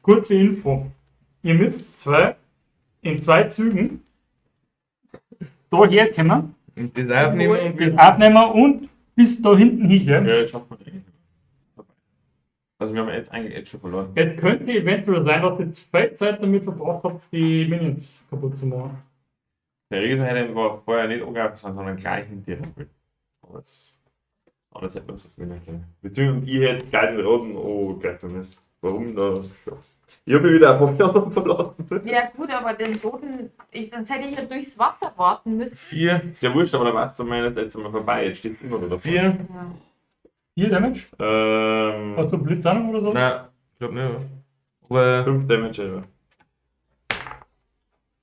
Kurze Info. Ihr müsst in 2 Zügen da herkommen, Und das aufnehmen und das abnehmen und bis da hinten hin. Ja, das schafft man nicht. Also wir haben jetzt eigentlich schon verloren. Es könnte eventuell sein, dass ihr zu viel Zeit damit verbracht habt, die Minions kaputt zu machen. Der Riese hätte war vorher nicht angreifen sollen, sondern gleich hinter dir. Anders hätte man es gewinnen können. Beziehungsweise ich hätte gleich den Roten angreifen müssen. Warum? Da? Ich habe mich wieder auf den anderen verlassen. Ja gut, aber den Boden, dann hätte ich ja durchs Wasser warten müssen. 4. Ist ja wurscht, aber der Wasser meiner ist jetzt mal vorbei. Jetzt steht es immer noch davor. 4. Ja. 4 Damage? Hast du Blitz an oder so? Nein, ich glaube nicht. Aber 5 Damage selber.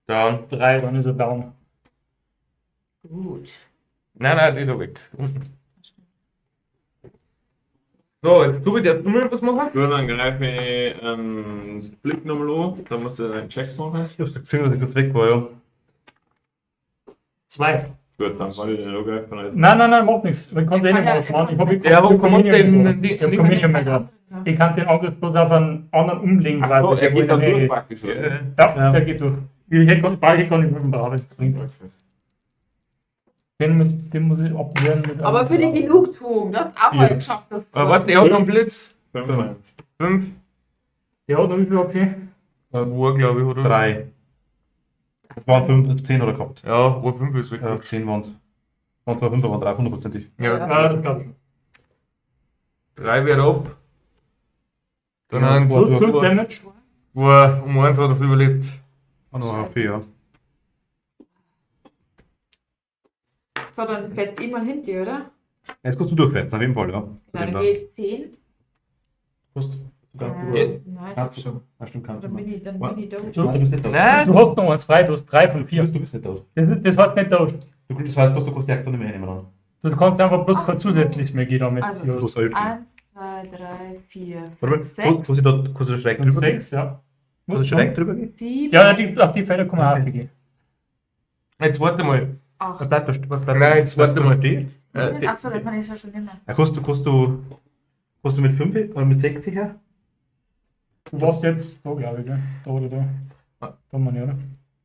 down. 3, dann ist er down. Gut. Nein, die da weg. So, jetzt du darfst du mal was machen? Gut, dann greife ich einen Split nochmal an. Dann musst du einen Check machen. Ich hab's gesehen, dass ich kurz weg war, ja. 2. Gut, dann kann ich den angreifen. Also. Nein, macht nichts. Man kann es eh nicht machen. Ich habe Ja, aber komm, den Comedian mehr gehabt. Ich kann den Angriff bloß auf einen anderen umlegen, Ach so, er geht dann durch ist. praktisch, oder? Ja, der geht durch. Ich hätte gar nicht mit dem Braves drin. Den muss ich abwehren mit Aber für die einem- Genugtuung, du hast auch Ja. mal geschafft. Das Aber warte, der hat noch einen Blitz. 5-1. 5. Der hat noch wie viel AP? War, glaube ich, oder? 3. Es waren 5, 10 oder gehabt. Ja, wo 5 ist weg. Ja, 10 waren. Und 2 5 waren 3, 100%ig. Ja. Ja, das glaube ich. 3 wird ab. Dann Ja, ein zwei. Plus 5 Damage. wo um 1 hat er es überlebt. Und noch HP, ja. So, dann fällt immer hinter dir, oder? Jetzt kannst du durchfetzen, auf jeden Fall, ja. Dann geht 10. Kannst du ganz Ja. drüber. Nein, Kannst du schon. Ja, stimmt, kannst du. dann bin ich da. Nein, Du, du bist nicht tot. Nein! du hast noch eins frei, du hast 3 von 4. Du bist nicht tot. Das heißt nicht tot. Das heißt, du kannst die Aktion nicht mehr hinnehmen. Du kannst einfach bloß kein zusätzliches mehr gehen damit. Also, Du hast 11. 1, 2, 3, 4, Warte mal, 5, 6, kannst du schräg drüber gehen? 6, ja. Kannst du schräg drüber gehen? 7, Ja, auf die Felder kann man auch gehen. Jetzt warte mal. 8. Bleib da Nein, jetzt warte mal. stehen. Achso, dann kann ich es ja schon nehmen. Ja, kannst du mit 5 oder mit 6 her? Du warst jetzt da, glaube ich, gell? Da oder da. Da man ja, oder?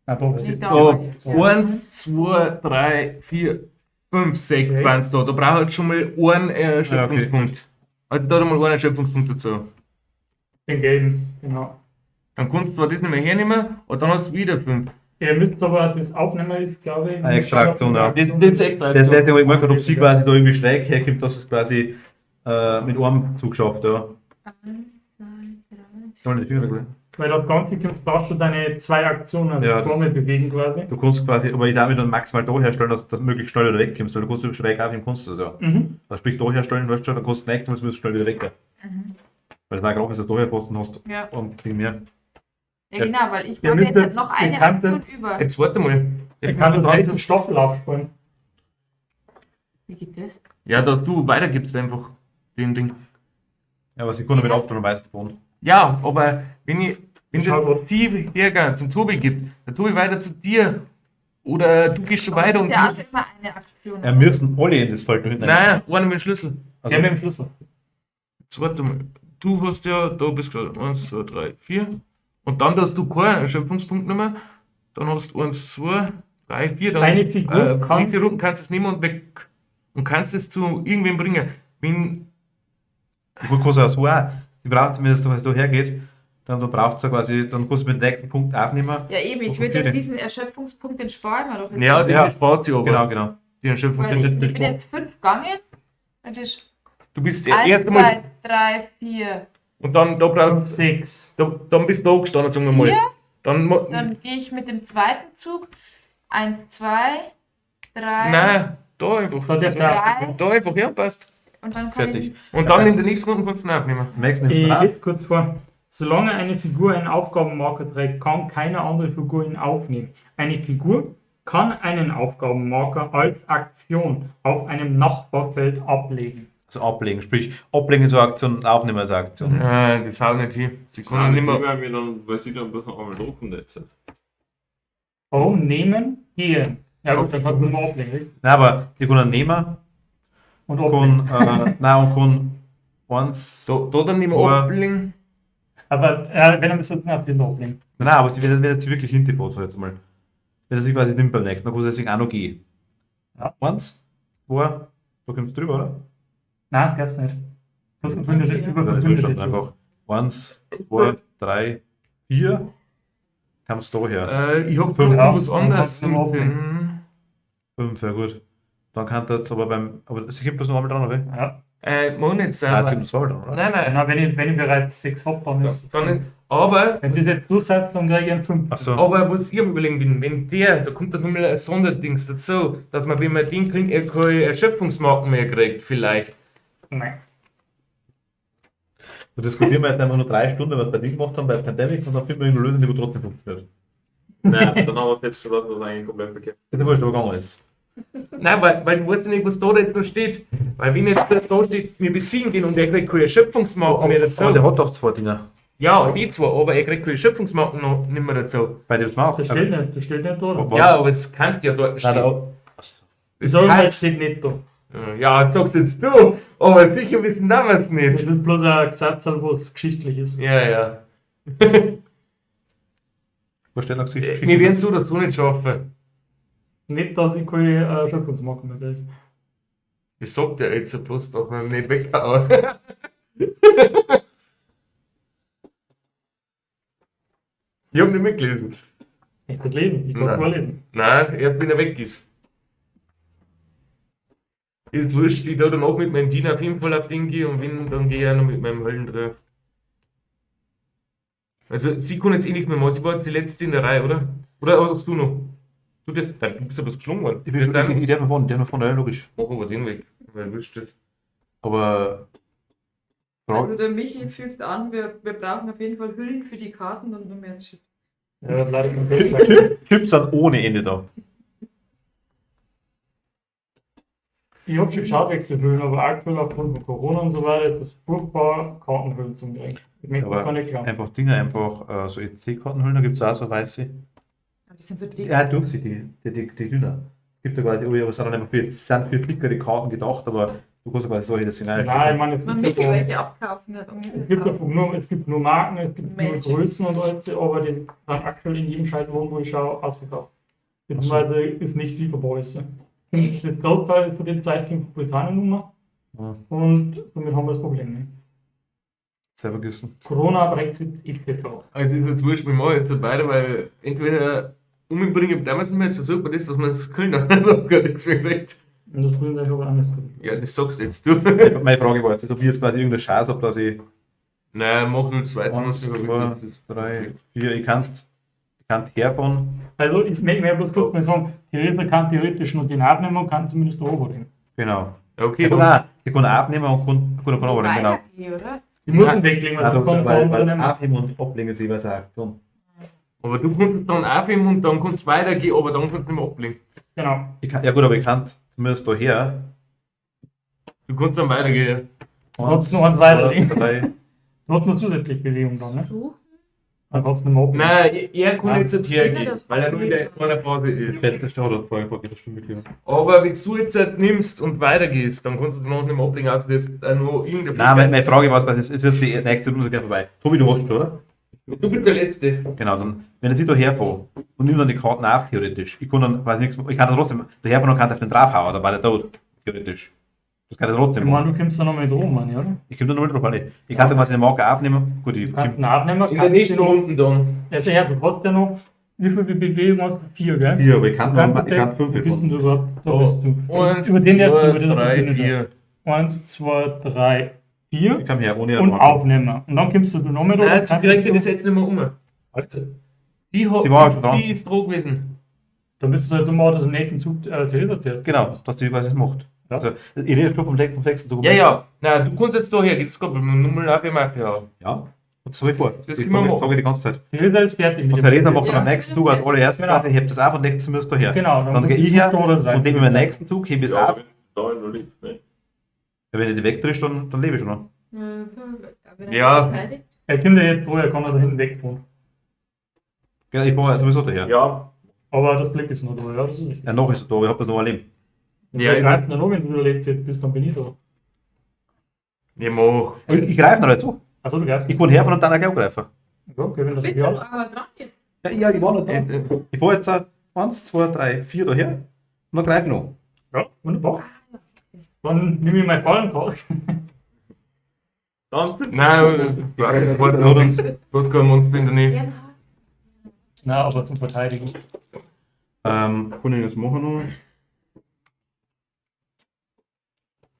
Nein, da warst Nicht du. da. So, 1, 2, 3, 4, 5, 6 waren es da. Da braucht jetzt schon mal einen Erschöpfungspunkt. Also da hat er mal einen Erschöpfungspunkt dazu. Den gelben, genau. Dann kannst du zwar das nicht mehr hernehmen, und dann hast du wieder 5. Ihr müsst aber das Aufnehmen ist, glaube ich. Eine Extraktion, ja. Das ist extra. Das lässt sich aber immer, ob sie quasi da irgendwie schräg herkommt, dass es quasi mit einem Zug schafft, ja. 1, 2, 3. Schau nicht die Finger weg. Weil das Ganze brauchst du deine 2 Aktionen, also Ja. zweimal bewegen quasi. Du kannst quasi, aber ich darf mich dann maximal da herstellen, dass du möglichst schnell wieder wegkommst, weil du kannst schräg auf dem kannst du das ja. Mhm. Also sprich da herstellen, weißt du schon, dann kannst du das nächste Mal schnell wieder weg. Weil es war gerade, dass du das da herfährst und hast Ja. und viel mehr. Ja, genau, weil ich Ihr habe müsst jetzt jetzt- noch ihr eine könnt Aktion jetzt- über. Jetzt warte mal. Ich kann den rechten Stoffel aufspannen. Wie geht das? Ja, dass du weitergibst einfach den Ding. Ja, aber sie können mit Abstand am meisten von. Ja, aber wenn Schau der mal. Sie hergeht, zum Tobi gibt, der Tobi weiter zu dir, oder du gehst schon weiter und Ja, du, immer eine Aktion. Ja, müssen alle in das Feld da hinten. nein, einer mit dem Schlüssel. Also, Der mit dem Schlüssel. Jetzt warte mal. Du hast ja, da bist du gerade 1, 2, 3, 4. Und dann hast du keinen Erschöpfungspunkt mehr. Dann hast du 1, 2, 3, 4. Dann Eine Figur kann- nächste Runde kannst du es nehmen und weg. Und kannst es zu irgendwem bringen. Wenn, Gut, kannst du auch so auch. Sie braucht, wenn es da hergeht, dann braucht sie quasi, dann kannst du mit dem nächsten Punkt aufnehmen. Ja, eben, ich Auf würde Papier. diesen Erschöpfungspunkt, den sparen wir doch jetzt. ja, Ja. den spart sie aber. Genau, genau. Den Weil Erschöpfungspunkt. ich bin jetzt 5 gegangen. Das ist Du bist der 1, erste Mal. 2, 3, 4. Und dann da brauchst du 6. dann bist du da gestanden, sagen wir mal. Hier? Dann, Dann gehe ich mit dem zweiten Zug. 1, 2, 3. nein, da einfach. Da der Drei. Da einfach, ja, passt. Und dann kann Fertig. Und dann in der nächsten Runde kannst du ihn aufnehmen. Am nächsten Ich nimmst du ihn auf. lese kurz vor. Solange eine Figur einen Aufgabenmarker trägt, kann keine andere Figur ihn aufnehmen. Eine Figur kann einen Aufgabenmarker als Aktion auf einem Nachbarfeld ablegen. Also ablegen, sprich ablegen ist eine Aktion, aufnehmen ist eine Aktion. Das haut nicht hin. Sie Das können kann nicht ich mehr. mehr, weil dann, weil sie dann bloß noch einmal drucken jetzt. Warum nehmen? Gehen. Ja gut, dann kannst du nur ablegen. Richtig? Nein, aber die können nehmen Und kann, ablegen. nein, und kann 1. Da dann nicht mehr Zwei. ablegen. Aber wenn er müsste jetzt nicht auf den ablegen. Nein, aber wenn er sich wirklich hinterfährt, so jetzt mal. Wenn er sich quasi nimmt beim nächsten, dann kann er sich auch noch gehen. Ja. 1, 2, da kommst du drüber, oder? Nein, darf's nicht. Plus verbündete, Okay. über Ja, das ist verbündete. schon einfach 1, 2, 3, 4. Kommst du da her. Ich hab Fünf. gerade was Ja, anderes dann im kannst du noch Sinn. 5, ja gut. Dann kann das jetzt aber es gibt bloß noch einmal dran, oder? Ja. Muss nicht sein. Nein, es weil- gibt noch 2 dran, oder? Nein, nein. Genau, wenn ich bereits 6 habe, dann ist Sondern, aber, wenn sie es jetzt durchsetzt, dann kriege ich einen 5. Achso. aber was ich am überlegen bin, wenn da kommt dann nochmal ein Sonderdings dazu, dass man, wenn man den kriegt, er keine Erschöpfungsmarken mehr kriegt, vielleicht. Nein. Da diskutieren wir jetzt einfach nur 3 Stunden, was wir bei dir gemacht haben, bei Pandemic, und dann finden wir eine Lösung, die wo trotzdem funktioniert. Nein, dann haben wir festgestellt, dass das eigentlich komplett verkehrt Das ist wurscht, aber gegangen ist. Nein, weil du weißt ja nicht, was da jetzt noch steht. Weil wenn jetzt da steht, wir besiegen den und er kriegt keine Erschöpfungsmarken mehr dazu. Aber der hat doch 2 Dinger. Ja, die zwei, aber er kriegt keine Erschöpfungsmarken noch nicht mehr dazu. Bei dem Smart. Das steht nicht, da. Aber- Ja, aber es kann ja dort Nein, stehen. der, Wieso kann- steht nicht da? Ja, sagst jetzt du, aber sicher wissen wir es Das nicht. ist bloß ein Gesetz, was geschichtlich ist. Ja, ja. was steht noch Gesicht? Wir werden so oder so nicht schaffen. Nicht, dass ich keine Schöpfungsmarken mehr kriege. Ich sag dir jetzt bloß, dass man nicht weghauen. Ich hab nicht mitgelesen. Nicht das lesen, ich kann Nein. vorlesen. Nein, erst wenn er weg ist. Ist wurscht, ich da dann auch mit meinem Diener auf jeden Fall auf den gehe und wenn, dann gehe ich auch noch mit meinem Höllen drauf. Also, sie kann jetzt eh nichts mehr machen, sie war jetzt die letzte in der Reihe, oder? Oder hast du noch? Du bist ja was geschlungen worden. Ich darf noch von, ja, logisch. Mach aber den weg, weil wurscht das. Aber. Also der Michi fügt an, wir brauchen auf jeden Fall Hüllen für die Karten und nur mehr Chips. Ja, leider kann ich Chips sind ohne Ende da. Ich habe schon geschaut, Wechselhöhlen, aber aktuell aufgrund von Corona und so weiter ist es furchtbar, Kartenhöhlen zum kriegen. Ich möchte das Aber gar nicht glauben. einfach Dinge, einfach so EC-Kartenhüllen, da gibt es auch so weiße. Die sind so dick. Ja, durchsichtig, die dünner. Es gibt ja quasi, aber es sind dann einfach für, sind für dickere Karten gedacht, aber du kannst ja quasi solche, das sind Nein, ich auch meine, Man Michi welche abkaufen hat. es gibt nur Marken, es gibt nur Magic. Größen und alles, aber die sind aktuell in jedem Scheiß wo ich schaue, ausverkauft. Beziehungsweise ist nicht lieferbar ist. Das Großteil von dem Zeit kommt von Britannien Nummer Ja. und somit haben wir das Problem nicht. sehr vergessen. Corona, Brexit etc. Also ist jetzt wurscht, wir machen jetzt beide, weil entweder umbringen, damals haben wir jetzt versucht, bei das, dass man das Köln dann noch gar nichts mehr kriegt. Und das bringt euch aber auch nicht. Ja, das sagst jetzt du. Meine Frage war jetzt, ob ich jetzt quasi irgendeine Chance habe, dass ich Nein, mach nur zwei. 1, 2, 3, 4, ich kann herfahren. Also ich möchte mir bloß kurz mal sagen, Theresa kann theoretisch nur den aufnehmen und kann zumindest der Ober. Genau. Okay, Ja, dann, nein, die kann aufnehmen und kann aber genau. Weitergehen, oder? Sie muss ihn weglegen, Nein, also kann weil man nehmen. aufheben und ablegen ist jeweils eine Aktion. aber du kannst es dann aufheben und dann kannst du weitergehen, aber dann kannst du nicht mehr ablegen. Genau. Ja gut, aber ich kann zumindest da her. Du kannst dann weitergehen. Sonst noch eins weiterlegen. 3, Du hast noch zusätzlich Bewegung dann, ne? So. Dann kannst du nicht mehr ablegen. Nein, er kann jetzt nicht Ja, hergehen, das weil er nur in der einer Phase ist. das steht oder vorher vor jeder Stunde geklärt. Aber wenn du jetzt halt nimmst und weitergehst, dann kannst du noch nicht mehr ablegen, also das nur irgendeine Nein, meine Frage war, was ist jetzt die nächste Runde gleich vorbei. Tobi, du hast schon, oder? Du bist der Letzte. Genau, dann, wenn ich da herfahre und nehme dann die Karten auf, theoretisch, ich kann dann quasi nichts, ich kann dann trotzdem daherfahren und kann auf den draufhauen, dann war der tot, theoretisch. Das kann ich trotzdem Ich meine, machen. du kommst dann noch mit oben, Mann, oder? Ich komme da nur drauf an. Ich kann dann quasi den Marker aufnehmen, gut, ich Du kannst komm, ihn aufnehmen. In der kannst nächsten ihn noch- Runde dann. Ja, schau her, du hast ja noch, wie viel Bewegung hast du? 4, gell? hier, aber ich kann Du kannst noch, ich kann das, 5 wo bist denn du überhaupt? Da Oh. bist du. 1, Über den darfst du, über 2, das 3, Bühne 4. 1, 2, 3, 4 Ich kann her, ohne und Marker. aufnehmen. Und dann kommst du noch mit Nein, oben. sie kriegt das jetzt nicht mehr um. Also, Sie war schon dran. die ist droh gewesen. Dann bist du halt so mal, dass im nächsten Zug Theresa zuerst. Genau, dass die quasi das macht. Ja. Also, ich rede schon vom sechsten Zug. Ja, ja. Nein, du kannst jetzt da her, das geht nur mal auf im haben. Ja, und das habe ich vor. Das Ich können wir machen. sage die ganze Zeit. Theresa ist fertig mit Und dem Theresa macht dann Ja. am nächsten Zug als allererstes Genau. quasi, hebt das auf und legt es zumindest da her. Genau, Dann musst gehe du ich her da sein. und nehme mir den nächsten Zug, hebe es Ja, auf. wenn du da nur liegst, ne? Ja, wenn ich die wegdrehst, dann lebe ich schon noch. Ja. Er kommt ja jetzt vorher, kann er da hinten wegfahren. Genau, ich fahre sowieso daher. Ja, Aber das Blick ist noch da, ja, das ist richtig. Ja, noch ist es da, aber ich habe das noch erlebt. Ja, Ja, greift nur noch, wenn du der Letzte jetzt bist, dann bin ich da. Ja, mach. Ich greife noch dazu. Achso, du greifst. Ich kann herfahren und dann auch gleich greifen. Ja, okay, wenn das Bist so du ist. aber dran jetzt? Ja, ich war noch da. Ich fahre jetzt 1, 2, 3, 4 daher und dann greife ich noch. Ja, wunderbar. Dann nehme ich mein Fallenkarte. Dann Nein, warte noch nichts. Du hast kein Monster in der Nähe. Na, aber zum Verteidigen. Kann ich das machen noch?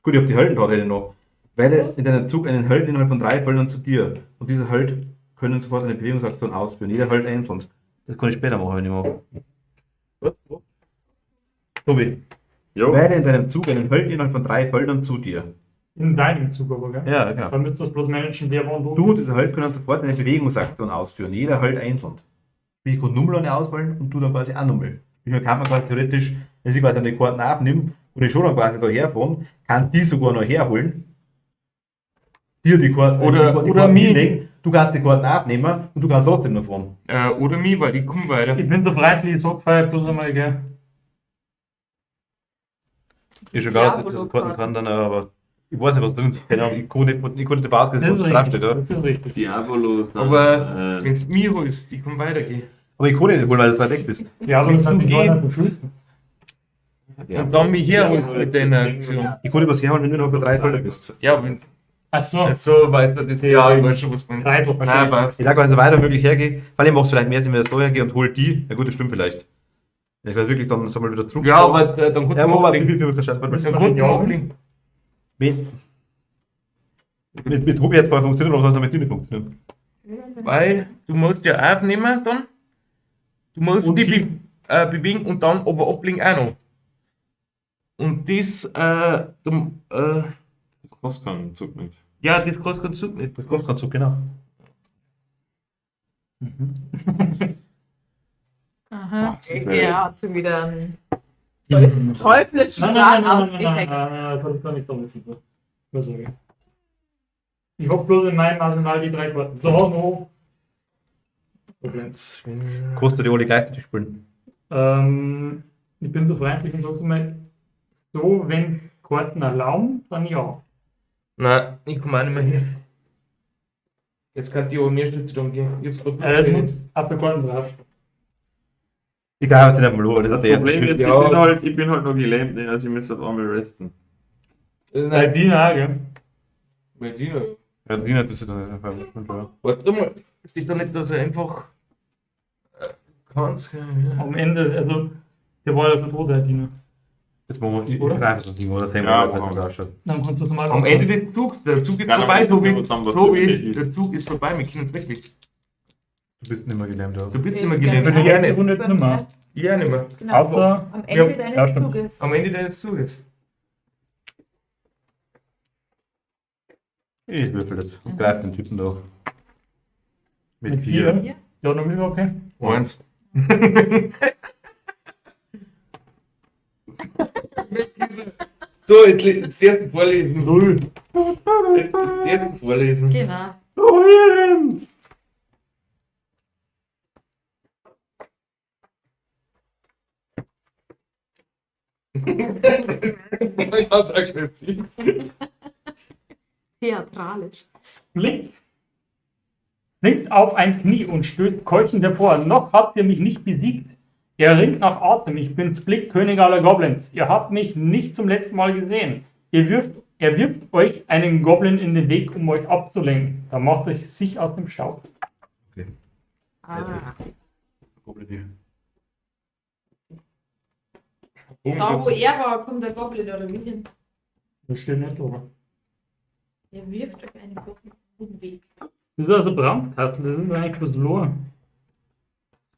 Gut, ich habe die Heldenkarte noch. Wähle in deinem Zug einen Held innerhalb von 3 Feldern zu dir. Und diese Held können sofort eine Bewegungsaktion ausführen. Jeder Held einzeln. Das kann ich später machen, wenn ich mag. Was? Tobi, Jo. wähle in deinem Zug einen Held innerhalb von 3 Feldern zu dir. In deinem Zug aber, gell? Ja, genau. Dann müsst ihr das bloß managen, wer wann Du und dieser Held können sofort eine Bewegungsaktion ausführen. Jeder Held einzeln. Ich kann Nummer eine auswählen und du dann quasi auch Nummer. Ich kann man quasi theoretisch, wenn ich quasi eine Karten aufnimmt und ich schon dann quasi da herfahren, kann die sogar noch herholen. Dir die Karten Oder mich. hinlegen, du kannst die Karten aufnehmen und du kannst trotzdem noch fahren. Oder mich, weil ich komme weiter. Ich bin so freundlich, ich sag vorher bloß einmal, gell? Ist schon Ja, gar wo nicht, du das Karten Karten- kann dann aber. Ich weiß nicht, was drin ist. Keine Ahnung, ich kann nicht davon ausgehen, was da draufsteht, oder? Das ist richtig. Diabolo. Aber wenn du mich holst, ich kann weitergehen. Aber ich kann nicht holen, weil du weit weg bist. Ja, aber Wenn's das hat um die geht. Garten verschlüsselt. Und dann mich herholst mit deiner Aktion. Ich kann nicht was herholen, wenn du noch für 3 Felder bist. Ja, wenn's. Achso, Also, weiß du das? Ja, ich weiß schon, was man. Kreidel. Nein, passt. Ich sage, wenn ich so weiter möglich hergehe, weil ich mache es vielleicht mehr Sinn, wenn ich da hergehe und hole die. Ja gut, das stimmt vielleicht. Ich weiß wirklich dann mal wieder zurück. Ja, aber dann kannst Ja, du aber ablegen. ich Dann kannst du ablegen. Mit Tobi jetzt mal funktioniert, aber was soll mit dir nicht funktionieren? Weil du musst ja aufnehmen dann. Du musst Und die die- bewegen und dann aber ablegen auch noch. Und das, Was kann Zug nicht? ja, das kannst du Zug nicht. Das kostet keinen Zug, genau. Aha. Er hat schon wieder einen Nein, teuflischen nein, Plan nein, ausgeheckt. das habe ich gar nicht so wissen. Was sag ich? Ich hab bloß in meinem Arsenal die 3 Karten. So, no. Kostet die alle gleichzeitig spielen. Ich bin so freundlich und sag's mal, so, wenn Karten erlauben, dann ja. Nein, ich komme auch nicht mehr hier. Jetzt kann die aber mehr Schritte dann gehen. Ich hab's grad Das muss gesehen. auf der Karten drauf. Ich kann halt nicht mal los, das hat der erste Problem ist, Schritt. ja. ich bin halt noch gelähmt, also ich muss auf einmal resten. Bei Nein, dir auch, gell? bei dir. Ja, die nicht, das ist dann einfach nicht klar. Warte mal, steht da nicht, dass er einfach. Kannst. Am Ende, also, der war ja schon tot, der Diener. Jetzt machen wir, ich Oder? greife es noch nicht, oder 10 Ja, Minuten, machen das wir. ausschaut. Dann kannst du es mal Am Ende des Zugs, der Zug ist Ja, vorbei, dann Tobi. dann was Tobi, Zug der Zug ist vorbei, wir können es weglegen. Du bist nicht mehr gelähmt, Du oder? bist nicht mehr Ich gelähmt. bin die erste Runde jetzt nicht mehr. Ich auch nicht mehr. Genau. Außer, Am Ja, Ende ja, deines stimmt. Zuges. Am Ende deines Zuges. Ich würfel jetzt und greife den Typen da. Mit Mit 4. vier? Ja, noch wieder okay. 1. So, jetzt die ersten vorlesen. Null. Jetzt die ersten vorlesen. Genau. Ganz aggressiv. Theatralisch. Blick sinkt auf ein Knie und stößt keuchend hervor. Noch habt ihr mich nicht besiegt. Er ringt nach Atem. Ich bin Splik, König aller Goblins. Ihr habt mich nicht zum letzten Mal gesehen. Er wirft euch einen Goblin in den Weg, um euch abzulenken. Da macht euch sich aus dem Staub. Ah. Da, wo er war, kommt der Goblin oder wie hin? Das steht nicht, oder? Er wirft euch einen Goblin in den Weg. Das ist also Brandkasten, das ist eigentlich bloß Lore.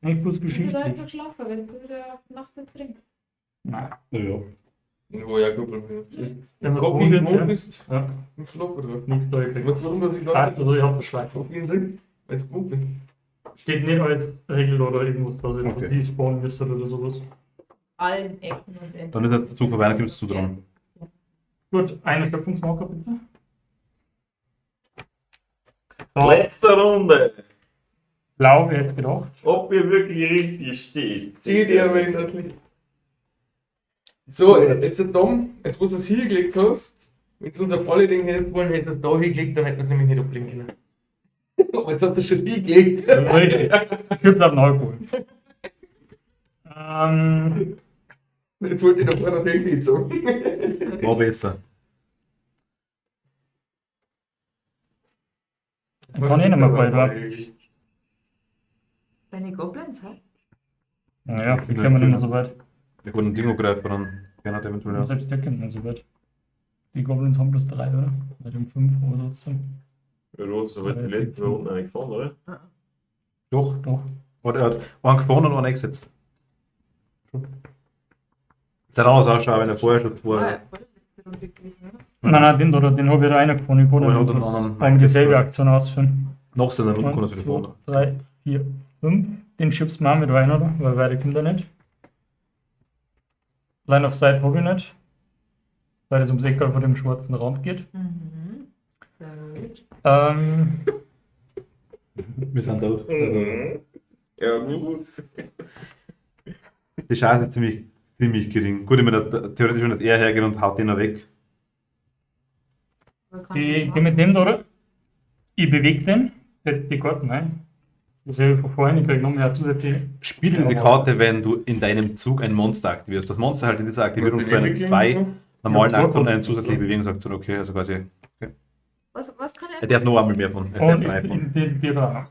Eigentlich bloß Ich würde Geschichte. einfach schlafen, wenn du wieder nachts das trinkst. Nein. Ja. Oh ja, Kuppel. Wenn man Guck, gut wie ist, du ja. bist. Ja, Im Schlaf oder? nichts da gekriegt. Was warum, dass ich da Also, ich hab das Schwein. auf jeden Fall als gut bin. Steht nicht als Regel oder irgendwas da, dass Okay. ich spawnen müsste oder sowas. Allen Ecken und Enden. Dann ist jetzt der Zug vorbei, dann kommst du dran. Gut, eine Schöpfungsmarker bitte. Da, Letzte Runde. blau wäre jetzt gedacht. Ob ihr wirklich richtig steht. Zieh dir aber in das Licht. So, jetzt der Dom, jetzt wo du es hingelegt hast, Wenn es unser volle Ding ist, wollen wir es da hingelegt, dann hätten wir es nämlich nicht ablegen können. Aber jetzt hast du schon hingelegt. Richtig. Ich hab's auf neu Jetzt wollte ich noch vorher natürlich nicht sagen. War besser. Kann ich nicht mehr bald warten. Deine Goblins, hä? Naja, die können wir nicht mehr so weit. Wir können ein Ding angreifen, dann kann er eventuell. Und selbst der kommt nicht so weit. Die Goblins haben plus 3, oder? Bei dem 5 oder trotzdem. Ja, du hast aber die letzten Runden eigentlich gefahren, oder? Doch. Doch. Er hat einen gefahren und einen eingesetzt. Es hat anders ausschauen, wenn er vorher schon Ah, zwei. ja, vor der letzten Runde gewesen, oder? Nein, den habe ich da reingefunden. Ich Aber er hat konnte einen das anderen eigentlich dieselbe Accessoire. Aktion ausführen. Nach seiner Runde kann er 1, sich 2, fahren. 3, 4, 5. Den schiebst du mal mit rein, oder? Weil weiter kommt er nicht. Line of Sight habe ich nicht. Weil es ums Eckal vor dem schwarzen Rand geht. Mhm. Sehr gut. Wir sind tot. Also, Ja, gut. die Chance ist ziemlich gering. Gut, ich meine, theoretisch, wenn das er hergeht und haut den noch weg. Aber kann Ich das gehe mit dem da, oder? Ich bewege den, setze die Karten ein. Das habe ich von vorhin, ich kriege noch mehr zusätzliche. Spiele diese Karte, wenn du in deinem Zug ein Monster aktivierst. Das Monster halt in dieser Aktivierung zu einen zwei normalen Ja, Aktionen und eine zwei zusätzliche Bewegungsaktion. Okay, also quasi. Was kann Er er? darf noch einmal mehr von. Er darf Und drei von. die da.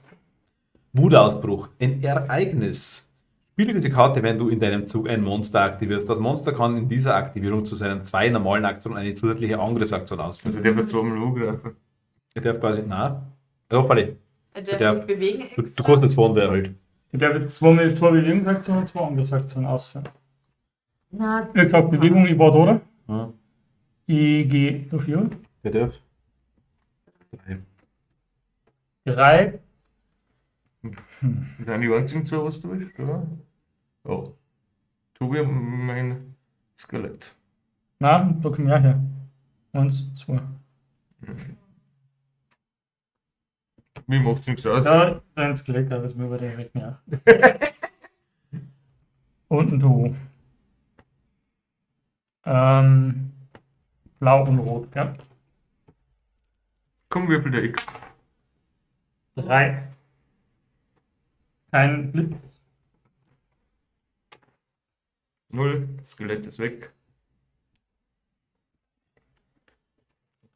Wutausbruch. Ein Ereignis. Spiele diese Karte, wenn du in deinem Zug ein Monster aktivierst. Das Monster kann in dieser Aktivierung zu seinen zwei normalen Aktionen eine zusätzliche Angriffsaktion ausführen. Also der wird zweimal angreifen. Er darf quasi. Nein. Doch, Falli. Er darf Der- sich bewegen Du extra. kannst jetzt fahren, wer halt. Ich darf jetzt zwei Bewegungsaktionen und zwei Angriffsaktionen ausführen. Na, Wie gesagt, Bewegung, ich war da, oder? Ja, Ich gehe dafür. der darf. 3. 3. Das sind die einzigen zwei, was du bist, oder? Oh. Tobi, mein Skelett. Nein, da kommen wir her. 1, 2. Mir macht's nichts aus. Da, dein Skelett, aber es mir über den Weg mehr. Und ein Togo. Blau und Rot, gell? Komm, würfel der X. 3. Kein Blitz. 0. Skelett ist weg.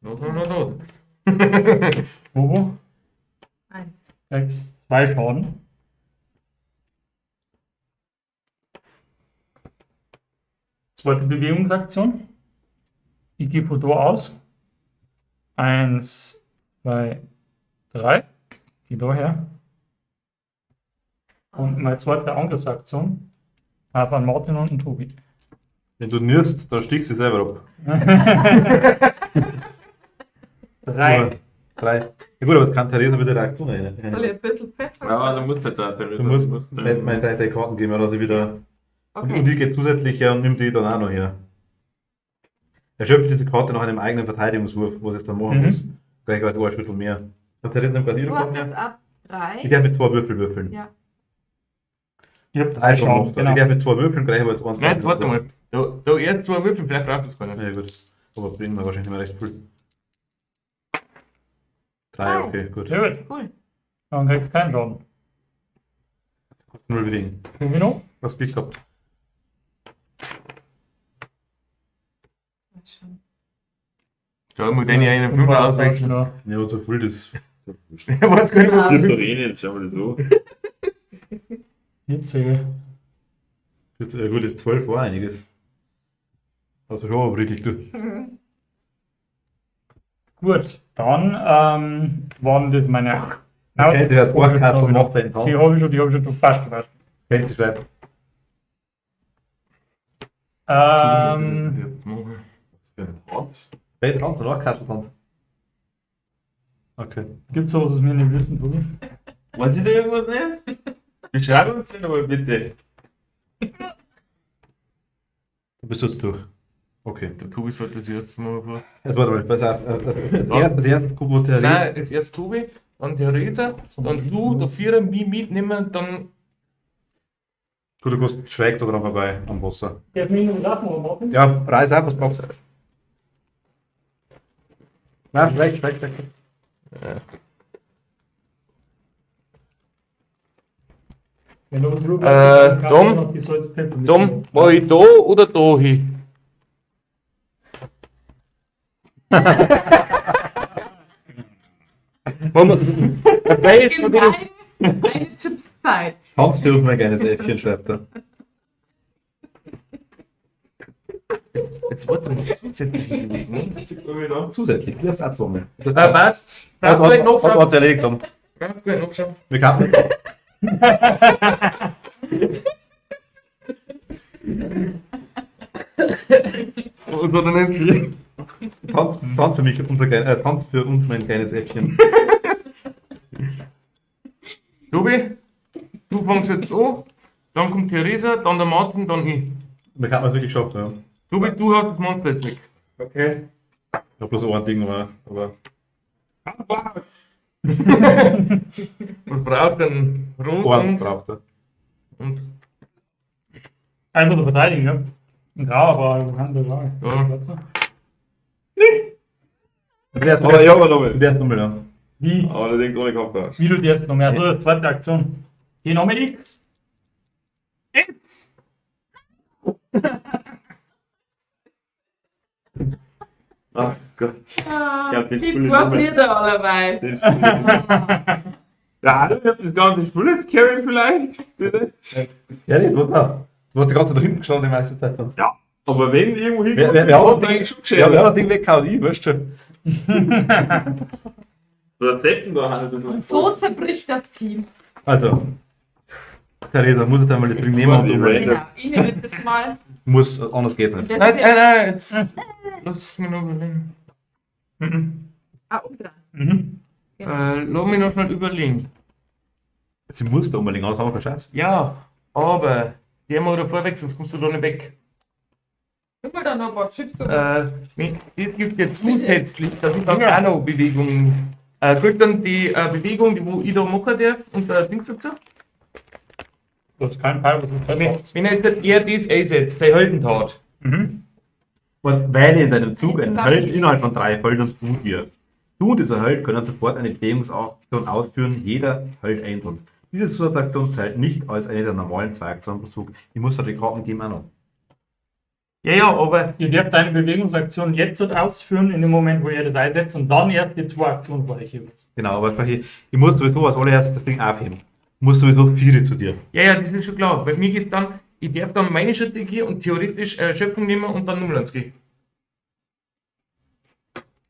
No. Togo. 1. 6. 2 Schaden. Zweite Bewegungsaktion. Ich gehe von da aus. 1, 2, 3. Geh da her. Und meine zweite Angriffsaktion habe an Martin und einen Tobi. Wenn du nirst, dann stiegst du selber ab. 3. 3. Ja gut, aber es kann Theresa wieder Reaktion Soll ich rein. ein bisschen Pfeffer? Ja, du musst jetzt auch Theresa. Du musst jetzt meine drei Karten geben, dass ich wieder. Und Okay. die geht zusätzlich her und nimmt die dann auch noch her. Er schöpft diese Karte nach einem eigenen Verteidigungswurf, was es dann machen Mhm. muss. Gleich quasi ein Schüttel mehr. Und Theresa nimmt quasi ihre Du hast Karten jetzt her. ab 3. Ich darf mit 2 Würfel würfeln. Ja. Ich habe 3 3 schon Schaden. gemacht. Genau. Ich darf mit 2 Würfeln gleich, aber jetzt eins. Nein, jetzt warte mal. Da erst zwei Würfel, vielleicht brauchst du es gar nicht. Ja gut. Aber bringen wir wahrscheinlich mal recht viel. 3, Drei. okay, gut. Sehr gut. Cool. Dann kriegst du keinen Schaden. 0 bewegen. Tobi noch? Was Glück gehabt. Schau mal, deine einen Fünfer auswechseln. Ja. Ja, so viel das. Ja, was kann ich Ja. machen? Souverän, sagen wir das so. Jetzt Jetzt, gut, 12 war einiges. Hast du schon aber richtig durch. gut, dann waren das meine. Okay, der hat Ohrkarten Ohrkarten gemacht. gemacht bei den Die Tanz. habe ich schon, du passt was. Kennt sie schreiben. Tanz. Bei den Tanz oder Kartentanz? Okay. Gibt es sowas, was wir nicht wissen, Tobi? Weiß ich da irgendwas nicht? Beschreib uns den aber bitte. Du bist jetzt durch. Okay. Der Tobi sollte das jetzt mal was. Jetzt warte mal, pass auf. Als erstes kommt wo Theresa. Nein, ist jetzt Tobi, dann Theresa, dann du, der Vierer, mich mitnehmen, dann. Gut, du kannst schräg da dran vorbei am Wasser. Darf ich noch lachen, oder Martin? Ja, Preis auch, was brauchst du? Nein, weg. Wenn du was rüber Dom? die sollte Pfeffer mit Dom, drin. war ich da oder da hin? Wenn man weiß von denen. Eine Chipszeit. Tanz für uns mein kleines Äffchen, schreibt er. Jetzt warte mal, jetzt bewegen. Zusätzlich, du hast auch zweimal. Das Passt. Darf ich gleich was nachschauen? hat's erledigt haben. Darf ich gleich nachschauen? Wir kann Was war denn jetzt hier? Tanz für uns mein kleines Äffchen. Tobi, du fängst jetzt an, dann kommt Theresa, dann der Martin, dann ich. Wir kann es wirklich geschafft, ja. Tobi, du hast das Monster jetzt weg. Okay. Ich hab bloß so ein Ding gemacht, aber. Was braucht denn Rot Ohren braucht er. und Einfach zu verteidigen, ja. Ein Grau, aber du kannst ja sagen. Ja. Aber ich habe noch mal. Der ist Nummer, ja. Wie? Aber allerdings ohne Kopfgas. Wie du dir jetzt noch mehr. So, das zweite Aktion. Geh noch mit X. X! Ach Gott. hab den Die Spiel probiert er allerweil. Den Spiel. Ja, du hast das ganze Spiel jetzt carry vielleicht. Bitte. Ja, nee, du hast noch. Du hast die ganze Zeit da hinten gestanden die meiste Zeit dann. Aber wenn irgendwo hin. Wer hat das eigentlich schon Ja, geschehen. wer hat das Ding weggehauen? Ich, weißt du. Der Seppen da hat das So zerbricht das Team. Also. Theresa, muss jetzt einmal das Ding nehmen Die und Raid. Genau. Ich nehme jetzt das mal. muss, anders geht's nicht. Das Nein, ist nein, nein, jetzt. Lass mich noch überlegen. umdrehen. Mhm. Lass mich noch schnell überlegen. Sie muss da unbedingt, anders haben wir keinen Scheiß. Ja, aber gehen wir wieder vorweg, sonst kommst du da nicht weg. Guck mal da noch ein paar Chips. Das gibt ja zusätzlich, dass ich dann auch noch Bewegungen. Kriegt dann die Bewegung, die wo ich da machen darf, und der Dings dazu? Du hast keinen Teil, was du Wenn er jetzt eher das einsetzt, sein Heldentat. Mhm. Und weil in deinem Zug ein Held innerhalb von 3 Feldern zu dir. Du und dieser Held können sofort eine Bewegungsaktion ausführen, jeder Held einzeln. Diese Zusatzaktion zählt nicht als eine der normalen 2 Aktionen pro Zug. Ich muss da die Karten geben auch noch. Ja, aber Ihr dürft eine Bewegungsaktion jetzt ausführen, in dem Moment, wo ihr das einsetzt, und dann erst die 2 Aktionen vor euch jeweils. Genau, aber ich muss sowieso als allererstes das Ding aufheben. Ich muss sowieso 4 zu dir. ja, das ist schon klar. Bei mir geht es dann, ich darf dann meine Schritte gehen und theoretisch Schöpfung nehmen und dann Nummer 1 gehen.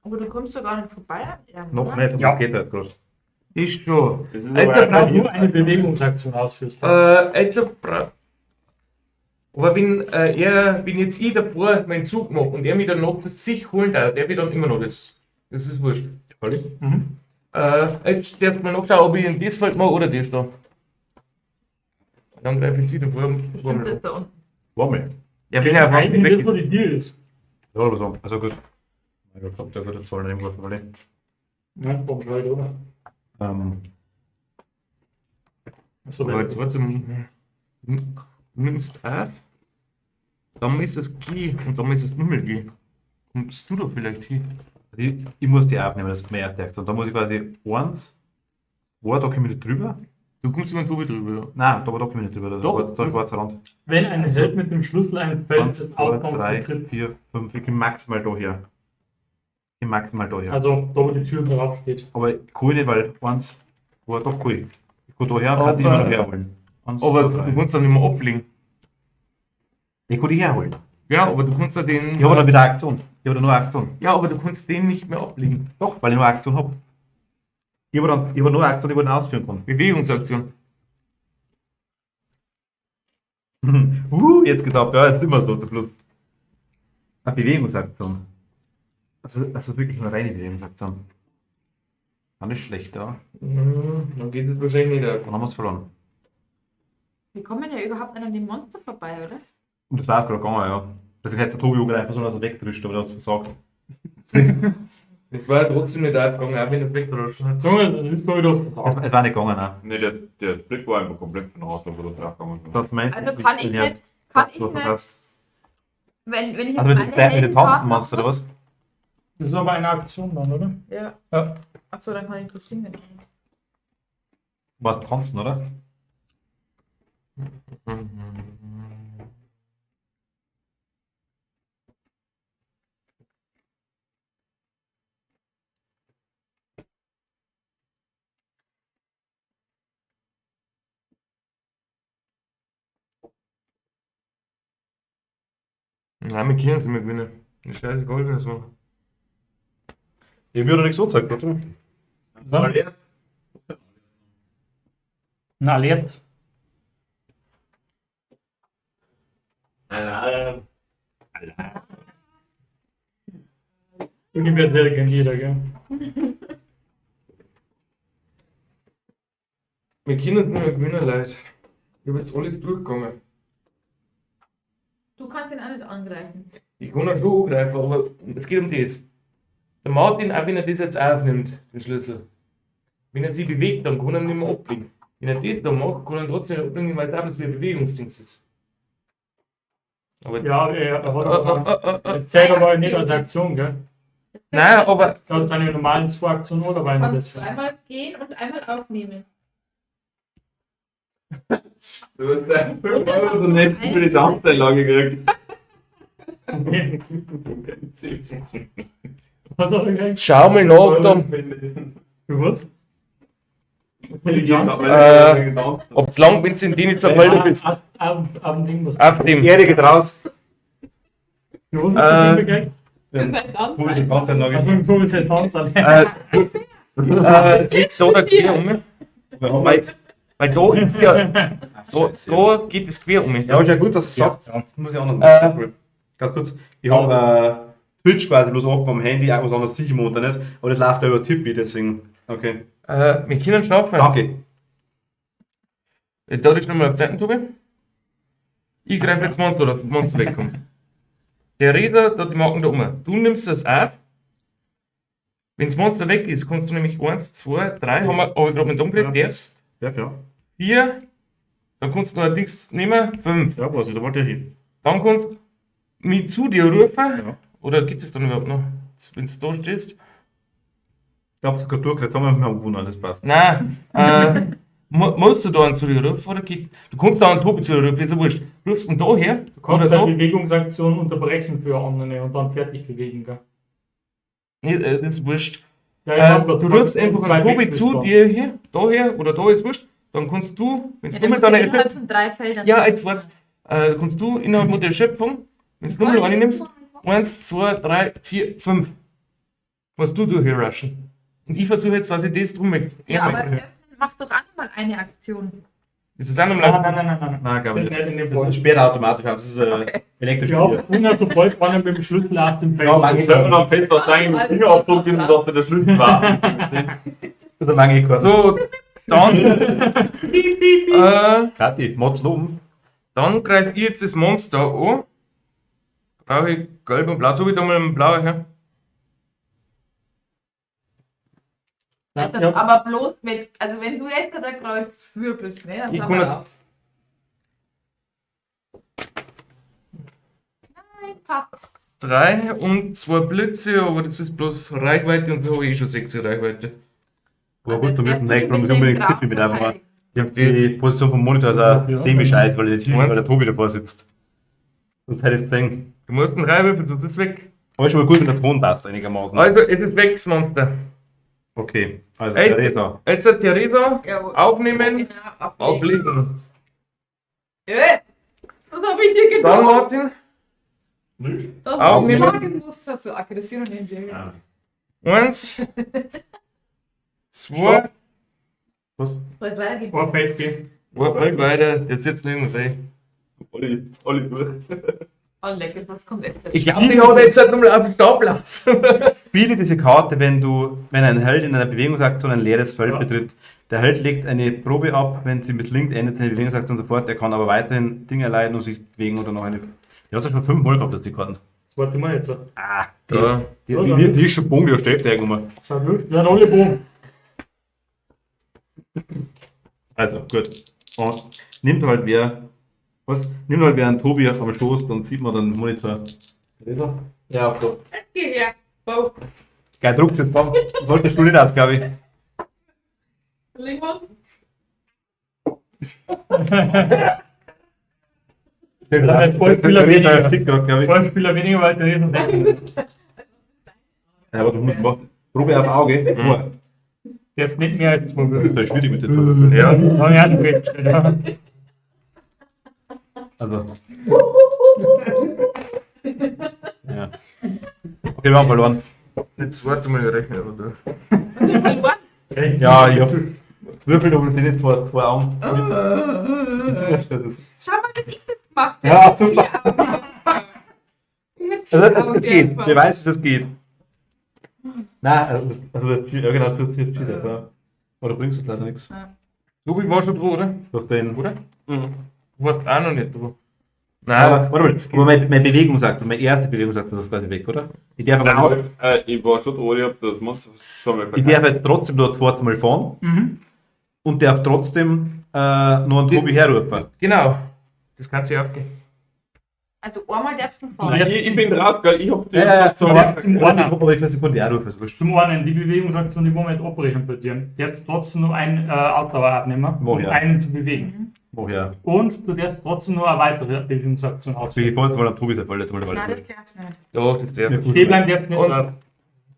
Aber du kommst doch gar nicht vorbei an ihm, Noch oder? nicht, aber Ja. das geht halt gerade. Das ist schon. Das ist Jetzt aber braucht Wenn du eine Bewegungsaktion ausführst. Aber wenn jetzt ich davor meinen Zug mache und er mich dann noch für sich holen darf ich dann immer noch das. Das ist wurscht. Mhm. Jetzt erst mal nachschauen, ob ich in das Feld mache oder das da. Dann greife ich sie davor. Stimmt das da unten? Wammel. Ja, wenn er einfach Eigentlich weg das, wo ist. die Deal ist. Ja, oder so. Also gut. Ich glaube, der wird jetzt voll irgendwo verlieren. Ja, komm, halt, oder? Achso, Aber jetzt warte mal. Du nimmst F, dann ist es G und dann ist es Nummel G. Kommst du da vielleicht hin? Also ich muss die aufnehmen, das ist meine erste Aktion. Da muss ich quasi 1, 2, da komme ich nicht drüber. Du kommst über den Tobi drüber, ja. Nein, da komme ich nicht drüber. Da Doch. ist ein schwarzer Rand. wenn ein Held mit dem Schlüssel eines Feldes 1, des 2, Ausgangs 3, betritt, 4, 5. Ich gehe maximal da her. Ich gehe maximal da her. also da, wo die Tür drauf steht. Aber ich kann nicht, weil 1, 2, doch kann ich. Ich kann da her und kann die Aber- immer noch herholen. 1, Aber 2, du 3. kannst dann nicht mehr ablegen. Ich kann die herholen. Ja, aber du kannst ja den. Ich habe dann wieder eine Aktion. Ich habe dann nur eine Aktion. Ja, aber du kannst den nicht mehr ablegen. Doch, weil ich nur eine Aktion habe. Ich habe nur eine Aktion, die ich dann ausführen kann. Bewegungsaktion. Jetzt gedacht, ja, ist immer so zum Schluss. Eine Bewegungsaktion. Also wirklich eine reine Bewegungsaktion. Dann ist schlecht, ja. Dann geht es wahrscheinlich nicht auf. Dann haben wir es verloren. Wir kommen ja überhaupt nicht an den Monster vorbei, oder? Und das war es gerade gegangen, ja. Deswegen hätte der Tobi auch einfach so wegdrischt, aber der hat es versagt. Das war ja trotzdem nicht aufgegangen, auch wenn es weggerutscht hat. Junge, das ist mal wieder. Es war nicht gegangen, nein. Nee, der Blick war einfach komplett von raus, wo du draufgekommen bist. Das meint Also kann ich nicht, wenn ich jetzt Also wenn du meine tanzen machst, Heldenkarten oder was? Das ist aber eine Aktion dann, oder? Ja. Ja. Achso, dann kann ich das Ding nicht machen. Du warst tanzen, oder? Nein, wir können es nicht mehr gewinnen. Das ist scheißegal, wie wir das machen. Ich habe mir doch nichts so gezeigt, oder? Ja. Ein Alert. Alarm. Universell kennt jeder, gell? Wir können es nicht mehr gewinnen, Leute. Ich habe jetzt alles durchgegangen. Du kannst ihn auch nicht angreifen. Ich kann ihn schon angreifen, aber es geht um das. Der Martin, auch wenn er das jetzt aufnimmt, den Schlüssel, wenn er sich bewegt, dann kann er ihn nicht mehr ablegen. Wenn er das da macht, kann er ihn trotzdem nicht ablegen, weil es auch bloß wie ein Bewegungsdings ist. Aber Ja, er hat aber. Das zählt aber nicht als Aktion, gell? nein, aber Das hat seine normalen 2 Aktionen, oder? Weil Du man kannst das. einmal gehen und einmal aufnehmen. Du hast den nächsten für die Tanzeinlage gekriegt. Was hat er gesagt? schau mal nach, da, Für was? ob es lang, wenn du in die nicht verfallen bist. Auf dem Ding, was. Auf dem. Erde geht raus. Für was hast du gekriegt? Wo ist die Tanzanlage? Also im Tobi sein Tanz an. Jetzt so der quer um. Weil da ist ja. Da geht es quer um. Ja, ist ja gut, dass du sagst. Ja. Das muss ich anders machen. Ganz kurz. Ich habe Twitch quasi bloß offen am Handy, auch was anderes sicher im Internet. Aber das läuft ja über Tippi, deswegen. Okay. Wir können schaffen. Danke. Da ist nochmal auf die Seiten, Tobi. Ich greife jetzt Monster, dass das Monster wegkommt. Der Resa, da die Marken da oben. Du nimmst das auf. Wenn das Monster weg ist, kannst du nämlich 1, 2, 3, haben wir aber gerade mit umgekriegt, darfst Ja, klar. 4, dann kannst du noch ein Dings nehmen, 5. Ja, was ich, da wollte ich hin. Dann kannst du mich zu dir rufen. Ja. Oder gibt es dann überhaupt noch, wenn du da stehst? Ich habe es gerade durchgekriegt, haben wir gewonnen, das passt. Nein, musst du da einen zu dir rufen oder geht? Du kannst da einen Tobi zu dir rufen, ist ja wurscht. Rufst du ihn da her Du kannst oder da? eine Bewegungsaktion unterbrechen für andere und dann fertig bewegen, gell? Nee, das ist wurscht. Ja, Du rufst einfach einen Tobi zu dir hier, daher oder da ist wurscht. Dann kannst du, wenn Ja, du dann mit musst du deiner innerhalb Erschöpfung. von 3 Feldern. Ja, als Wort. Kannst du innerhalb mit der Erschöpfung, wenn du Nummer eine nimmst, 1, 2, 3, 4, 5. Musst du durchrushen. Und ich versuche jetzt, dass ich das drum weg. Ja, aber öffnen macht doch auch nochmal eine Aktion. Ist das auch noch Nein, lang? nein. Nein, glaube ich Das nicht. nicht in dem Das Fall. ist später automatisch, das ist elektrisch. Ja, und sobald man mit dem Schlüssel auf dem Feld Ja, manche Wenn man am Fenster sein Fingerabdruck ist und dachte, der Schlüssel war. Oder manche Karten. So, dann. Kathi, Mods oben. Dann greife ich jetzt das Monster an. Brauche ich gelb und blau. So wie da mal ein blauer her. Also, Ja. aber bloß mit, also wenn du jetzt der Kreuz würfelst, ne, dann Ich haben kann wir nicht- aus. Nein, passt. 3 und 2 Blitze, aber das ist bloß Reichweite und so habe ich eh schon 6 Reichweite. Aber Also gut, da jetzt müssen darfst du wir mit unbedingt dem Tippi mit Graf einfach. verteidigen. Ich habe die Position vom Monitor ist auch Ja. semi-scheiß, weil der Tisch, Was? weil der Tobi davor sitzt. Sonst hätte ich es gesehen. Du musst einen reinwürfeln, sonst ist es weg. Aber ist schon mal gut, wenn der Ton passt, einigermaßen. Also, es ist weg, das Monster. Okay, also Ey, der Resa. Jetzt hat Theresa Jawohl. aufnehmen, Genau, ablegen. ablegen. Was habe ich dir Dann getan? Martin, Das aufnehmen. Magenmuster, so Aggression in sich. Ja. 1, 2, Soll es weitergehen? Vorfeld gehen. Fällt weiter, jetzt sitzt nirgends ein. Alle durch. Oh, lecker, was kommt jetzt? Ich glaube, die hat jetzt halt nochmal auf den Stapelplatz. Spiele diese Karte, wenn ein Held in einer Bewegungsaktion ein leeres Feld Ja. betritt. Der Held legt eine Probe ab, wenn sie misslingt, endet seine Bewegungsaktion sofort. Er kann aber weiterhin Dinge erleiden und sich bewegen oder noch eine. Du hast ja schon 5 Mal gehabt, dass die Karten. Das warte mal jetzt. Ah, Ja. die ist schon Bogen, die steht irgendwann. Schau, die sind alle Bogen. Also, gut. Und nimmt halt wer. Was? Nimmt halt wer einen Tobi am Schoß, dann sieht man den Monitor. Resa? Ja, so. Geh her. Bau. Geil, druckt jetzt dann. Solltest du nicht aus, glaube ich. Lingmann. haben jetzt Ballspieler weniger. glaube ich. Ballspieler weniger, weil der Riesen sechs. Ja, aber du musst machen. Probe auf Auge. Vor. Der ist nicht mehr als 2 Würfel. Das ist schwierig mit den Würfeln. Ja, haben wir auch schon festgestellt. Ja. Also. Ja. Okay, wir haben verloren. Jetzt warte mal, ich rechne aber da. Ja, ich hab Würfel, aber die nicht zwei Augen. Schau mal, wie ich das gemacht habe. Ja, super. Also, es geht. Wir wissen, es geht. Nein, also das ja genau, das ist cheatet, ja. Oder bringst du leider nichts. So wie war schon dran, oder? Durch den. Oder? Du warst auch noch nicht dran. Aber, Nein, warte mal, aber meine Bewegungsaktion, meine erste Bewegungsaktion ist quasi weg, oder? Ich darf, aber, Ich war schon dran, ich hab das Monster zweimal ich darf jetzt trotzdem nur zweimal fahren und darf trotzdem noch einen Tobi herrufen. genau. Das kannst du ja aufgehen. Also einmal darfst du fahren. Ja. Ich bin raus, gell? Ich hab Aber ich kann Sekunde anrufen, ist wurscht. Zum einen, die Bewegungsaktion, die wollen wir jetzt abbrechen bei dir. Du darfst trotzdem nur einen Ausdauer abnehmen, um Woher? einen zu bewegen. Woher? Und du darfst trotzdem nur eine weitere Bewegungsaktion Wie ausführen. ich wollte, weil der Tobi der Fall jetzt mal Nein, dabei. das darfst du nicht. Ja, das darf. Ja, gut. Stehen bleiben darfst du nicht Und- drauf.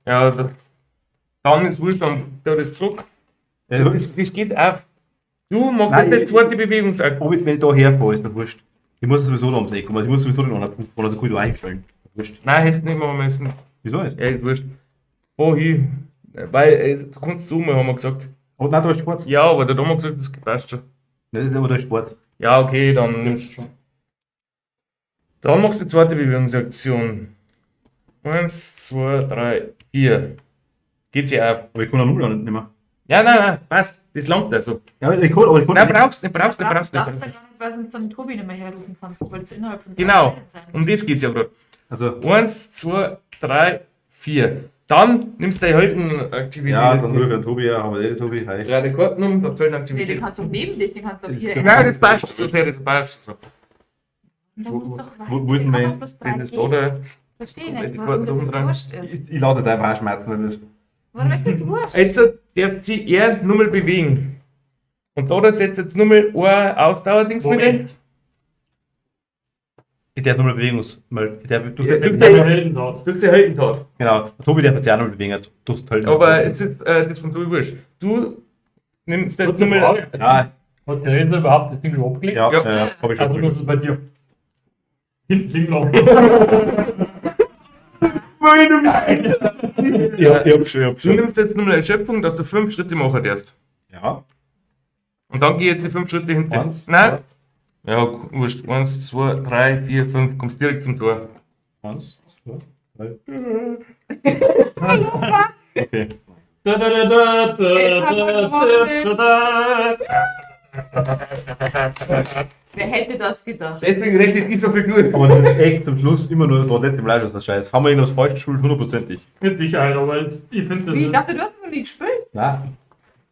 Ja, dann ist wurscht, dann da das zurück. Das geht auch. Du machst Nein, jetzt die zweite Bewegungsaktion. Ob ich wenn ich da herfahre, ist mir wurscht. Ich muss es sowieso noch umlegen, also ich muss sowieso den anderen Punkt fahren, also kann ich da einstellen. Wurscht. Nein, hättest du nicht machen müssen. Wieso nicht? Ja, ist wurscht. Wohin? Weil du kannst zoomen, haben wir gesagt. Aber nein, da ist Sport. Ja, aber der Dom gesagt, das passt schon. Nein, das ist aber der Sport. Ja, okay, dann nimmst du. Dann machst du die zweite Bewegungsaktion. 1, 2, 3, 4. Geht sie auf. Aber ich kann auch null nicht mehr. Ja, nein, passt. Das langt also. Ja, aber ich kann Nein, brauchst nicht. Darfst du gar nicht, weil du dann Tobi nicht mehr herrufen kannst, weil es innerhalb von Genau. 3 sein muss. Um das geht es ja gerade. Also, 1, 2, 3, 4. Dann nimmst du die Heldenaktivität. ja, dann rufe ich einen Tobi her, haben wir den Tobi, hi. 3 Karten um, das Nee, den Heldenaktivität. kannst du neben dich, den kannst du auf hier Nein, das passt so, das passt so. Da musst du doch wo ist denn weiter. mein- Bloß Das ist 3 oder. Verstehe die nicht, Karten warum oben das dran. wurscht ist. Ich lasse nicht einfach schmerzen, wenn das. Warum ist das wurscht? Jetzt darfst du sie eher nur mal bewegen. Und da setzt jetzt nur mal ein Ausdauerdings mit ein. Moment. Ich darf nur mal Bewegungs. Ich darf, du, Ja, Das du- ist der Heldentat. Durch die Heldentat. genau, der Tobi darf jetzt ja auch noch mal bewegen, durchs Tölten. Aber jetzt ist das von du wurscht. Du nimmst jetzt nur mal. Frage. Ja, Hat Theresa überhaupt das Ding schon abgelegt? ja, Ja. ja, habe ich schon. Also, das ist bei dir. Hinten liegen lassen. Ich hab schon. Du nimmst jetzt nur mal Erschöpfung, dass du 5 Schritte machen darfst. Ja. Und dann geh jetzt die 5 Schritte hinter. Eins, Nein? Ja, wurscht. 1, 2, 3, 4, 5. Kommst direkt zum Tor. 1, 2, 3. Okay. Da, da, da, da, da, da, da. Wer hätte das gedacht? Deswegen rechnet ich so viel durch. Aber das ist echt zum Schluss immer nur das letzte Fleisch aus der Scheiß. Haben wir irgendwas falsch geschult? 100%ig. Mit Sicherheit, aber ich finde Wie, ich das. dachte, du hast noch nie gespielt. Nein.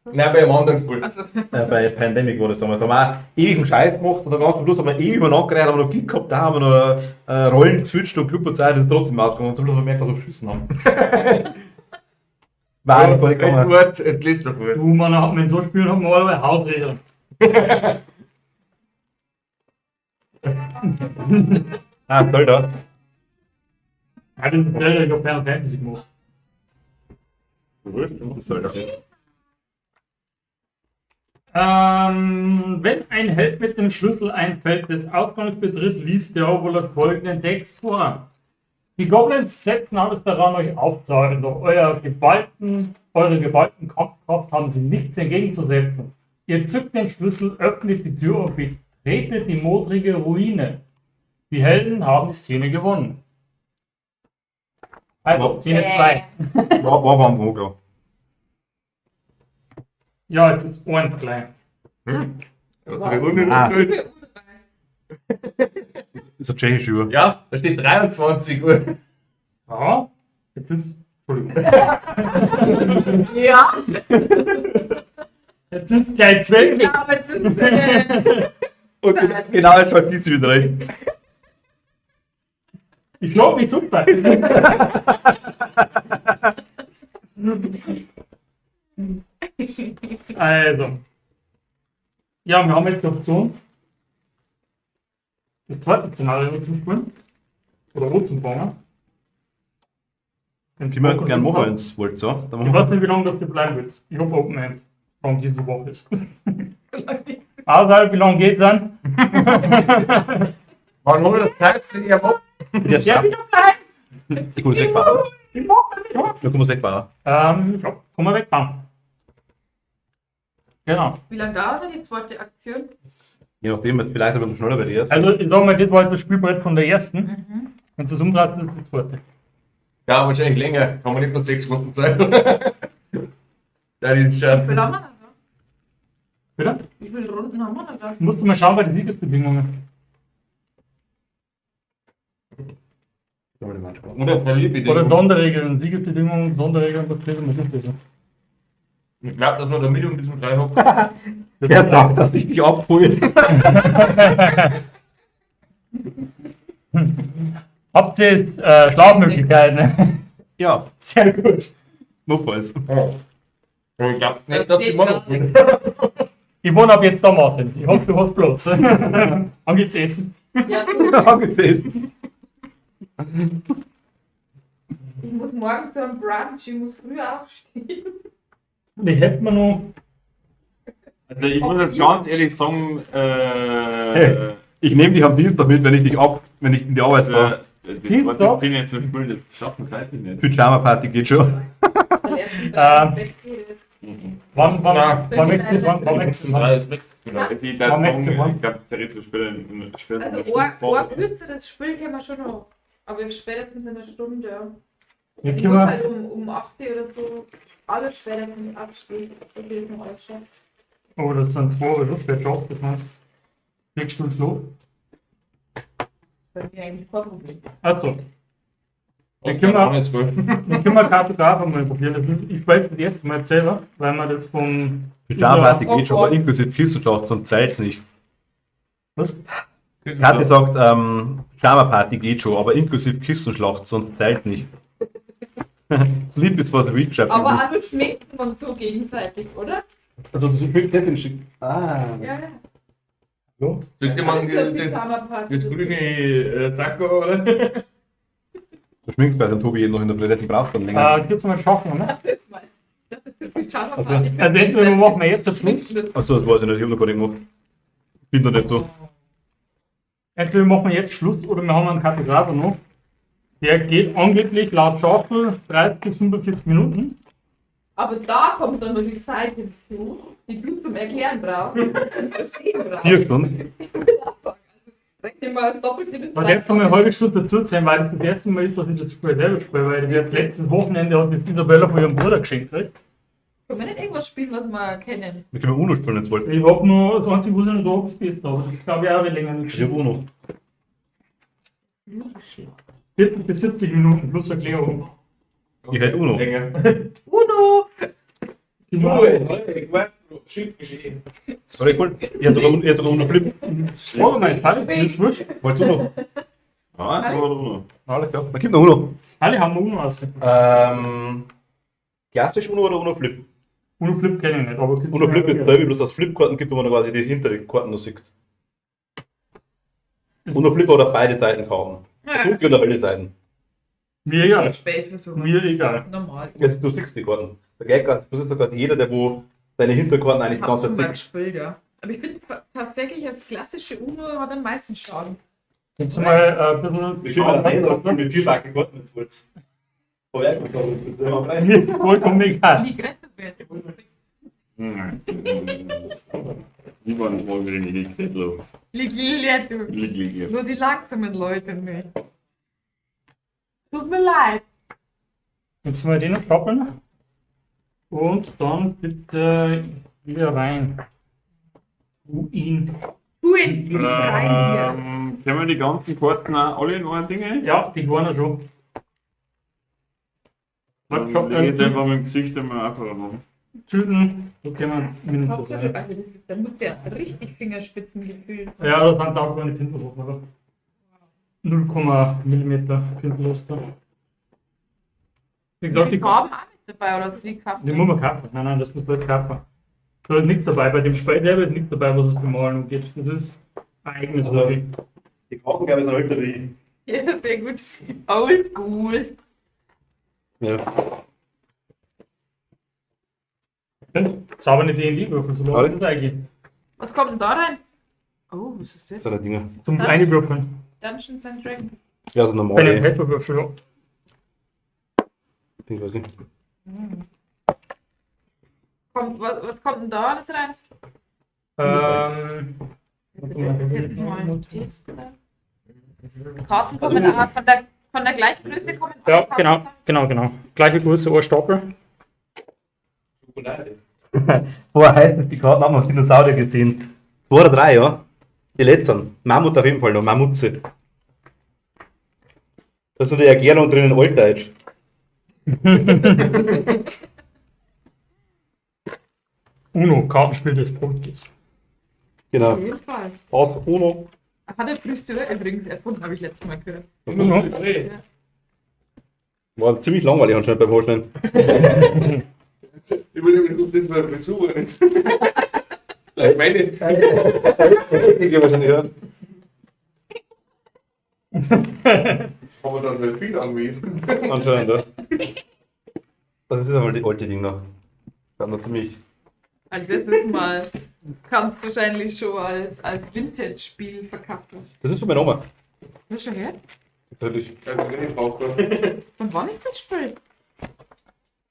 Nein, bei einem anderen Spiel. Also, Bei Pandemic war das damals. Da haben wir auch ewig einen Scheiß gemacht und dann ganz zum Schluss haben wir ewig übereinander geredet, haben wir noch Klick gehabt, da haben wir noch Rollen gezwitscht und Club und Zeit ist trotzdem ausgegangen und zum Schluss haben wir gemerkt, dass wir beschissen haben. War So, gar nicht jetzt gegangen. Wort, jetzt lest doch mal. Du, man hat mit so Spielen hat man normalerweise Hausregeln. Ah, soll da. Ja, das ist der, der Final Fantasy gemacht. Das soll da. Wenn ein Held mit dem Schlüssel ein Feld des Ausgangs betritt, liest der Overlord folgenden Text vor. Die Goblins setzen alles daran, euch aufzuhalten, doch eure geballten Kampfkraft haben sie nichts entgegenzusetzen. Ihr zückt den Schlüssel, öffnet die Tür und betretet die modrige Ruine. Die Helden haben die Szene gewonnen. Also, Szene 2. War am Vogel. Ja, jetzt ist eins klein. Ah. Ist ein tschechische Uhr. Ja, da steht 23 Uhr. Ja, jetzt ist. Entschuldigung. ja, Jetzt ist gleich 12. ja, aber das ist. Und genau jetzt schaut diese wieder rein. Ich glaube, mich super. Also. Ja, wir haben jetzt die Option, das zweite Szenario zu spielen. Oder rot zu fangen. Sie möchten gerne machen, wenn es wollt, so. Dann Ich machen weiß wir. nicht, wie lange das dir bleiben wird. Ich habe Open End. Von dieser Woche ist. Also, wie lange geht's an? Wann haben wir das Zeit? Ich hab Ja, Ja, wieder bleiben! ich muss wegfahren. Ich mach das nicht. Ja, du musst wegfahren. Ja, komm mal weg, Bam. Genau. Wie lange dauert denn die zweite Aktion? Je nachdem, vielleicht ein bisschen schneller bei dir ist. Also, ich sag mal, das war jetzt das Spielbrett von der ersten. Wenn du es umdrehst, ist das die zweite. Ja, wahrscheinlich länger. Kann man nicht nur 6 Runden Zeit. Ja, die Wie Scherz. viel haben wir denn Bitte? da? Wie viele Runden haben wir denn da? Musst du mal schauen bei den Siegesbedingungen. Oder verliebt Oder Sonderregeln. Siegesbedingungen, Sonderregeln, was lesen wir durchlesen. Ich glaube, dass man da mit um diesen 3 hockt. Wer sagt, dass ich dich abhole? Habt ihr jetzt Schlafmöglichkeiten? Ja, Sehr gut. notfalls. Ich glaube nicht, dass die machen. Ich wohne ab jetzt da, Martin. Ich hoffe, du hast Platz. Haben geht's essen? Ja, so. Angesessen. Ich muss morgen zu einem Brunch, ich muss früh aufstehen. Die hätten wir noch. Also ich muss jetzt ganz ehrlich sagen, Ich nehme dich am Dienstag mit, wenn ich in die Arbeit fahre. das Wort bin jetzt zu spielen, das schaffen wir zeitlich nicht. Pyjama-Party geht schon. Weil erst um 3 ins Bett geht. Wann möchtest du? Wann möchtest du? 3 ist weg. Genau, also ich Wann glaube, möchtest du ich glaube, Theresa spielt Also, ein kürzeres Spiel können wir schon noch. Aber spätestens in einer Stunde, ja. Wir Ich können muss wir, halt um 8 Uhr oder so alles spätestens abstehen. Ich will es noch alles schaffen. oh, das sind 2 Uhr spät schon. Das meinst 6 Stunden Schlaf. Bei mir eigentlich kein Problem. Achso, Ich können kann wir- nicht zwölf. dann können wir Kartograf mal probieren. Ich spiele das erste Mal selber, weil man das vom. Pyjama-Party geht schon, Oh aber Gott. inklusive Kissenschlacht und Zeit nicht. Was? Kathi sagt, Pyjama-Party geht schon, aber inklusive Kissenschlacht, sonst Zeit nicht. Lieb ist was Reach. Aber auch nur schminken und so gegenseitig, oder? Also so schmeckt das in Schick. Ah. Ja, ja. So. Soll ich mal das grüne Sakko, oder? Du schminkst bei dem Tobi noch in der Früh, deswegen brauchst du dann länger. Gibt's mal schaffen, ne? Also entweder wir machen jetzt den Schluss. Achso, das weiß ich nicht, ich hab noch gar nicht gemacht. Bin noch nicht so. Entweder machen wir jetzt Schluss oder wir haben einen Kartograf noch. Der geht angeblich laut Schaffel 30 bis 45 Minuten. Aber da kommt dann noch die Zeit hinzu, die du zum Erklären brauchst. und zum Verstehen brauchst. 4 Stunden. Rechne mal das Doppelte bis Und jetzt noch mal eine halbe Stunde dazu zählen, weil das erste Mal ist, dass ich das Spiel selber spiele, weil das letztes Wochenende hat das Isabella von ihrem Bruder geschenkt gekriegt. Können wir nicht irgendwas spielen, was wir kennen? Wir können Uno spielen, jetzt wollt. Ich hab nur das einzige, was ich noch da hab, ist das da, aber das glaube ich auch länger nicht Ich hab geschrieben. Uno. 40 bis 70 Minuten plus Erklärung. Ich hätte Uno. Länger. Uno! Schick geschehen. Oder cool. Ich hätte sogar Uno Flip. Oh mein Fall, das ist wurscht. Wollt Uno? Ah, da war noch. Alles klar. Dann gib noch Uno. Alle haben Uno aus. Klassisch Uno oder Uno Flip? Uno Flip kenne ich nicht, aber Uno Flip ist dasselbe, bloß dass Flipkarten gibt, wo man quasi die hinteren Karten noch sieht. Uno Flip oder beide Seiten Karten. Dunkle oder alle Seiten. Mir egal. Spät für sowas. Mir egal. Normal. Jetzt, du siehst die Karten. Der Gag, du siehst doch quasi jeder, der wo seine Hinterkarten eigentlich Hab ganz schon mal sieht. gespielt, ja. Aber ich finde tatsächlich, das klassische Uno hat am meisten Schaden. Jetzt mal ein bisschen. mit 4 Backen Karten jetzt wollt's. Mir ist vollkommen egal. Wie gerettet wird. Die waren mal wieder nicht gekriegt. Lieg, du. Lieg. Nur die langsamen Leute nicht. Tut mir leid. Jetzt mal den noch stoppen. Und dann bitte wieder rein. Tu ihn. Tu ihn rein Können wir die ganzen Karten auch alle in ein Dinge? Ja, die waren ja schon. Dann lege ich einfach mit dem Gesicht einmal einfacher machen. Tüten. So können wir hier. mindestens Hauptsache, sein. also das ist, da muss ja richtig Fingerspitzengefühl. Ja, das sind auch keine Pinselhoch, oder? 0,mm Pinselloster. Wie gesagt, Die Farben auch mit dabei, oder sie kaufen? die muss man kaufen. Nein, das muss man alles kaufen. Da ist nichts dabei. Bei dem Spiel selber ist nichts dabei, was es bemalen angeht. Das ist ein eigenes Also- Hobby. Die Karten, glaube ich, sind älter wie ich. Ja, sehr gut. Oldschool. Ja. Saubere D&D-Würfel, so war das eigentlich. Was kommt denn da rein? Oh, was ist das? So eine Dinge. Zum Einwürfeln. Dungeons and Dragons. Ja, so Bei dem normale. Paperwürfel, ja. Ich weiß nicht. Was kommt denn da alles rein? Das Das jetzt mal das da. Karten kommen auch von der gleichen Größe kommen. Ja, alle Karten genau. Gleiche Größe, ein Stapel. Schokolade. Vorher heißt es, die Karten haben wir Dinosaurier gesehen. 2 oder 3, ja? Die letzten. Mammut auf jeden Fall noch, Mammutze. Da ist noch die Erklärung drin in Altdeutsch. Uno, Kartenspiel des Todes. Genau. Auf jeden Fall. Auf Uno. Hat der Friseur übrigens erfunden, habe ich letztes Mal gehört. Uno. War ziemlich langweilig anscheinend beim Vorstellen. Ich würde mich das mal besuchen. Vielleicht meine. Ich gehe wahrscheinlich hören. Aber dann wird viel anwesend. Anscheinend, ja. Das ist einmal die alte Ding noch. Das war ziemlich. Also das ist mal, kannst du wahrscheinlich schon als Vintage-Spiel verkaufen. Das ist von meiner Oma. Hast du schon her? Natürlich. Also wenn ich brauche. Von wann ist das Spiel?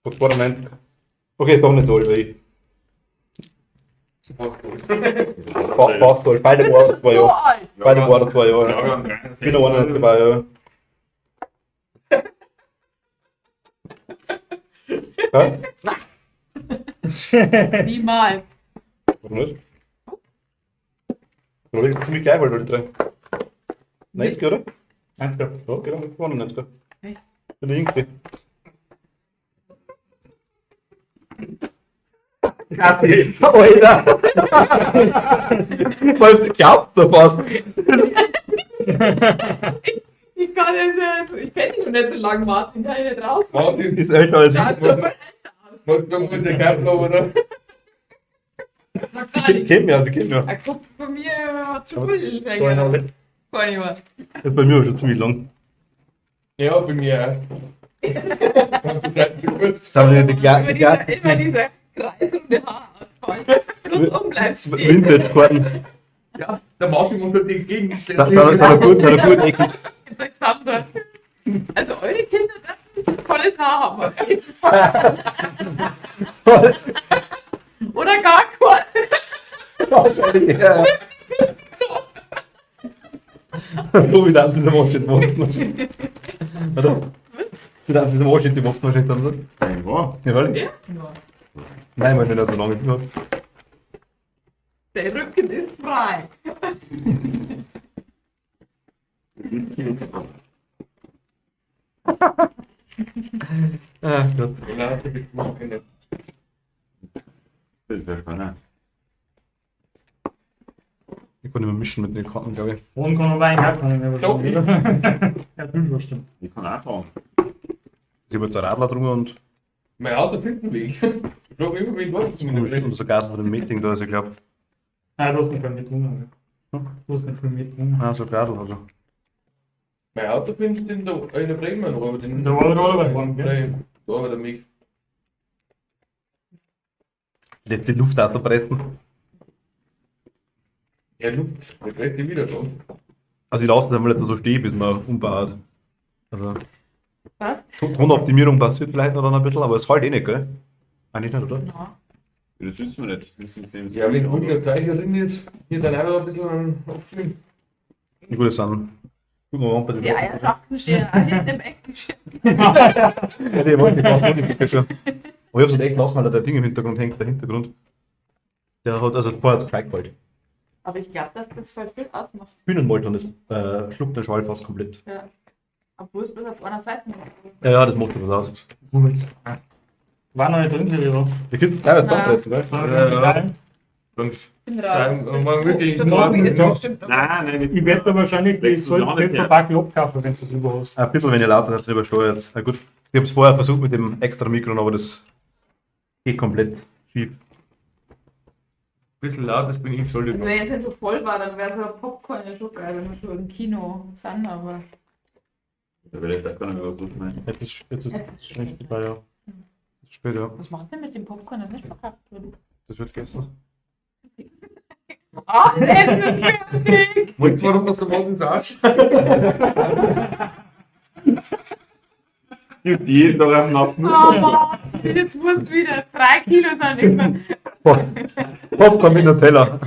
Von 92. Okay, ist doch nicht so alt wie ich. Passt halt. Beide waren 2 So Jahre. alt! Beide waren 2 Jahre. Ja, Ich bin noch einer dabei, ja. Ja? Niemals. Warum nicht? Oder ich ziemlich gleich, weil du die 3. 90, oder? 90. Ja, genau, ich war noch 90. Echt? Bin der Jüngste. Alter! Weil es glaubt so fast. Ich kann es nicht. Ich kenne dich noch nicht so lange, Martin. Kann ich nicht raus. Martin, Ist älter als Schaust du mal. was du mit der Karte oder? Sag Sie gar nicht. kennt mich, sie kennt mich. Ein Kopf von mir hat schon viel So ein länger. Alle. Kann ich mal. Das ist bei mir aber schon ziemlich lang. Ja, bei mir auch. Das ist zu kurz. Jetzt haben wir die Immer dieser kreisrunde Haarausfall. Rundum bleibst stehen. Vintage-Karten. Ja, der Martin unter die Das Gegenstände. ist aber gut eckig. Zusammen. Also eure Kinder dürfen volles Haar haben. Auf jeden Fall. Oder gar kein. Wahrscheinlich, ja. So wie der mit dem Washington wachsen. Oder? Wie der mit dem Washington wachsen wahrscheinlich dann, oder? Ja. Ja, weil? Ja. Nein, weil nicht so lange hat. Der Rücken ist frei. Ah, Gott. Ja, das macht keine. Das ist ja spannend. Ich kann nicht mehr mischen mit den Karten, glaube ich. Wohin kann man Wein herkommen? Doch. Ja, du schon stimmt. Ich kann auch fahren. Ich habe jetzt einen Radler drum und Mein Auto findet einen Weg. Ich frage immer, wen war das mit dem so Gas von dem Meeting da, also ich glaube. Ah, du hast nicht viel mit tun. Du hast nicht viel mit tun. Ah, so Radl, also. Mein Auto findet in der Bremen, aber den. Da war der Rollerbein, gell? Nein, da war der Mix. Letzte Luft auspressen. Ja, Luft, der presst die wieder schon. Also ich lasse das einmal jetzt so stehen, bis man umbaut. Also Was? Tonoptimierung passiert vielleicht noch dann ein bisschen, aber es fällt eh nicht, gell? Eigentlich nicht, oder? Ja. Das wissen wir nicht. Das wissen sie Ja, wenn irgendein Zeichen drin ist, hier dann auch ein bisschen abschwimmen. Die gute sind. Gucken wir mal bei den Die Eierschachteln stehen auch hinten im Ecktisch. Ja, die wollte ich fast nicht, die schon. Aber ich hab's halt echt lassen, weil da der Ding im Hintergrund hängt, der Hintergrund. Der hat, also vorher hat es gleich gehalten. Aber ich glaube, dass das voll viel ausmacht. Bühnenmolton, das schluckt den Schall fast komplett. Ja. Obwohl es bloß auf einer Seite ist. Ja, ja, das macht was aus. Gut. War noch nicht drin, Lehrer. Ihr könnt es teilweise Ja. dran setzen, gell? Ja. Dann Ich bin schreiben raus. wir mal wirklich Der in Tobi ist Ordnung. bestimmt noch. Nein, Ich werde da wahrscheinlich die Legst du es auch nicht her? Verpackung abkaufen, wenn du es über hast. Ein bisschen, wenn ihr lauter seid, übersteuert. Na gut. Ich habe es vorher versucht mit dem extra Mikro, aber das geht komplett schief. Bisschen laut, das bin ich entschuldigt. Also wenn es nicht so voll war, dann wäre so ein Popcorn ja schon geil, wenn wir schon im Kino sind, aber Da will ich da gar nicht mehr durchschneiden. Jetzt ist jetzt ist schon echt vorbei, ja. Ist spät, ja. was macht denn mit dem Popcorn, das nicht verkackt wird? Das wird gestern. Ah, Essen ist fertig! Wolltest du warum das so morgens Arsch? Gibt jeden Tag am Nacken. Oh Martin, jetzt musst du wieder 3 Kilo sein. Irgendwann. Popcorn mit Nutella.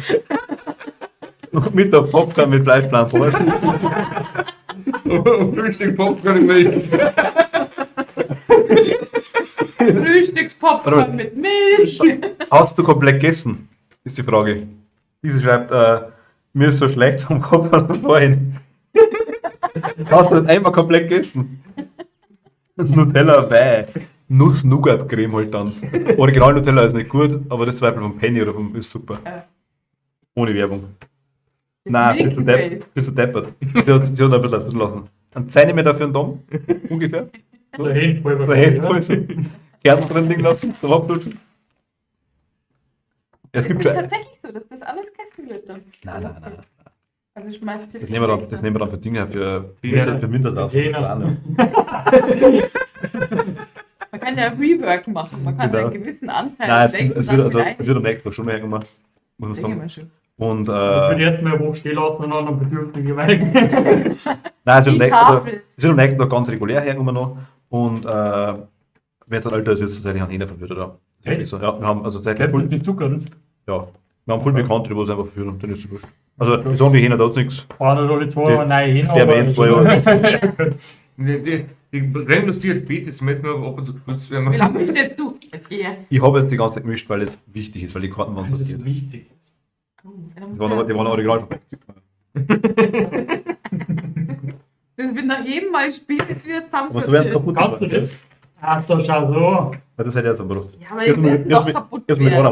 Mit der Popcorn mit Fleischplan vor. Frühstück Popcorn im Milch. Frühstückspopcorn mit Milch. Hast du komplett gegessen? Ist die Frage. Diese schreibt, mir ist so schlecht vom Kopf von vorhin. Hast du das einmal komplett gegessen? Nutella, weh. Nuss-Nougat-Creme halt dann. Original Nutella ist nicht gut, aber das Zweifel vom Penny oder vom ist super. Ohne Werbung. Nein, bist du deppert. Sie hat ein bisschen abdrücken lassen. Ein Zentimeter für einen Dom, ungefähr. So ein Handvoll. So ein Handvoll, so Kern drin liegen lassen, zum Abdutschen. Es gibt ist schon. tatsächlich so, dass das alles gegessen wird dann. Nein. Also schmeißt sie Das nehmen wir dann für Dinge, für Ja. Wintertassen. Genau. Man kann ja Rework machen, man kann Genau. einen gewissen Anteil Nein, es nächsten wird, Tag also, mit es wird am nächsten Tag schon mehr gemacht. Muss man Denke sagen. mal schon. Und Das wird erst mal eine Woche stehen lassen und dann am Bedürftigen weil nein, es wird, Die Tafel. am nächsten Tag ganz regulär hergekommen noch. Und wenn es dann älter ist, wird es tatsächlich an Hähner verführt, oder? Echt? So, ja, wir haben also Das voll, mit den Zuckern. ja, wir haben voll Bekannte, die es einfach verführen, dann ist es wurscht. Also, wir sagen, die Hähner da nichts. Einer oder zwei Jahre neue hin. Sterben in 2 Jahren. Die rennen das Diabetes, müssen nur ab und zu gespritzt werden. Wie lange bist du jetzt du? Jetzt eher. Ich habe jetzt die ganze Zeit gemischt, weil es wichtig ist, weil die Karten waren Das sortiert. ist wichtig. Die waren original. Das wird nach jedem Mal spielen jetzt wieder Aber so werden zusammen. es kaputt. Kannst du das? Ach so, schau so. Weil das hätte ich jetzt am Bruch. Ja, aber die müssen doch kaputt Ich werden.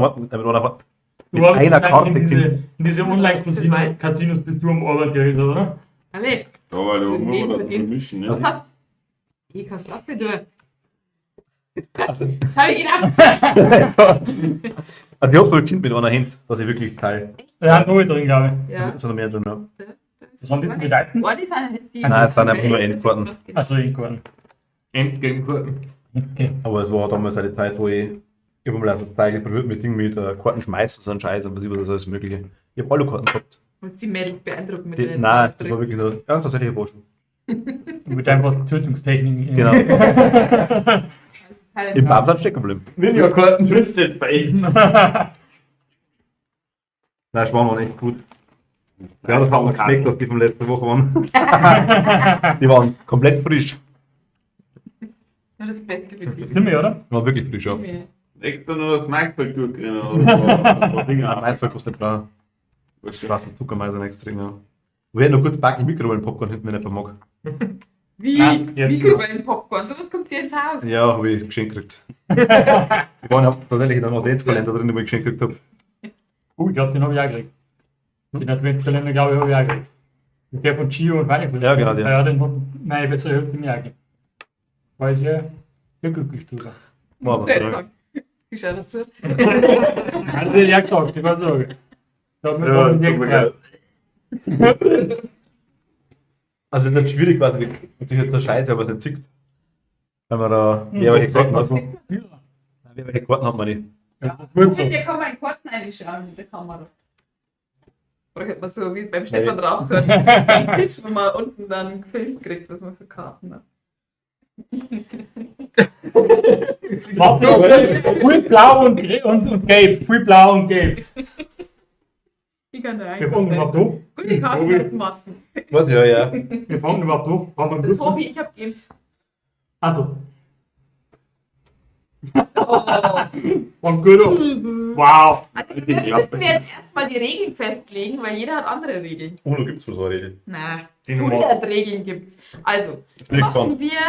Du hast einer Karte in gekriegt. diese Online-Casinos bist du am Arbeit gewesen, oder? Alle. Ja, weil du Den muss man das Leben vermischen, Was ne? hast du? Ich kann's lassen, du. Also, Das habe ich gedacht. also ich habe wohl Kind mit einer Hand, dass ich wirklich teil. Ja, nur drin, glaube Ja. So noch mehr drin, ja. Was haben die denn bedeuten? Oh, die sind die. Nein, es sind einfach nur Endkarten. ich. Achso, ich kann. Endgame-Karten. Okay. Aber es war damals eine Zeit, wo ich immer mal so Zeit probiert mit Dingen mit Karten schmeißen, so ein Scheiß und was über das alles Mögliche. Ich habe Alukarten gehabt. Und die Mädels beeindrucken mit Die, den nein, das war wirklich nur. Ja, tatsächlich ein schon. Mit einfach Tötungstechniken. Genau. Im Baumsatz stecken geblieben. Ninja-Karten. Twisted Fate. Nein, Schwan waren echt gut. Ja, das hat man geschmeckt, dass die von letzter Woche waren. Die waren komplett frisch. Nur das Beste für Das dich. sind wir, oder? Die waren wirklich frisch, ja. Extra nur das Maisfeld durchgehen oder Ja, meins war kostet blau. was? Schwarzen Zuckermais und extrem, ja. Und wir hätten noch kurz backen Mikrowellen-Popcorn hinten, wenn jemand mag. Wie? Nein, jetzt Mikrowellen-Popcorn. Sowas kommt dir ins Haus. Ja, habe ich geschenkt gekriegt. Sie waren ja tatsächlich in einem Adventskalender drin, den ich geschenkt gekriegt habe. Ich glaube, den habe ich auch gekriegt. Den Adventskalender, glaube ich, habe ich auch gekriegt. Das ist der von Gio und Weihnachten. Ja, genau, der. Ja, den hat meine bessere Hälfte mir auch gegeben. War ich sehr glücklich drüber. War aber so. Ich schau dazu. Hat er ja gesagt, ich war so. Da hat mir Ja, schon tut sehr mir gefreut. Also es ist nicht schwierig, weil natürlich jetzt der Scheiße, aber es nicht sieht. Wenn man da wer welche Karten hat. Nein, wer welche Karten hat man nicht. Ja, gut so. Hier kann man in Karten reinschauen mit der Kamera. Oder hätte man so wie beim Stefan drauf so einen Tisch, wo man unten dann gefilmt kriegt, was man für Karten hat. Warte, viel blau und gelb. Viel blau und gelb. Ich kann da Wir fangen überhaupt an. Gute Karten machen. Was? Ja, ja. Wir fangen überhaupt an. Haben wir einen Das Bus? Hobby, ich hab gegeben. Achso. Oh. Von gut. Wow. Also wir müssen wir jetzt erstmal die Regeln festlegen, weil jeder hat andere Regeln. Uno gibt es für so eine Regel. Na, Die Nummer. 100 Regeln gibt's. Also, bin machen gespannt. wir,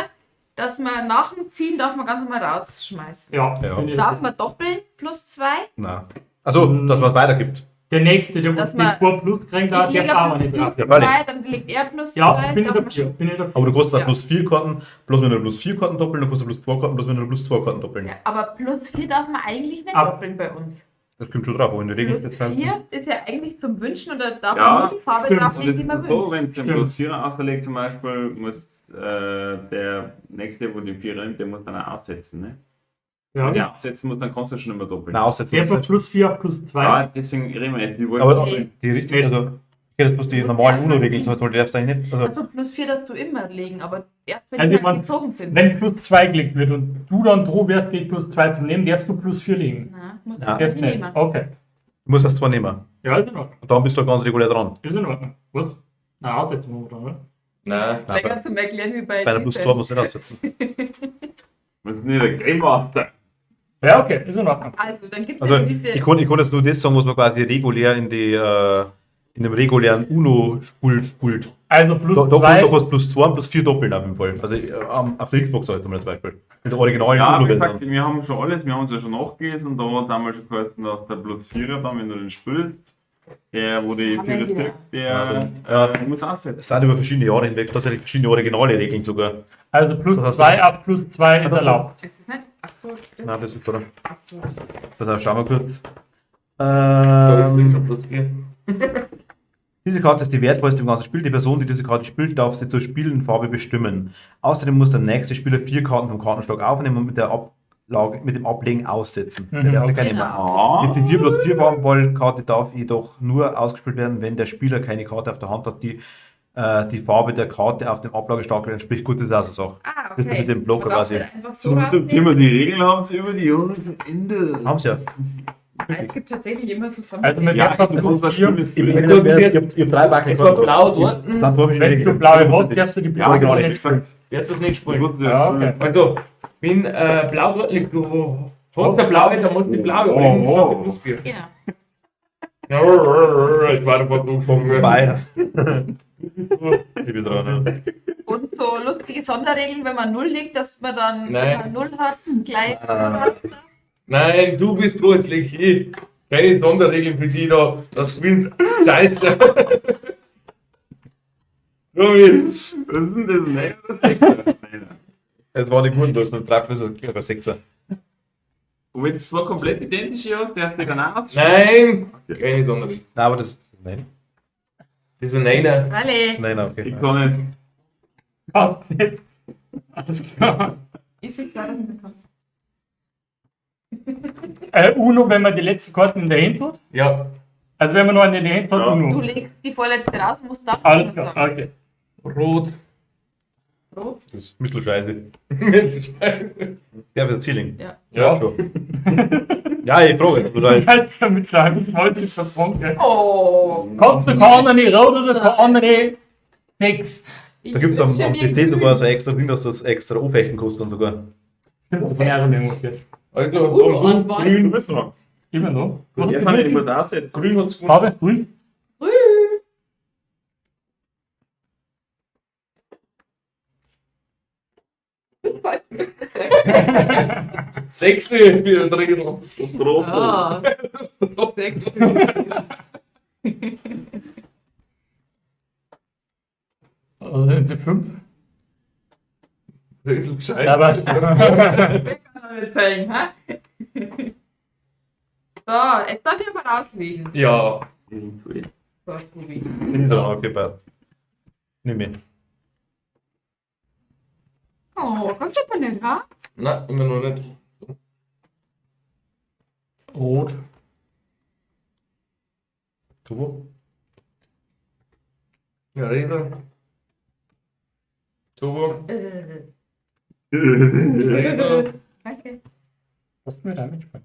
dass man nach dem Ziehen darf man ganz normal rausschmeißen. Ja. Ja. bin ich- Darf man doppeln plus 2? Nein. Also, dass man es weitergibt. Der nächste, der Dass muss den man- 2 plus kriegen, da Ich der lege aber nicht plus drauf. Ja, 2, dann legt er plus 2. Ja, bin ich dafür. Bin ich dafür. Aber du kannst da Ja. plus 4 Karten, bloß wenn du plus 4 Karten doppeln, dann kannst du plus 2 Karten, bloß wenn du plus 2 Karten doppeln. Ja, aber plus 4 darf man eigentlich nicht Aber- doppeln bei uns. Das kommt schon drauf, aber in der Regel Plus jetzt 4 ist ja eigentlich zum Wünschen und da darf Ja, man nur die Farbe stimmt. Und drauflegen, es die man ist wünscht. so, wenn es den Stimmt. plus 4 auferlegt zum Beispiel, muss der nächste, wo die 4 rennt, der muss dann auch aussetzen. Ne? Wenn der Ja. aussetzen muss, dann kannst du schon immer doppeln. Nein, aussetzen. Der von plus 4 auf plus 2. Ja, deswegen reden wir jetzt, wie wollen Aber Okay. die richtige, also, okay, das bloß die normalen UNO-Regeln, so du darfst eigentlich nicht. Also, Also plus 4 darfst du immer legen, aber erst wenn Also die halt man- gezogen sind. Wenn plus 2 gelegt wird und du dann droh wärst, die plus 2 zu nehmen, darfst du plus 4 legen. Na, musst Ja. du Darfst die nicht. nehmen. Okay. du musst das zwar nehmen. Ja, ist in Ordnung. Und dann bist du ganz regulär dran. Ist in Ordnung. Was? Na, aussetzen wir dran, oder? Nein. Nein, Länger zum Erklären wie bei Bei einer plus 2 musst du nicht aussetzen. Das ist nicht der Game Master. Ja, okay, ist in Ordnung. Also, dann gibt es Also ja diese. ich kann jetzt nur das sagen, was man quasi regulär in dem regulären UNO spult. Also plus Da 2. kannst du plus 2 und plus 4 doppeln auf jeden Fall. Also auf der Xbox halt zum Beispiel. Mit der originalen Ja, wie UNO-Version. gesagt, wir haben schon alles, wir haben uns ja schon nachgelesen und da hat es einmal schon geheißen, dass der plus 4er dann, wenn du den spielst, der, wo die Haben 4 wir wieder. drückt, der Ja. muss Es aussetzen. sind über verschiedene Jahre hinweg tatsächlich verschiedene originale Regeln sogar. Also plus Das heißt, 2 auf plus 2 ist erlaubt. Ist das nicht? Achso, das Nein, das ist oder? Achso. Pass auf, schauen wir kurz. Da ist schon plus 4. Diese Karte ist die wertvollste im ganzen Spiel. Die Person, die diese Karte spielt, darf sie zur Spielenfarbe bestimmen. Außerdem muss der nächste Spieler 4 Karten vom Kartenstock aufnehmen und mit dem Ablegen aussetzen. Der darf okay. keine Genau. machen. Die 4 plus 4 Farbenballkarte darf jedoch nur ausgespielt werden, wenn der Spieler keine Karte auf der Hand hat, die die Farbe der Karte auf dem Ablagestapel entspricht. Gut, das ist also so. Ah, okay. Das ist mit dem Blocker Man darf quasi. sie einfach so So zum rausnehmen. Thema, die Regeln haben sie über die Jahre verändert. Haben sie ja. Es gibt tatsächlich immer so Also mit Ja, der du kannst das Spiel, Spiel ist Ich blöd. habe 3 Backel. Es war blau dort. wenn du blaue hast, darfst du die Ja, blaue genau, nicht wie gesagt. spielen. Der ist das nicht Ich spielen. wusste Ja, ja, okay. Also, wenn blau dort liegt, du hast der blaue, dann musst du die blaue Oh, bringen, oh. statt der plus 4. Genau. Jetzt war der fast umgefangen. Beide. Ich bin dran. Ja. Und so lustige Sonderregeln, wenn man 0 legt, dass man dann, Nein. wenn man 0 hat, gleich 0 hat. Nein, du bist dran, jetzt leg ich. Keine Sonderregeln für die da. Das spielst scheiße. Robin. Was ist denn das? Nein oder Sechser? Nein. Jetzt war nicht gut, du hast mit 3 Flüsse oder 6. Und wenn du zwei komplett identische hast, der ist nicht genau aus. Nein, keine Sonderregeln. Nein, aber das. Nein. Das ist ein Einer. Alle. Nein, okay. Ich kann nicht. Ja, jetzt. Alles klar. Ist sie klar, dass ich bekomme. Uno, wenn man die letzte Karte in der Hand hat. Ja. Also wenn man nur eine in der Hand hat, Ja. Du Uno. legst die vorletzte raus und musst dann Alles klar, okay. Rot. Rot. Das ist ein bisschen scheiße. Mensch. Ja, für Zieling. Ja. Ja. Schon. Ja, ich frage jetzt. Oder? Ich weiß ja mit kleinem Mäuschen vertrunken. Oh. Kannst du keine andere rot oder keine andere 6? Da gibt es am PC sogar so extra Ding, dass das extra aufhechten kostet und sogar. Von Erling okay. Also, Uno und anwand. Du grün. bist dran. Immer noch. Ja, Mann, ich muss aussetzen. Grün hat's gewonnen. Farbe? Grün? Sechse für Drittel. Und rot. Ah. Sechs. Also sind sie 5? Das ist scheiße. Ja, aber Wer kann noch nicht zählen, hä? So, jetzt darf ich aber auswählen. Ja. Irgendwie. So, Tobi. Ist dran, okay, passt. Nimm mit. Oh, kommt schon mal nicht, ha? Nein, immer noch nicht. rot. Turbo? Ja, Riesel. Turbo. Riesel. Okay. Hast du mir damit spielen?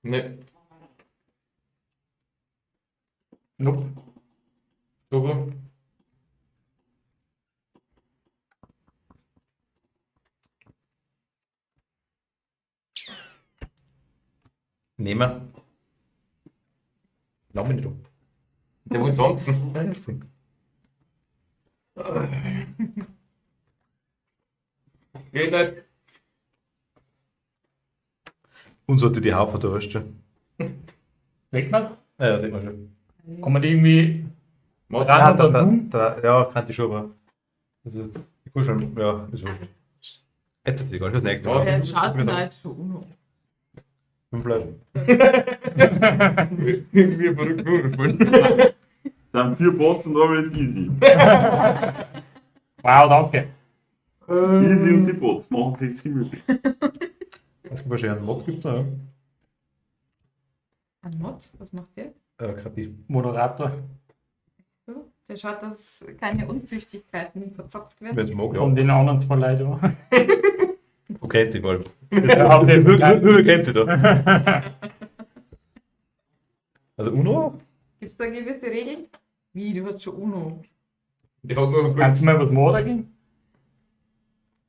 Ne. Nope. Turbo. Nehmen. Lass mich nicht um. Der will tanzen. Geht nicht. Und sollte die Haufen da, weißt du. Weg was? Ja, sieht man schon. Kann man die irgendwie Ja, dran oder zoom? ja, kann ich schon, aber. Also, ich kann schon, ja, ist wurscht. Jetzt ist es egal, das nächste Mal. Der schaut mir jetzt schon UNO. 5 Leute. Wir verrückt nur spielen. Das sind 4 Bots und damit ist easy. Wow, danke. Easy und die Bots machen sich ziemlich. Was gibt es schon einen Mod? Gibt es da? Ja, Ein Mod? Was macht der? KP. Moderator. So, der schaut, dass keine Unzüchtigkeiten verzapft werden. Wenn es mag, Von ja. den anderen zwei Leuten. Du kennst sie wohl. Ja, Nur kennt sie da. Also UNO? Gibt es da gewisse Regeln? Wie, du hast schon UNO. Der hat nur kannst du mal was Mord gehen?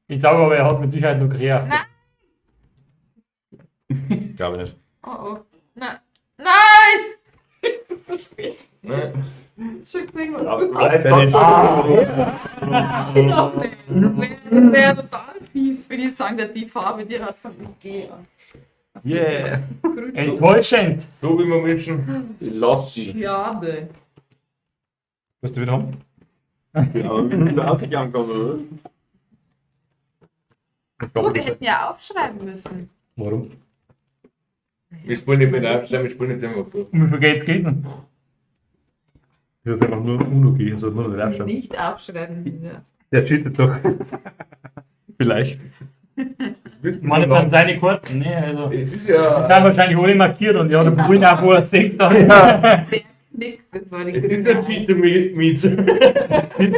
Ich sage aber, er hat mit Sicherheit noch Krieg. Nein. Glaube ich nicht. Oh oh. Nein! Nein! Nein. Schon gesehen, was Ja, du vielleicht Wenn das Das wäre total fies, wenn ich sagen, dass die Farbe dir hat von UG an. Yeah! Enttäuschend. So wie wir mischen. Latschi. Schade. Was du wieder haben? Ja, aber wir sind ausgegangen, oder? So, wir hätten ja aufschreiben müssen. Warum? Wir spielen nicht mit Aufstellen, wir spielen jetzt einfach so. Um wie viel Geld geht denn? Ich würde einfach nur UNO gehen, also nur noch den Nicht aufschreiben. Ja. Der cheatet doch. Vielleicht. Man ist dann seine Karten, ne? Also, die Es ist sind ja. wahrscheinlich alle markiert und ja, der Bruin auch, wo er singt. Dann. Der knickt, das war die Es ist ein Cheat Meets.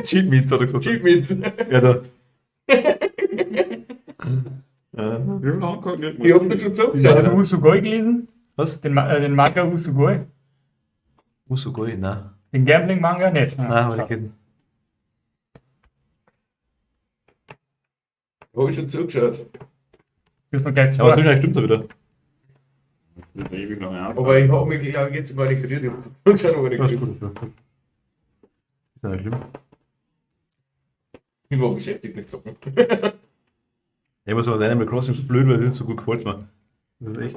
Cheat Meets, hat er gesagt. Cheat Meets. Ja, da. Wie viel lang kann ich Ich hab das schon so Hast du gesagt. Usugoi gelesen? Was? Den Manga Usugoi? Usugoi, nein. Den Gambling-Manga nicht. Nein, habe ich nicht gelesen. Hab ich schon zugeschaut. Muss man gleich Ja, aber zwei. wahrscheinlich stimmt es wieder. nicht ewig lang auf. Aber ich hab mich, glaube ich, jetzt sogar nicht gerührt. Ich hab zugeschaut, aber nicht Ja, ist gerührt. gut, ist gut. Ist ja nicht schlimm. Ich war beschäftigt mit Zocken. Ich muss mal Animal Crossing so blöd, weil es nicht so gut gefällt mir. Das ist echt.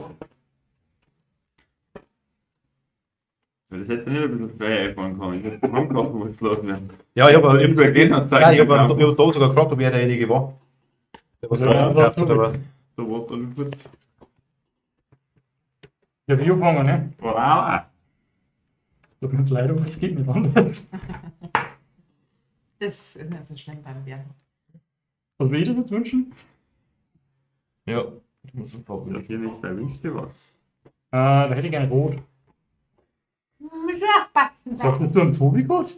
Das hätte nicht ein bisschen frei einfahren können. Ich hätte daheim gehabt, wo es los wäre. Ja, ich habe Irgendwer geht noch ja, ich hab Zeit. da sogar gefragt, ob er derjenige war. Der was Ja, da ja, gehabt hat, ja. aber So was dann gut. Ja, wie angefangen, ne? Wow. Tut mir jetzt leid, aber es geht nicht anders. Das ist nicht so schlimm beim Bären. Was will ich das jetzt wünschen? Ja, ich muss ein Ja, Vorbild. hier nicht, wer wünscht dir was? Da hätte ich gerne rot. Sagst du am Tobi gerade?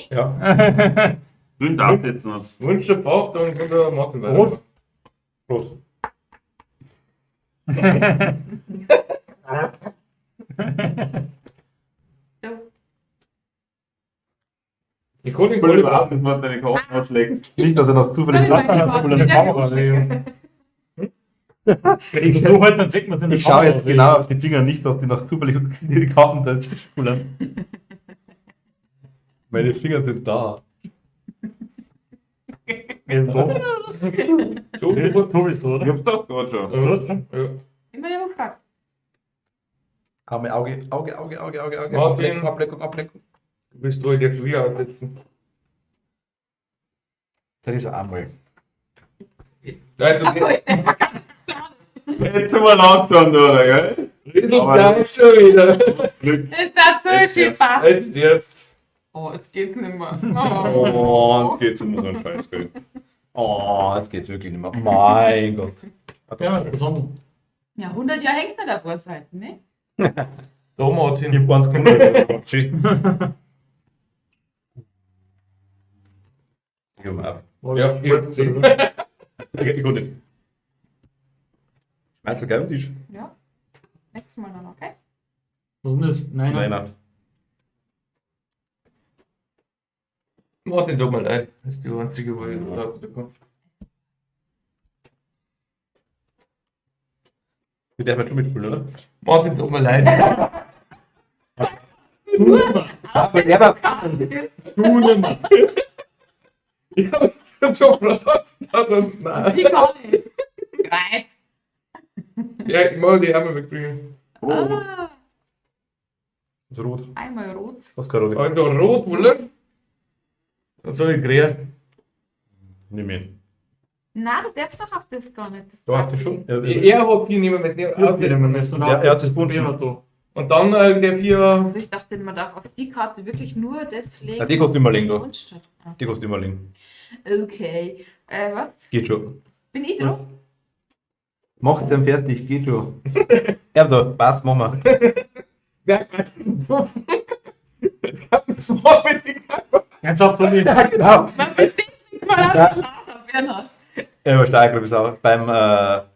ja. Du ins Aufsetzen hast. Wunsch der Farbe, dann kann der Martin weiter. Rot. Rot. Ich kann den Ich will Kohle überhaupt nicht, was deine Karten ausschlägt. Nicht, dass er noch zufällig Soll ich Platten mal hat. Oder eine Kamera. Wenn ich so halt, dann sieht man es in der Ich schaue Kamera. jetzt genau auf die Finger, nicht, dass die noch zufällig die Karten da spulen. Meine Finger sind da. Wer ist denn da? So, Tobi ist da, Ich oder? hab's doch gerade schon. ja. Immer jemand gefragt. Auge, Auge. Martin. Ablenkung. Du bist wohl der Fliege aussetzen. Das ist einmal. Nein, du Achso, Jetzt sind wir langsam, oder, gell? Riesel, Aber- da ist schon wieder. Glück. ist das so Jetzt schön erst. passt. Jetzt erst. Oh, es geht nicht mehr. Oh, jetzt geht's um so einen Scheiß, gell. Oh, jetzt geht's wirklich nicht mehr. Mein Gott. Ja, besonders. Ja, 100 Jahre hängt es nicht auf der Seite, ne? Da, Martin. Ich hab ganz gut. Ich hab auf. Ja, ich hab's gesehen. Ich kann nicht. Schmeißt du gerne Tisch? Ja. Nächstes Mal dann, okay? Was ist denn das? Nein, Nein. Martin, tut mir leid. Das ist die einzige, wo ich rausbekomme. Wir dürfen schon mitspielen, oder? Martin, tut mir leid. Aber der war Du nimmer. Ich hab's schon gefragt. Also, nein. Ich kann nicht. Greif. Ja, ich mag die einmal wegbringen. Ah, Das ist rot. einmal rot. Was kann rot? Also rot, oder? Dann soll ich kriegen. Nimm mit. Nein, du darfst doch auf das gar nicht. Das Du hast darf das ich schon? nicht. Er hat die nehmen wir es nicht ausnehmen müssen. Ja, er hat das Wunsch. Und dann der 4. Also ich dachte, man darf auf die Karte wirklich nur das legen. Ja, die kostet immer länger. Wunsch hat. Ah, Die kostet immer liegen. okay. Was? Geht schon. Bin ich Was? dran? Macht's ihm fertig, geht schon. Ja, da, passt, machen wir. Jetzt kann man es mal mit den Jetzt auch du nicht. Genau. Man versteht nicht mal Ja. Bernhard. Er war stark, glaube ich, auch. Beim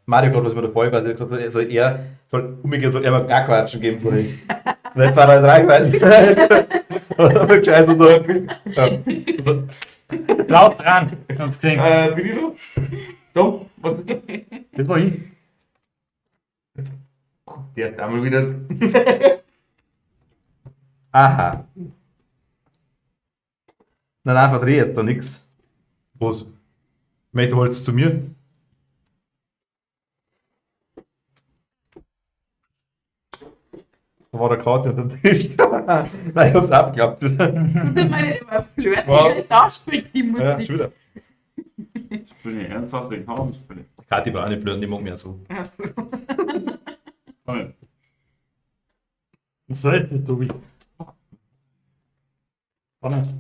Mario Kart, was mir da vorher quasi gesagt hat, also er soll umgekehrt soll er mal Quatschen geben sollen. Und jetzt war er in Reichweite. Und dann wird gescheit so. Ja. So. Laut dran. Kannst sehen. Bin ich da? Da? Was ist das? Das war ich. Der ist einmal wieder. Aha. Nein, verdreh jetzt da nix. Was? Möchte Holz zu mir? Da war der Karte unter dem Tisch. Nein, ich hab's abgeklappt wieder. Und dann meine ich immer flirten, Wow. da spielt die Ja, Musik. schon wieder. Ich bin nicht ernsthaft, ich kann nicht spielen. Kati war auch nicht flirten, die mag mehr so. Ja. Toll. Was soll jetzt das, Tobi? Spannend.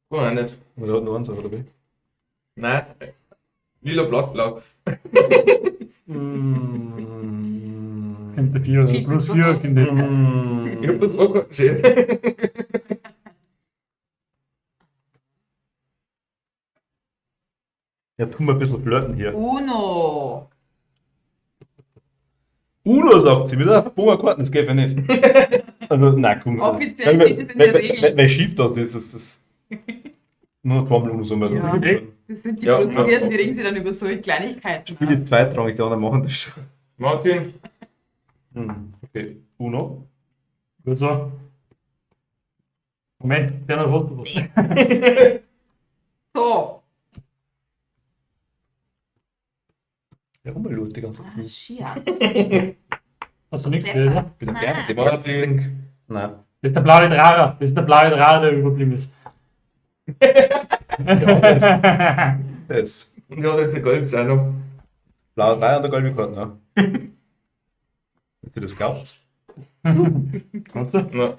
Oh, nein, nicht. Oder hat noch eins, oder wie? Nein. Lila, blass, blau. Kommt der 4 oder plus 4 kommt der. Ich hab das auch gerade gesehen. Ja, tun wir ein bisschen flirten hier. Uno. Uno sagt sie wieder, Bungerkarten, das geht ja nicht. Also, nein, komm. Offiziell Weil- steht es in der weil- Regel. Weil schief das ist, das nur noch Formel Uno so mal. Ja. Das Das sind die Ja, Frustrierten, die regen sich dann über solche Kleinigkeiten. Spiel ist zweitrangig, die anderen machen das schon. Martin. Okay, Uno. Gut so. Moment, Bernhard, hast du was? So. Warum mal los die ganze Ah, Zeit? Schier. Hast du nichts gelesen? Das Bin Nein. gerne, die Martin. Nein. ist der blaue Drache. Das ist der blaue Drache, der überblieben ist. Das Und er hat jetzt ein Goldsendung. blaue 3 und der gelbe Karten, ja. Wenn ihr das glaubt. Kannst du? Na,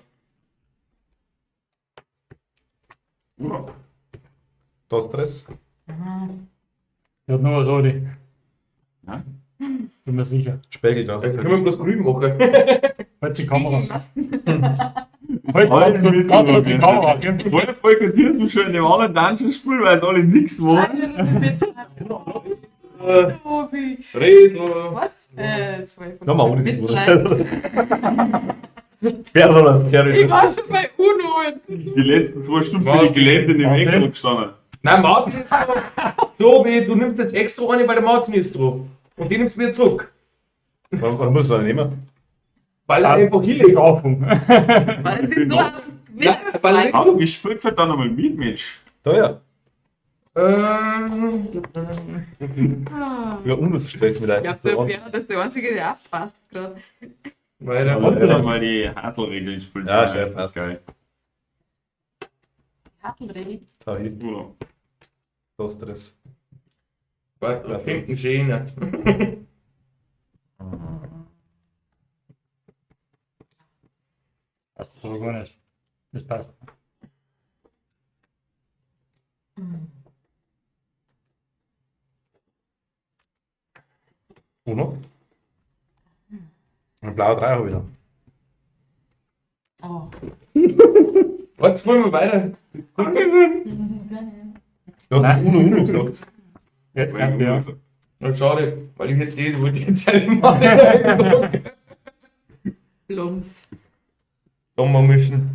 Ja. Da ist das. Der hat nur eine rote. Ja. Bin mir sicher. Spiegel da. also können wir bloß grün machen. Halt die Kamera. Alle Halt mit die Kamera. gell? Vorher boykottiert mich schon in dem anderen Dungeon-Spiel, weil es alle nichts wollen. Eine Runde mit Tobi. Riesel. Was? Das war ich von Nochmal ohne die Mitleid. Wer soll das? Ich Kerl. war schon bei Uno. Die letzten 2 Stunden bin Warte. ich gelähmt in dem Warte. Eckel gestanden. Nein, Martin ist dran. Tobi, du nimmst jetzt extra eine, weil der Martin ist dran. Und die nimmst du wieder zurück. Warum muss er nehmen? Weil er einfach hier lebt. Strafung. Weil sie so aufs Nein, weil er Hallo, ich spiel's halt dann nochmal mit, Mensch. Da ja. Ähm, Ah. Sogar Uno stellt mir leid. Ja, der Bernhard ist der Einzige, der aufpasst gerade. weil der Also, Warte. dann mal die Hartl-Regeln spielen. Ja, das Chef, ist passt. geil. Kartenregel. Da hier. Uno. Da ist das. da hinten schön. Das ist aber gar nicht. Das passt. Uno. Ein blauer 3 habe ich noch. Oh. Warte, spielen wir weiter. Du hast Uno gesagt. Jetzt kann der. Na, schade, weil ich hätte die wollte ich jetzt halt machen. Plumps. Dann mal mischen.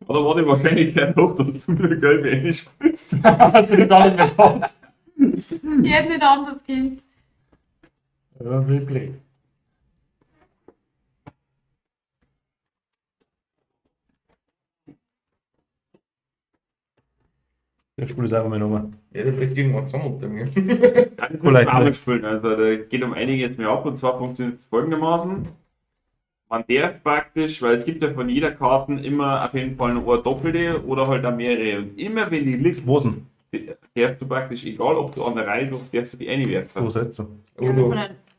Oder war die Wahrscheinlichkeit hoch, dass du mir gelb ähnlich spielst? Hast du das alles bekommen? Ich hätte nicht anders Kind. Ja, wirklich. Der Spiel ist einfach meine Nummer. Ja, der bricht irgendwann zusammen unter mir. Kann ich Vielleicht kurz auch nicht. spielen. Also da geht um einiges mehr ab und zwar funktioniert es folgendermaßen. Man darf praktisch, weil es gibt ja von jeder Karte immer auf jeden Fall eine doppelte oder halt auch mehrere. Und immer wenn die liegt, Wo sind? darfst du praktisch, egal ob du an der Reihe durchst, darfst du die eine werfen. Wo setzt du?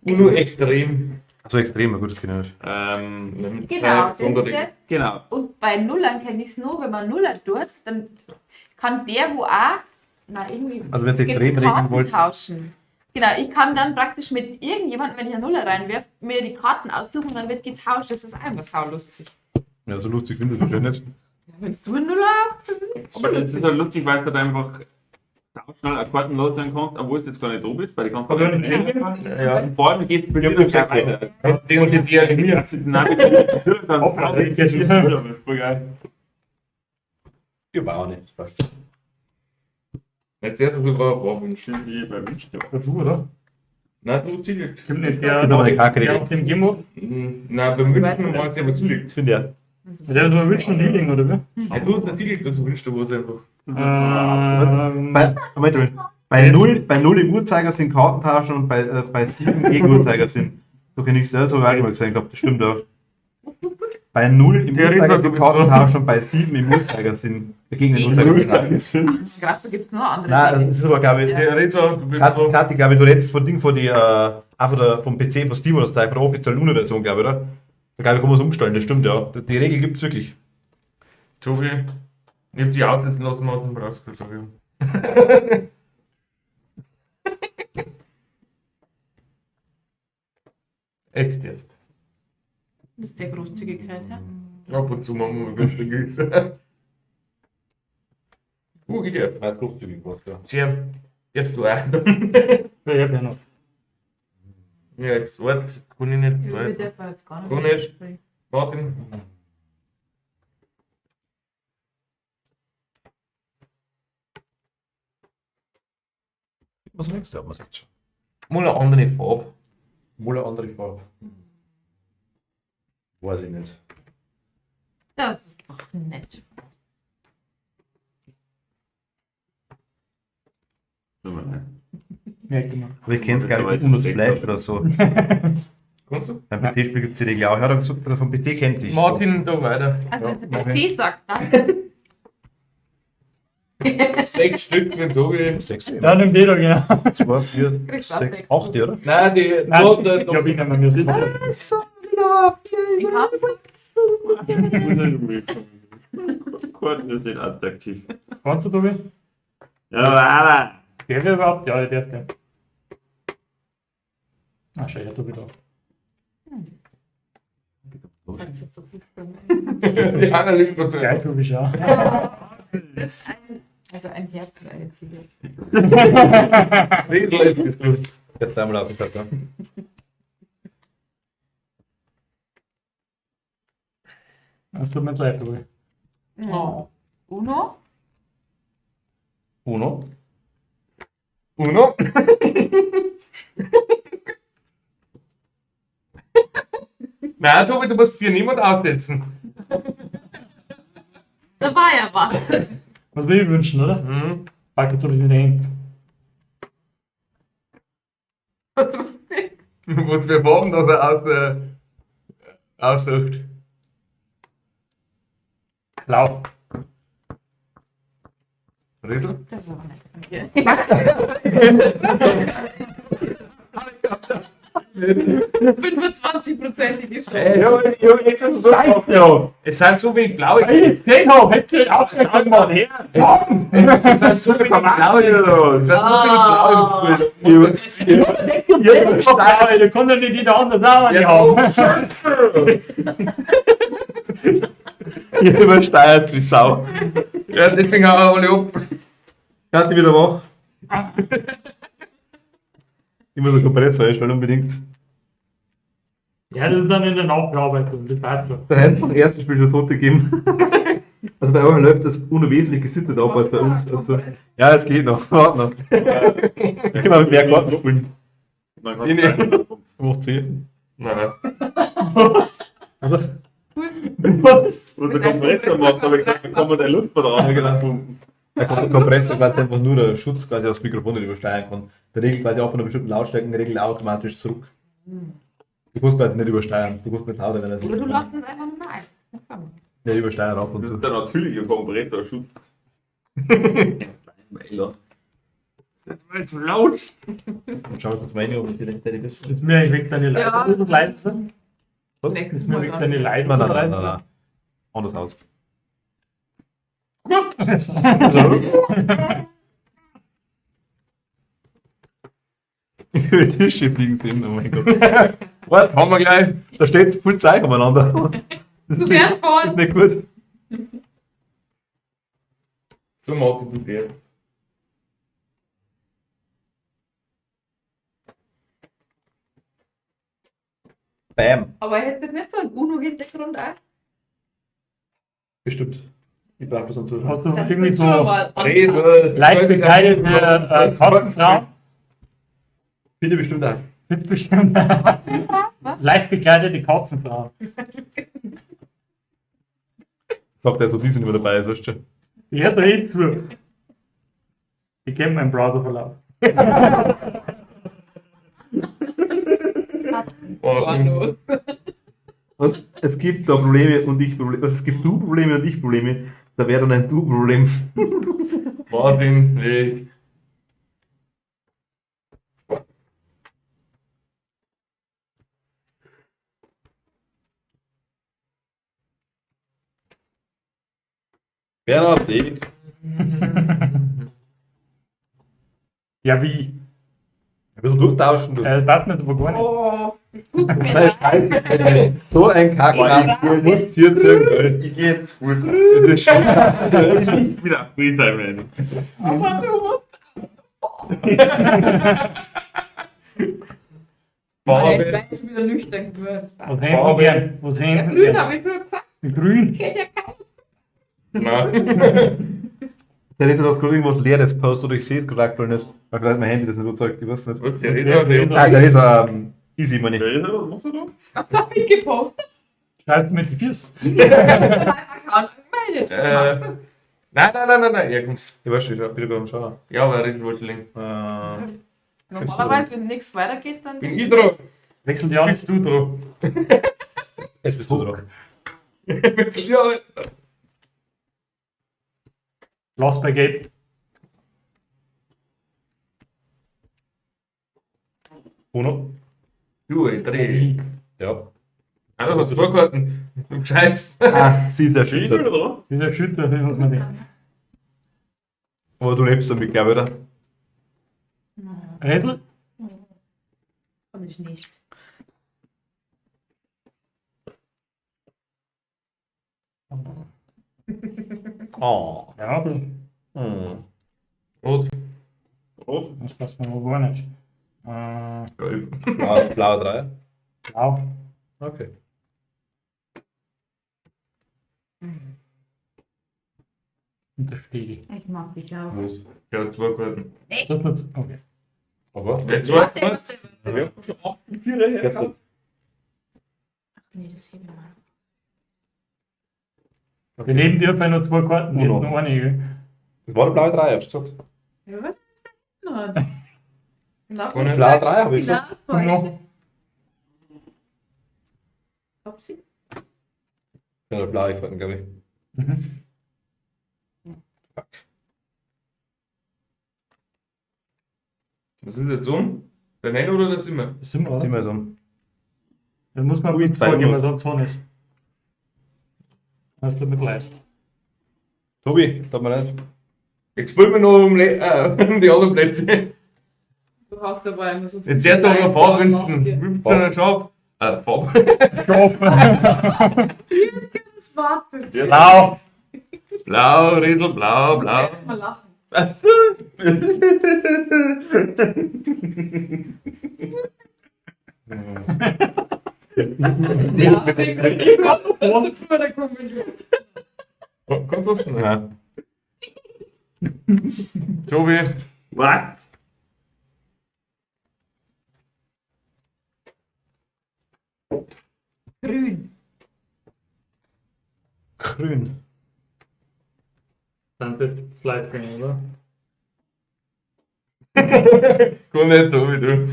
Uno extrem. Also extrem, gut, das kann ich nicht. Mit Genau, zwei das ist Sonderregeln. das. Genau. Und bei Nullern kenne ich es nur, wenn man Nuller tut, dann kann der, wo auch, na irgendwie, Also wenn ihr extrem regeln Karten wollt, tauschen. Genau, ich kann dann praktisch mit irgendjemandem, wenn ich eine Nuller reinwerfe, mir die Karten aussuchen und dann wird getauscht. Das ist einfach saulustig. ja, so lustig finde ich das wahrscheinlich nicht. Wenn du eine Nuller hast, dann Aber das ist halt lustig, weil du halt einfach schnell eine Karten loswerden kannst, obwohl du jetzt gar nicht da bist, weil die kannst du Aber nicht wenn werfen. ich Ja. Und vor allem geht es bei dir Ich dann hab gleich gesagt, weiter. Die und die Dialogie. Das ist dann geht schon. voll geil. Ich war auch nicht. Das passt. Jetzt erst sogar war Schön wie bei München. Das ist oder? Nein, du hast sie liegt. Stimmt nicht, der, Das ist aber eine Kacke-Regel. der auf dem Gimmo. Nein, beim München war es ja, was sie liegt. Das finde ich ja. Der ist aber Wünschen und Healing, oder wie? Ja, du hast das sie liegt, das wünschst du was einfach. Bei 0 im Uhrzeiger sind Kartentauschen und bei 7 gegen Uhrzeiger sind. So kann ich es so auch schon mal gesagt habe, das stimmt auch. Bei 0 im Der Uhrzeiger Ritter, sind du bist Kartentauschen und bei 7 im Uhrzeiger sind gegen den Uhrzeiger sind. gerade da gibt es nur andere. Nein, Dinge. das ist aber, glaube ich, Der Rätsel, du bist so. Kathi, glaube ich, du redest von Ding von die, vom PC, von Steam oder so, von der offiziellen Luna-Version, glaube ich, oder? Da glaube ich, kann man es umstellen, das stimmt ja. Die Regel gibt es wirklich. Tobi, ich hab die aussetzen lassen, Martin Brauske, sag ich. Jetzt erst. Das ist der Großzügigkeit, ja. Ab und zu machen wir günstiges. Ich darf. Weiß großzügig was, ja. Scherm, darfst du auch. Ja, ja, noch. Ja, jetzt warte, jetzt kann ich nicht. Ja, Weil, wir dürfen jetzt gar Kann nicht. nicht. sprechen. Martin. Was merkst du, ob man sagt schon? Mal eine andere Farbe. Wohl eine andere Farbe. Weiß ich nicht. Das ist doch nett. Merkt man. Aber ich kenne es gar nicht, Mittlerweile Uno ist es Splash oder so. Kannst du? Beim PC-Spiel gibt es die Regel auch. Ja, da gesagt, vom PC kennt ich. Martin, da weiter. Also, Ja, wenn mach der PC sagt, dann. 6 Stück für den Tobi. 6, Ja, nimm den da, genau. 2, 4, Kriegst du auch 6, sechs. 8, oder? Nein, die. Nein, So, ich der, glaube, ich nehme mir das. Ich hab Karten ist nicht attraktiv. Kannst du, Tobi? Ja, Alter. Der wäre überhaupt? Ja, der darf gern. Ah, schau, ja, Tobi da. das ist so gut für mich. die Anna liebt uns Geil, Tobi, schau. Das ist ein Herz für eine Ziege. Riesel, jetzt bist du. Jetzt einmal auf den Karton. Es tut mir leid, Tobi. Oh. Uno? Uno. Uno. Nein, Tobi, du musst für niemand aussetzen. Da war ja was. Was will ich wünschen, oder? Mhm. Pack jetzt so ein bisschen dahin. Was wir haben, dass er aussucht. Blau. Riesel? Das ist aber nett von dir. 25%ige Chance. Es sind so wenig blaue. Weil ich es gesehen habe, hättest du nicht aufmerksam gemacht. Es sind so wenig blaue. Es sind so wenig blaue. Da kommt ja nicht jeder anders auch an die haben. Ihr übersteuert wie Sau. Ja, deswegen auch alle ab. Kathi wieder wach. Ich muss einen Kompressor einstellen, unbedingt. Ja, das ist dann in der Nachbearbeitung, das weißt du. Der hat vom ersten Spiel schon Tote gegeben. Also bei euch läuft das unwesentlich gesittet ab als bei uns. Also, ja, es geht noch. Warte noch. Ich kann mal mit mehr Karten spielen. Dann Sie nicht. Macht 10. Nein. Was? Also, Was? Was der Kompressor macht, habe ich gesagt, dann kann man den Luftballon Ja, genau. pumpen. Der Kompressor quasi einfach nur der Schutz quasi aufs Mikrofon nicht übersteuern kann. Der regelt quasi ab einer bestimmten Lautstärke regelt automatisch zurück. Du kannst quasi nicht übersteuern. Du kannst nicht lauter werden. Oder du lässt es einfach nur ein. Das kann man. Ja, übersteuern ab und Das zu. ist der natürliche Kompressorschutz. Mailer. Das ist mal zu laut. Und schau kurz meine, ob ich direkt der ist. Ist mir eigentlich deine Leute Ja. etwas leiser? Was? Ist mir wirklich deine Leute Nein, nein, etwas nein, leiser? nein, nein. Anders aus. Über die Tische fliegen sie hin, oh mein Gott. Warte, haben wir gleich. Da steht viel Zeug umeinander. Das ist nicht, das ist nicht gut. So Martin, du der. Bam. Aber hätte nicht so einen UNO-Hintergrund auch? Bestimmt. Ich brauche das so. Hast du irgendwie so Resel. leicht bekleidete Katzenfrau? Bitte bestimmt auch. Bitte bestimmt. Was? Leicht bekleidete Katzenfrau. Sagt er so, die sind immer dabei, weißt du. Ja, dreht zu. Ich kenne meinen Browserverlauf. Martin. Was? Es gibt da Probleme und ich Probleme. Was? Es gibt du Probleme und ich Probleme. Da wäre dann ein Du-Problem. Martin, nee. Bernhard, ewig. Ja, wie? Ein bisschen durchtauschen. Du. Passt mir aber gar nicht. Oh, das tut mir Nein, leid. scheiße. So ein Kack. Ich muss 14. Ich gehe jetzt Fuß. Das ist schon. Ich bin auf Freestyle, Aber du. Farbe. Nein, ich bin wieder nüchtern geworden. Das Was passt. hätten Sie gern? Was Ja, hätten Sie grün gern? habe ich schon gesagt. Grün? Geht ja kein. Nein. Der ist ja das gerade irgendwas Leeres postet oder ich sehe es gerade aktuell nicht. Weil vielleicht mein Handy das nicht überzeugt, ich weiß nicht. Was, der Resel? Ah, der ist easy money. Was machst du da? Was habe ich gepostet? Schreibst du mit die Füße? Account angemeldet. Was machst du? Nein. Ja, kommt's. Ich weiß schon, ich bin beim Schauen. Ja, aber Resel wollte länger. Normalerweise, wenn nichts weitergeht, dann Bin ich dran? Wechsel die an. Bist du dran? Jetzt bist du dran. Ja. Lass bei Gabe. Uno? Du, ich dreh. Ja. Ah, da hat zwei Karten. Du scheinst. Ah, sie ist Ich erschüttert. oder? Sie ist erschüttert, muss man sehen. Aber du lebst damit, glaube ich, oder? Redl? kann ich nicht. Oh. Ja, du. Rot. Oh, Das passt mir aber gar nicht. Gelb. Blau 3. Blau. Okay. Und der Stiegel. Ich mag dich auch. Los. Ja, zwei Karten. Das wird's. Okay. Aber? Wer zwei Warte, Karten? warte. wir haben schon 18 Vierer hergehabt. Nee, das hebe ich mal. Wir leben dir bei nur zwei Karten, jetzt Uno. noch eine. Gell? Das war der blaue 3, hab's gesagt. Ja, was ist da hinten? Na, Ohne Blau 3 habe ich gesagt. Uno. Topsy. Ja, der blaue Karten, glaube ich. Mhm. Was ist jetzt so? Der Nein oder der Simmer? Das sind wir, Zieh oder? mal so. Dann muss man Ui, bis 2 vorgehen, Uno. weil sonst Sonne ist. Hast du mit leid. Tobi, tut mir leid. Jetzt spielen wir noch um die anderen Plätze. Du hast aber immer so viel. Jetzt erst noch mal Farben. Hier. Wie so ein Schaf. Farbe. Schwarze. Blau. Blau, Riesel, blau, blau. Mal lachen. Ja, Kannst du was? Ja. Tobi. Was? grün. Grün. Sind jetzt Livestream, oder? Kann nicht so wie du.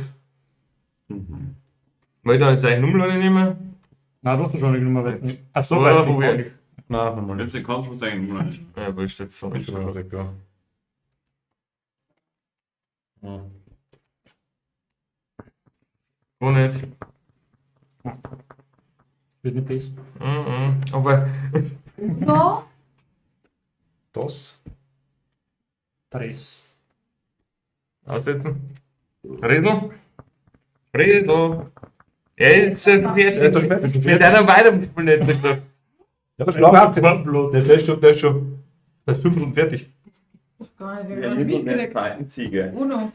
Wollt ihr jetzt eine Nummer nehmen? Nein, du hast du schon eine Nummer weg. Achso, Oder weißt wo wir du. eigentlich. Nein, nochmal Wenn nicht. sie kann, schon sagen. Ja, wurscht, jetzt so. Ich bin schon weg, ja. Ja. Kann nicht. Wird nicht das. Aber. No. Das? Tres. Aussetzen. Riesel. Riesel. Ja, jetzt ist Ja, ist doch fertig. spät. Mit einer weiterspielen jetzt nicht noch. Ja, das schlafen. Quantenblut. Der ist schon, der ist 5 Minuten fertig. Gar nicht, Der Mittelnet Zeitensieger. Uno.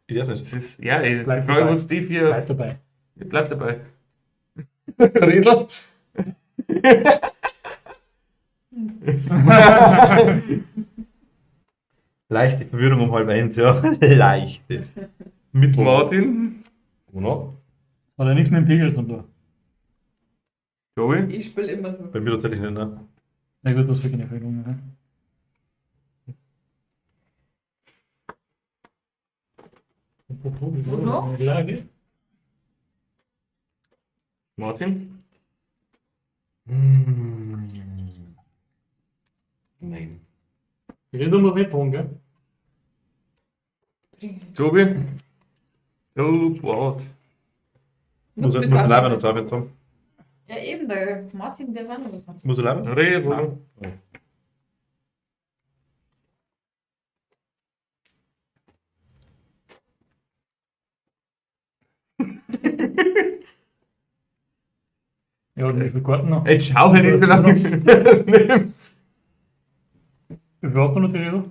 Ich darf Das nicht. ist, ja, das ist die Bleib Frage, dabei. was die hier. Bleib dabei. Ich bleib dabei. Riesel. Leichte Verwirrung um 12:30, ja. Leichte. Mittwoch. Martin. Oder? Hat er nichts mit dem Pegel zu tun. Joey. Ich spiele immer so. Bei mir tatsächlich nicht, ne? Na gut, das wirklich eine Erhöhung. Ne? Uno? Lage. Martin. Nein. Ich rede muss nicht von, gell? Joey. Oh, Gott. Muss er leiben und sagen, Tom. Ja, eben, der Martin, der war noch was. Muss er leiben? Riesel. Ja, und wie viele Karten noch? Jetzt schau halt nicht so lange. Wie viel hast du noch, Theresa?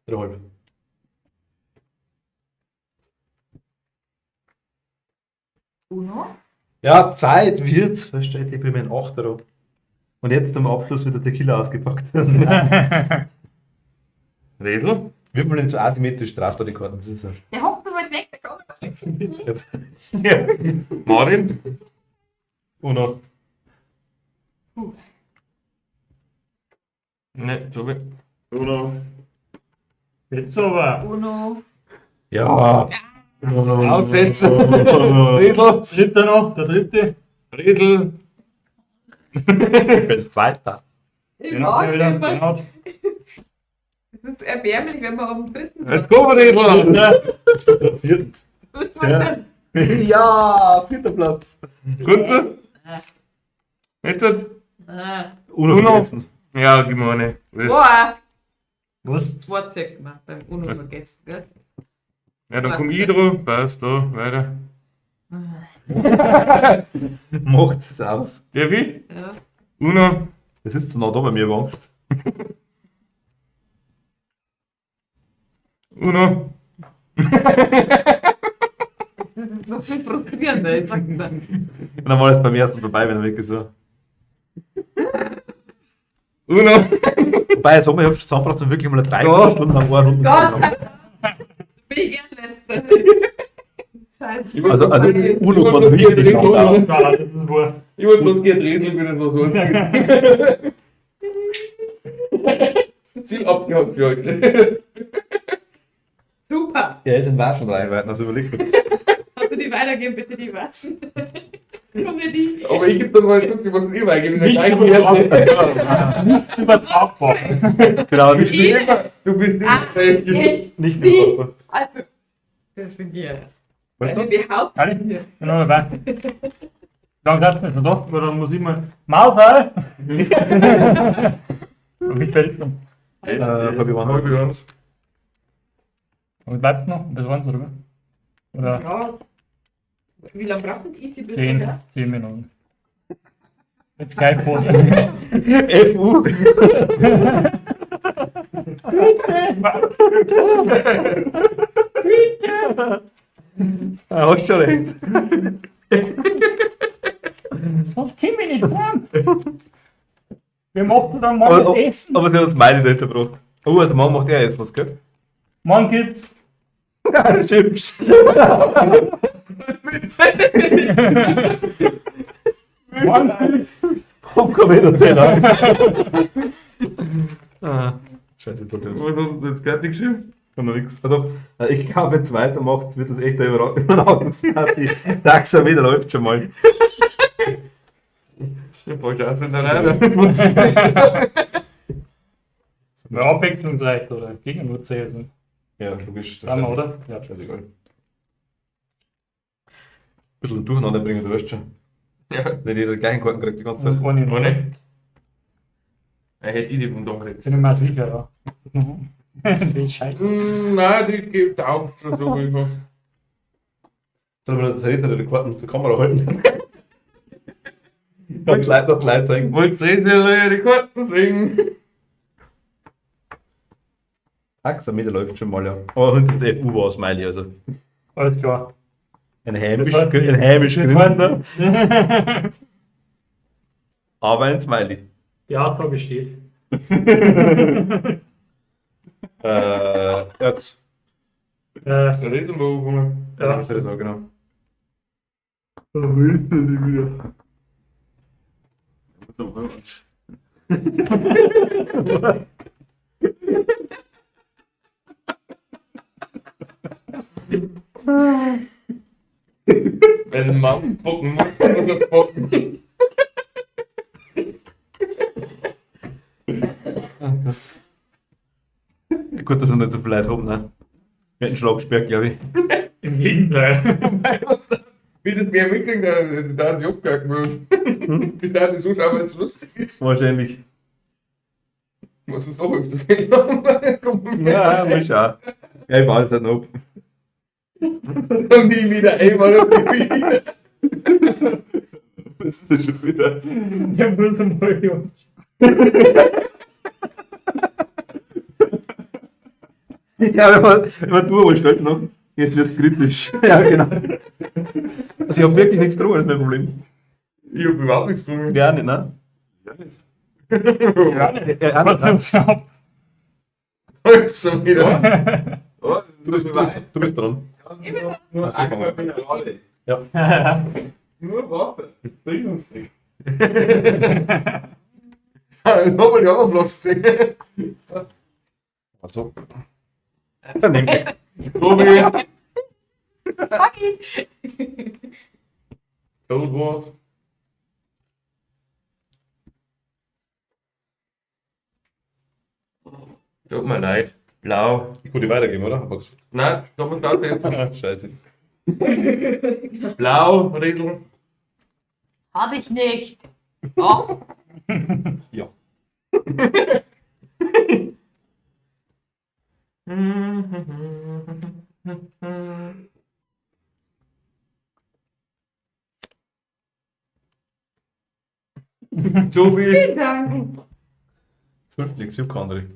3,5. Uno? Ja, Zeit wird. Da steht ich bei mir ein 8 Euro. Und jetzt zum Abschluss wird der Tequila ausgepackt. Riesel. Wird man nicht so asymmetrisch drauf, da die Karten? Das ist so. Der hockt so weit weg, der kann nicht. Ja. Martin. Uno. Ne, Joey. Uno. Jetzt aber. Uno. Ja. Aussetzen. Riesel. Dritter noch, der dritte. Riesel. Ich bin Zweiter. Ich Den hat mag er wieder. immer. Den hat. Es ist erbärmlich, wenn man am dritten. Jetzt kommen wir, Riesel. Vierten. Was war denn? Ja, 4. Platz. Kannst du? Jetzt? Uno Uno. vergessen. Ja, gib mir eine. Boah! Was? Das Wort sagt man beim Uno Was? vergessen, gell? Ja, dann komm ich dran. Passt da, weiter. Macht es aus. Der wie? Ja. Uno. Das ist zu nah da bei mir, Angst. Uno. Das ist noch viel frustrierender, ich sag's dir. Und dann war es beim ersten vorbei, wenn er weg ist. So. Uno. Wobei, ich habe schon zusammengebracht und wirklich mal 3 Ja. Stunden lang eine Runde. Gott! Bin ich gern letzter. Scheiße. Also Uno von richtig richtig Uno. lang. Ja, das ist wohl. Ich wollte bloß gehen, Riesel, ich will nicht was holen. Ziel abgehakt für heute. Super! Er ist in Waschenreichweiten, also überlegt das. Also die weitergeben, bitte die waschen. Comedy. Aber ich gebe dann mal zurück, die was ich weitergeben. Nicht übertragbar. Genau, Du bist nicht, immer, du bist nicht Ich, nicht Sie. im Körper. also, das finde ich ja. Weißt du? Eine Behauptung Alle? hier. Genau dabei. Dann sagst du nicht, oder? Weil dann muss ich mal. Maus, Und ich werde es dann. Hab ich Hab ich uns. Und bleibst noch? Bis wann, oder? Oder Ja. Wie lange brauchen die Easy bis 10 Minuten. Jetzt gleich vor. FU. Hast schon recht. Das können wir nicht fahren. Wir machen dann mal Aber, das Essen. aber sie hat uns meine nicht gebracht. Oh, also Mann macht er jetzt was, gell? Morgen geht's. Chips. Morgen geht's. Popcorn-Zähler. Scheiße, jetzt hat er Was hast du jetzt fertig geschrieben? noch nichts. Doch, ich glaube, wenn es weitermacht, wird das echt eine Überraschungsparty. Taxameter läuft schon mal. Ja, brauchst du auch nicht rein. Mehr abwechslungsreich oder Gegennutzer sind. Ja, logisch. Sind wir, oder? Ja. Scheißegal. Ein bisschen durcheinander bringen, du weißt schon. Ja. Nicht jeder gleichen Karten kriegt die ganze Zeit. Und ohne Ohne? Er hätte ich die vom Dom gekriegt. Bin ich mir sicher, ja. Die Scheiße. Nein, die gibt auch schon so wie was. Soll man das Theresa die Karten zur Kamera halten? Kann das Leid zeigen. Wollt ihr die Karten singen? Taxameter läuft schon mal, ja. Aber hinter das FU war Smiley, also. Alles klar. Ein heimisch, Das heißt, ein heimisch Das Gründer, heißt, aber ein Smiley. die Aussage steht. Jetzt. Der Riesenbogen. Ja. Ich das auch genau. Wenn man bocken muss, muss er bocken. Gut, dass wir nicht so viel Leute haben, ne? Wir hätten Schlag gesperrt, glaube ich. Im Gegenteil. Wie das mir mitkriegt, da hat sich abgehakt wird. Wie da die Zuschauer jetzt lustig ist. Wahrscheinlich. Muss es doch öfters hinlaufen. Ja, mal schauen. Ja, ich fahre es halt noch ab. Und nie wieder einmal auf die Bühne. Das ist schon wieder. Der muss mal, Junge. Ja, wenn man durchstellt noch. Jetzt wird es kritisch. Ja, genau. Also, ich habe wirklich nichts dran, das ist mein Problem. Ich hab überhaupt nichts zu tun. Ja, nicht, ne? Ja, nicht. Ja, Was nicht, du habt. Also wieder. Oh, du bist dran. nur einmal Minerale. Ja. Nur Wasser. Bringt uns nichts. Nochmal die anderen Flaschen singen. Also. Dann nehmt ich. Tobi. Fucky! Cold Wars. Tut mir leid. Blau. Ich würde weitergeben, oder? Magst Nein, da muss das jetzt. du? Scheiße. Blau, Riedel. Hab ich nicht. Ach, Ja. Tobi. vielen Dank. So, ich sehe keine andere.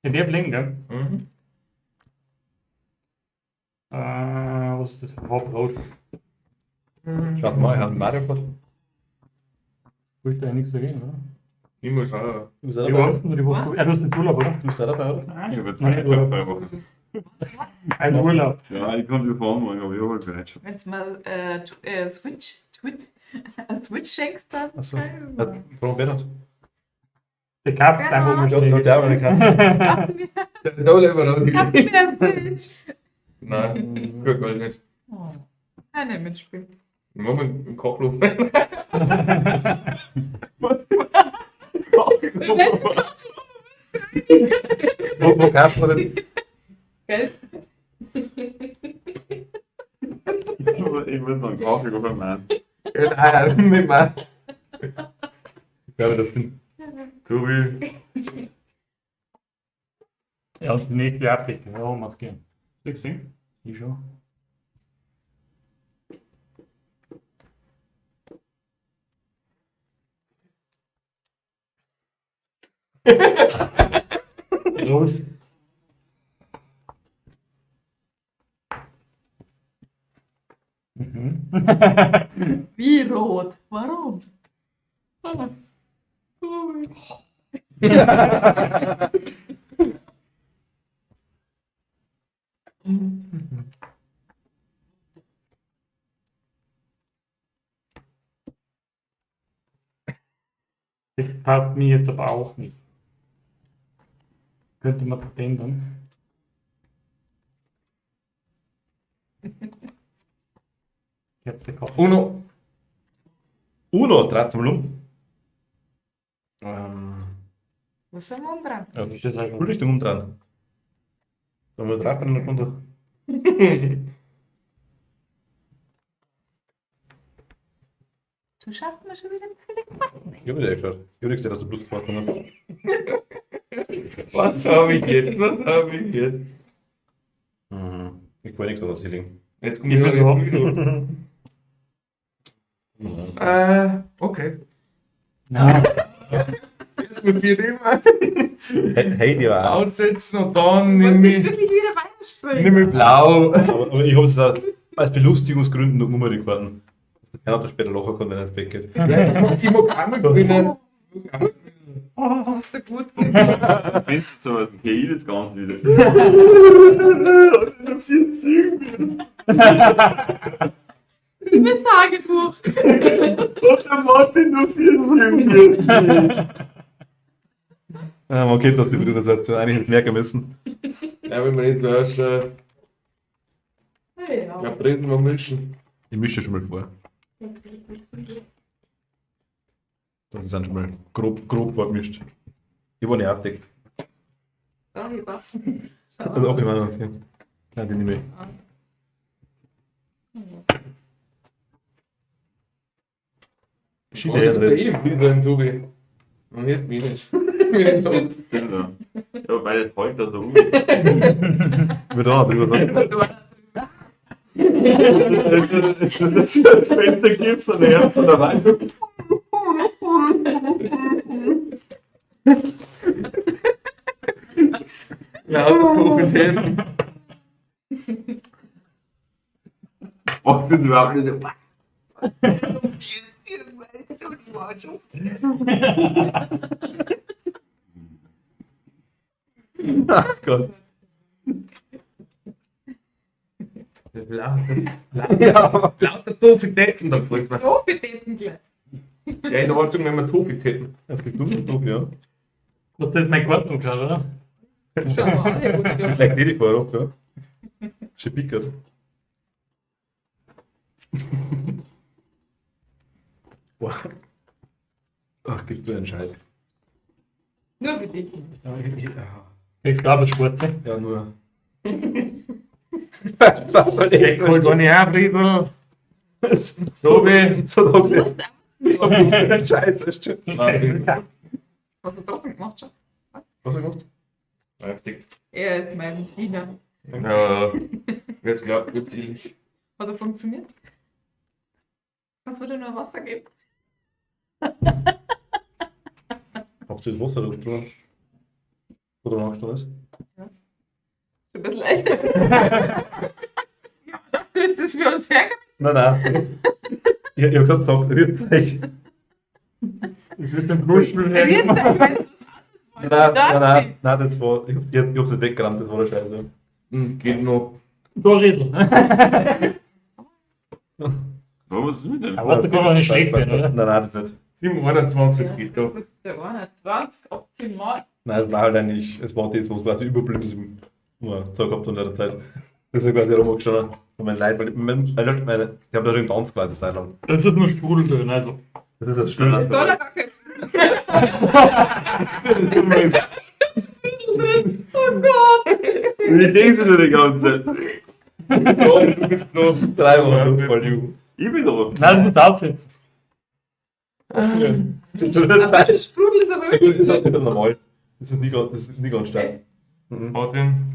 In der Bling, gell? Mhm. Was ist das für Farbrot? Schaut mal, ich habe einen Mario Kart. Spricht ja nichts dagegen, oder? Ich muss schauen. Du bist Die auch dabei. Woche, die Woche. Ja, du hast den Urlaub, oder? Du bist auch dabei, oder? Nein, Ich habe Nein, nicht Urlaub. 3 Wochen. Ein Urlaub. Ja, ich kann sie fahren, morgen, aber ich habe halt Bereitschaft. Wenn du mal Switch schenkst, dann. Achso. Warum Bernhard? Der kauft Ja. einfach mal Ja, du hast ja auch eine Karte. Kaufst du mir, Da lieber raus. kaufst du mir eine Switch? Nein, gut, weil nicht. Oh. Ja, nicht mitspielen. Moment, im Kochluft. Wo kaufst du denn? Gell? Ich muss noch einen Kaffee machen. Nein, nicht mehr. Ich glaube, das sind. Tobi. Ja, und die nächste Abdeckung, ja, muss gehen. Hast du gesehen? Ich schon. Rot. Mhm. Wie rot? Warum? Ah. Cool. Das passt mir jetzt aber auch nicht. Könnte man das ändern? Jetzt der Kopf. Uno. Uno, dreht mal um. Was soll man dran? Ja, ist das einfach. Schulrichtung umdrehen. Dann mal drauf bei einer Runde. Du schaffst mir schon wieder zu viele Karten. Ich habe dir geschaut. Ich habe gesehen, dass du Plus gemacht hast. Was habe ich jetzt? Was habe ich jetzt? Ich kann nichts anderes legen. Jetzt kommt Ich wieder bin das okay. Nein. Jetzt mit 4 immer Hey, die war auch. aussetzen und dann Wollt nehme ihr ich, wirklich wieder weiterspielen? nehm ich blau. Aber ich habe es auch aus Belustigungsgründen noch immer die Karten. Dass der keiner später lachen kann, wenn er ins Bett geht. Ja, ich mag auch noch gewinnen. Hast du gut Findest du sowas? Hier jetzt ganz wieder. Liebes Tagebuch. Und der Martin nur 4 Man kennt das, die Brüdersatz. Eigentlich hätte es merken müssen. Ja, wenn man jetzt so ausschaut, Ja. ja, reden wir mischen. Ich mische schon mal vor. Die sind schon mal grob vorgemischt. Die waren nicht aufgedeckt. Sorry, was? Also, okay, meine, okay. Nein, die nehme ich. Ich habe eben wieder im Tobi. Und jetzt bin ich. Mit dem Tod. Ja, weil das heute so um. Wird auch noch drüber sagen. Das ist ja, wenn es gibt, so ein Herz oder Wein. Lauter Tobi-Themen. Und das überhaupt nicht so. Ach Gott. Lauter Tofi-Täten, da freut's mich. So betäten gleich. Ja, in der Holzung nehmen wir Tofi-Täten. Es gibt dumme doof, ja. Du hast jetzt mein Karten angeschaut, oder? Schau mal, alle gut. Vielleicht die vorher ab, ja. Schon pickert. Boah. Ach, gibt mir einen Scheiß. Nur betäten. Ich glaube, das Schwarze. Ja, nur. Deckel, gar nicht auf, Riesel. Tobi. So da gesetzt. Scheiße, das stimmt. Was hast du doch gemacht schon? Was hast du gemacht? Heftig. Er ist mein Diener. Ja, jetzt glaubt, wird's ähnlich. Hat er funktioniert? Kannst du dir nur Wasser geben? Habt ihr das Wasser da drüber? Oder nachgestellt ist? Ein bisschen älter. Du hast das für uns hergebracht. Nein. Ich hab gesagt, sagt, rührt euch. Ich würde den Brustspiel Nein, Nein, das war. Ich hab's nicht weggerammt, das war der Scheiße. Geht noch. Da Riedel. Was ist mit dem? Aber was, da kann doch nicht schlecht werden, oder? Nein, das nicht. 7,21 geht da. Der 21, optimal. Nein, es war halt eigentlich, es war das, was quasi überblieben ist, was man Zeug gehabt in der Zeit. Das ist quasi rumgestanden. Und mein Leid, weil ich habe da drin tanzt quasi Zeit lang. Das ist nur Sprudel drin, also. Das ist das Schöne. Soll er gar kein Oh Gott! Wie denkst du dir die ganze Zeit? Ja, du bist noch. 3 Wochen voll jung. Ich bin da. Nein, du musst aussetzen. Ein bisschen Sprudel ist aber Das wirklich ist auch wieder normal. Das ist nie ganz stark. Martin.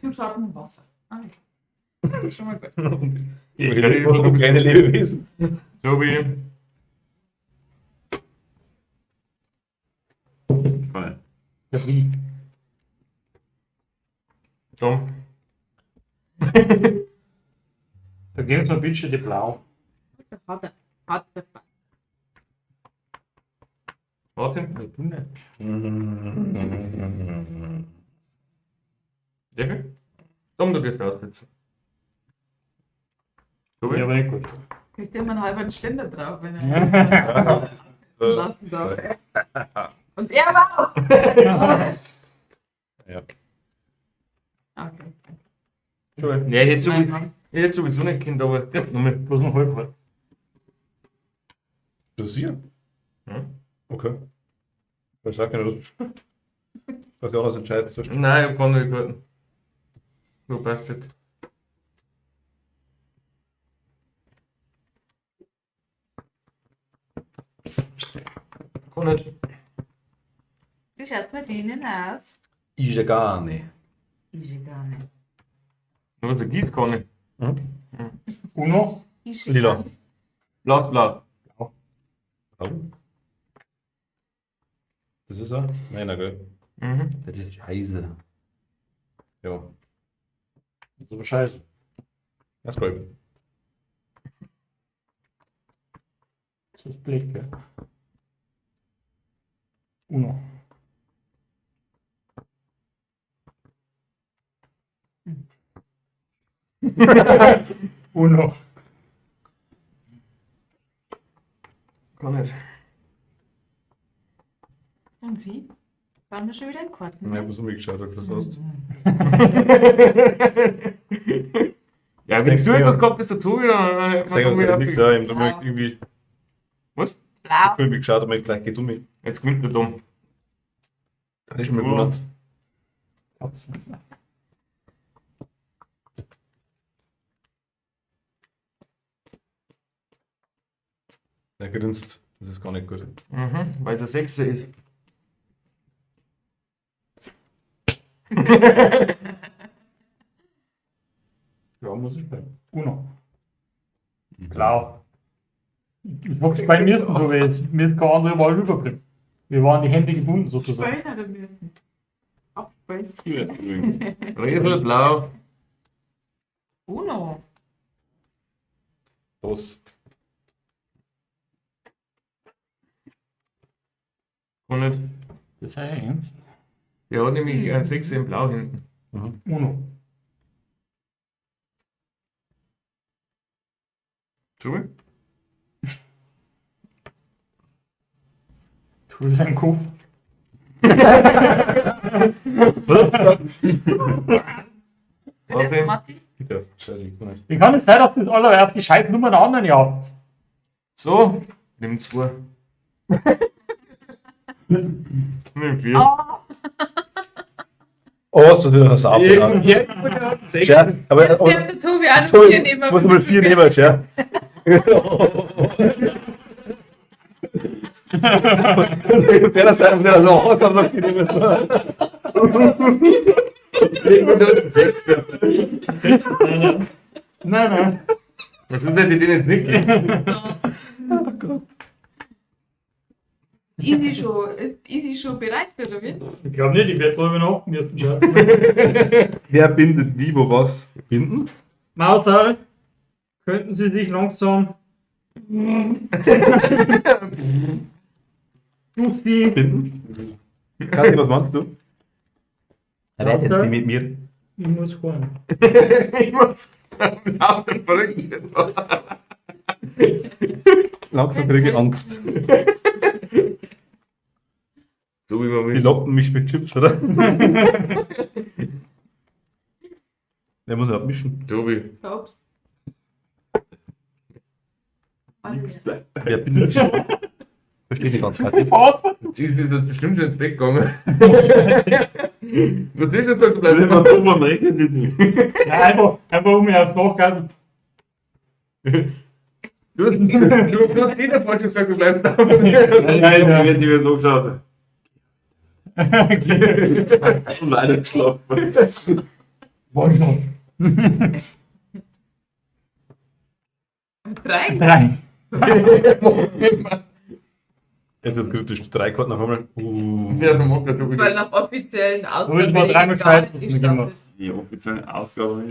Du schaust mit Wasser. Ah, schon mal gut. Kleine Lebewesen. Tobi. Spannend. Ja, wie? Tom. Da geben wir bitte die Blau. Hat er. Hat er. Martin. Du nicht. Deckel. Tom, du wirst aussetzen. Tobi. Ja, aber nicht gut. Ich denke mal einen halben Ständer drauf, wenn er lassen darf. Und er war auch. Ja. Okay. Entschuldigung. Ja, ich Nein, hätte sowieso nicht Kind, aber das nochmal. Bloß noch halb halt. Das ist hier? Ja. Okay. Was sagt ihr das? Was ja auch noch entscheidet. So Nein, ich hab keine Karten. Nur passt nicht. Kann nicht. Wie schaut's mit Ihnen aus? ist ja gar nicht. Ist ja gar nicht. Nur so Gießkanne. Uno. Ist ja Lila. gar nicht. Blau. Oh. Das ist er? Meiner, gell? Mhm. Das ist scheiße. Ja. Das ist aber scheiße. Das ist gelb. Das ist Blick, gell? Uno. Uno. Kann nicht. Und Sie? Waren wir schon wieder in Karten? Ich habe so umgeschaut, ob du das hast. Ja, wenn ich so etwas gehabt, ist der Tobi, dann hätte Ich man sage nichts, Tobi ja, da möchte ich irgendwie. Was? Blau. Schön wie geschaut, aber vielleicht geht's um mich. Jetzt gewinnt der Dom. Das ist schon mal gewundert. Katzen. Der grinst. Das ist gar nicht gut. Mhm, weil es ein Sechser ist. Ja, muss ich bleiben. Uno. Klar. Ich hab's bei mir so, weil mir ist keine andere Wahl überbringen. Wir waren die Hände gebunden sozusagen. Spölen oder müssen? Abspölen. Riesel, blau. Uno. Los. Kann nicht. Das ist ja ernst. Der hat nämlich ein Sechser in blau hinten. Uno. Tobi? Tu es ein Kopf. Warte. Martin? Ja, scheiße, ich kann nicht. Wie kann es sein, dass das alle auf die scheiß Nummern der anderen habt? So, nimm 2. Nimm 4. Oh, so wieder das ab. Ja. Irgendwer hat 6. Ja, aber Der hat der Tobi auch noch Tobi, hier neben muss mal 4 nehmen, ja. Der Seite, der so hat, haben noch 4 nehmen müssen. Irgendwer hat 6. Sechs, nein. Nein. Was sind denn die denen jetzt nicht gegeben? Ist Easy schon bereit oder wie? Ich glaube nicht, ich werde drüber nach dem ersten Platz. Wer bindet wie, wo was? Binden? Mausal, könnten Sie sich langsam. Justi, Binden? Kathi, was meinst du? Redet sie mit mir? ich muss fahren. Ich muss auf den Verrückten. Langsam kriege ich Angst. So wie man Die will. locken mich mit Chips, oder? Der muss halt mischen. Tobi. Ups. Wer bindet mich? Verstehe nicht ganz, Kathi. Jesus ist jetzt bestimmt schon ins Bett gegangen. Was ist jetzt, du Wenn bleibst man so vom Rechnen sitzt. Nein, einfach um mich aufs Nachgassen. Du hast jeder falsch gesagt, du bleibst da. Nein, dann wird sie wieder so geschaut. Und leider geschlafen. Wollte 3. Drei. Jetzt wird kritisch. 3 Karten auf einmal. Ja, dann macht der Tobi. Weil nach offiziellen So ist mal dreimal Scheiß, was du mir gegeben hast. Die offizielle Ausgabe.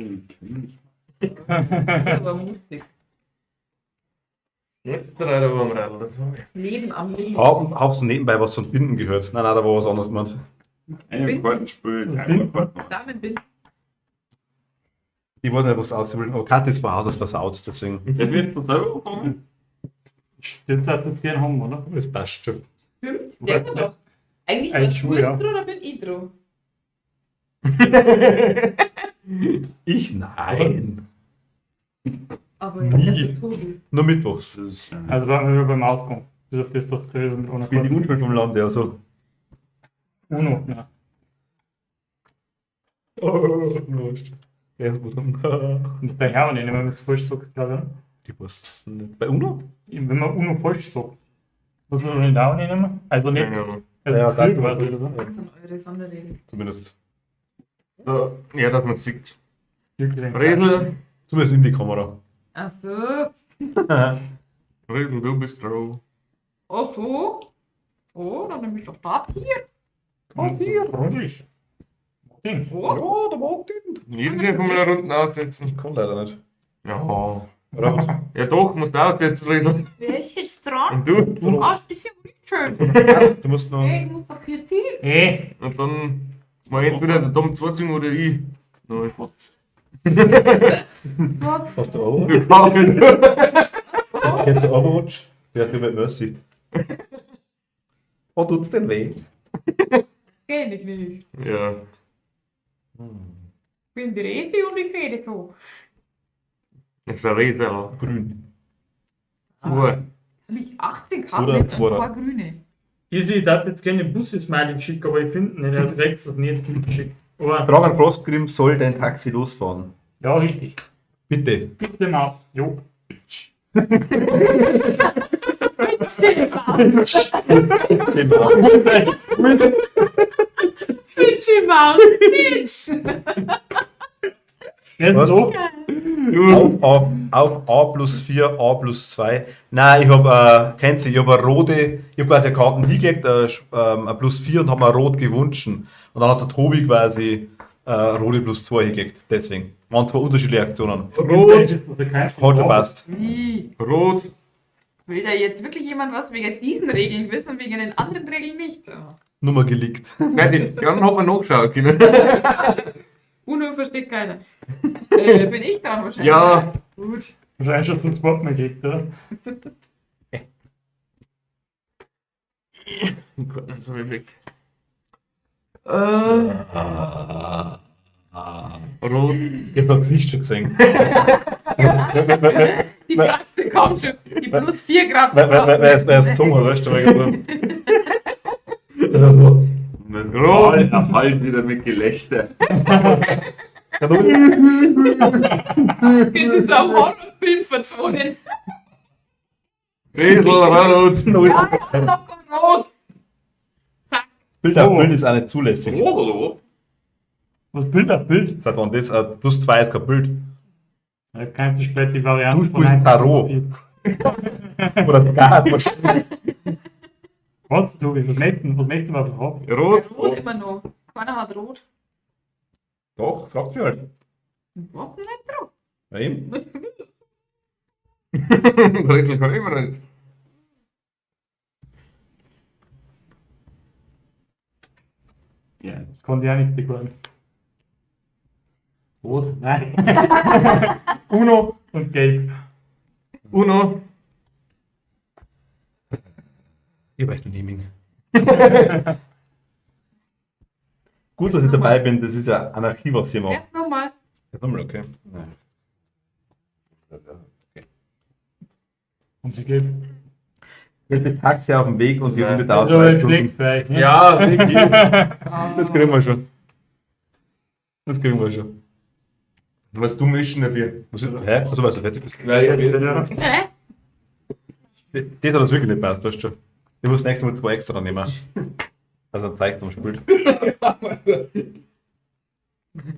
Aber mutig. Jetzt dreht er am Radl. das hab ich. Leben am Leben. Hab's so nebenbei was zum Binden gehört. Nein, da war was anderes gemeint. Einen Kartenspiel, keinen Karten. Damenbind. Ich weiß nicht, was auswählen, aber Karte ist von Haus aus versaut, deswegen. Der wird so selber anfangen. Das darfst du jetzt gerne haben, oder? Das passt schon. Stimmt, Weißt der du? doch. Eigentlich Ein warst Schuh, du ja. dran oder bin ich dran? Ich? Nein. Aber Nie. der Tobi. Nur mittwochs. Das ist, Also waren wir nur beim Ausgang. Bis auf das, dass du mit ohne Ich bin die Karte. Unschuld vom Land, also. Uno, ja. Oh, Wurst. Ja, wo dann? Und das darf ich auch nicht, wenn man es falsch sagt, glaube Ich weiß nicht. Bei Uno? ich. Wenn man Uno falsch sagt. Muss man nicht auch nicht nehmen? Also nicht. Keine Ahnung. Also Ja, viel danke. quasi oder so. Das sind eure Sonderregeln. Zumindest. So, ja, dass man es sieht. Wirklich. Resel, Zumindest in die Kamera. Ach so. Resel, du bist dran. Ach so. Oh, dann nehme ich doch Papier. Rundlich. Ding. Oh. Ja, der mag den. Jeder kann mal eine Runde aussetzen. Ich kann leider nicht. Ja. Oder? Ja doch, musst du aussetzen, Resel. Wer ist jetzt dran? Und du? Ach, das ist ja nicht schön. Du musst noch. Hey, ich muss doch hier ziehen. Und dann mal entweder der Dom 2 ziehen oder ich. Nein, Spatz. Hast du auch? Wir machen. Kennst du Overwatch? Wer hat mit Mercy? Oh, tut's denn weh? Kenn ich nicht. Ja. Ich bin die Rede und ich rede so. Das ist ein Resel. Grün. 2. Hab ich 18 gehabt Oder mit zwei. ein paar Grüne. Easy, ich darf jetzt gerne Busse-Smiley geschickt, aber ich finde nicht, er hat rechts das nicht geschickt. Aber Frage an Frostgrim, soll dein Taxi losfahren? ja, richtig. Bitte. Bitte mal. Jo. Bitchy Maus, Bitch! Er ist Was? so. Auf A plus 4, A plus 2. Nein, ich habe, kennt ihr, ich habe eine rote, ich habe quasi eine Karten hingelegt, ein plus 4 und habe mir rot gewünscht. Und dann hat der Tobi quasi rote plus 2 hingelegt. Deswegen. Waren zwei unterschiedliche Aktionen. Rot. Hat schon passt. Wie? Rot. Will da jetzt wirklich jemand was wegen diesen Regeln wissen und wegen den anderen Regeln nicht? Oh. Nummer geleakt. Nein, die anderen hat man nachgeschaut können. Uno versteht keiner. Bin ich dran wahrscheinlich? Ja. Gut. Wahrscheinlich schon zum Spot mehr geht, oder? Gott, dann sind wir weg. Rot. Ich habe das Gesicht schon gesehen. Die Katze kommt schon. Die plus 4 Grad. Wer ist Zunge, weißt du, Rot. Halt wieder mit Gelächter. Geht in so einem Horrorfilm vertonen. Resel, rot. Ja, noch rot. Zack. Bild auf Bild ist auch nicht zulässig. Rot oder was? Was Bild auf Bild? Seit wann das? Plus 2 ist kein Bild. Da kannst du später die Variante Du spielst Tarot. Oder Skat. Was, Tobi? Was möchtest du mal fragen? Rot. Rot immer noch. Keiner hat rot. Doch, fragt mich halt. Was denn nicht drauf? Ja, eben. Resel kann immer nicht. Ja. Das konnte ich auch nichts bekommen. Rot? Nein. Uno und Gelb. Uno. Ich weiß noch nie. Gut, dass ich dabei bin, das ist ja Anarchie, was ihr Ja, macht. nochmal. Ja, nochmal, okay. Um sie Gelb. Jetzt ist Taxi auf dem Weg und die Runde dauert Also 3 jetzt Stunden. schlägst vielleicht, ne? Ja, wirklich. Das kriegen wir schon. Das kriegen wir schon. Was du mischen, der Bier. Was ist, hä? Also, weißt du, fertig bist. Nein, ich hab Ja. Hä? Das hat uns wirklich nicht passt, weißt du schon. Ich muss nächstes Mal 2 extra nehmen. Also ein Zeichen zum Spiel.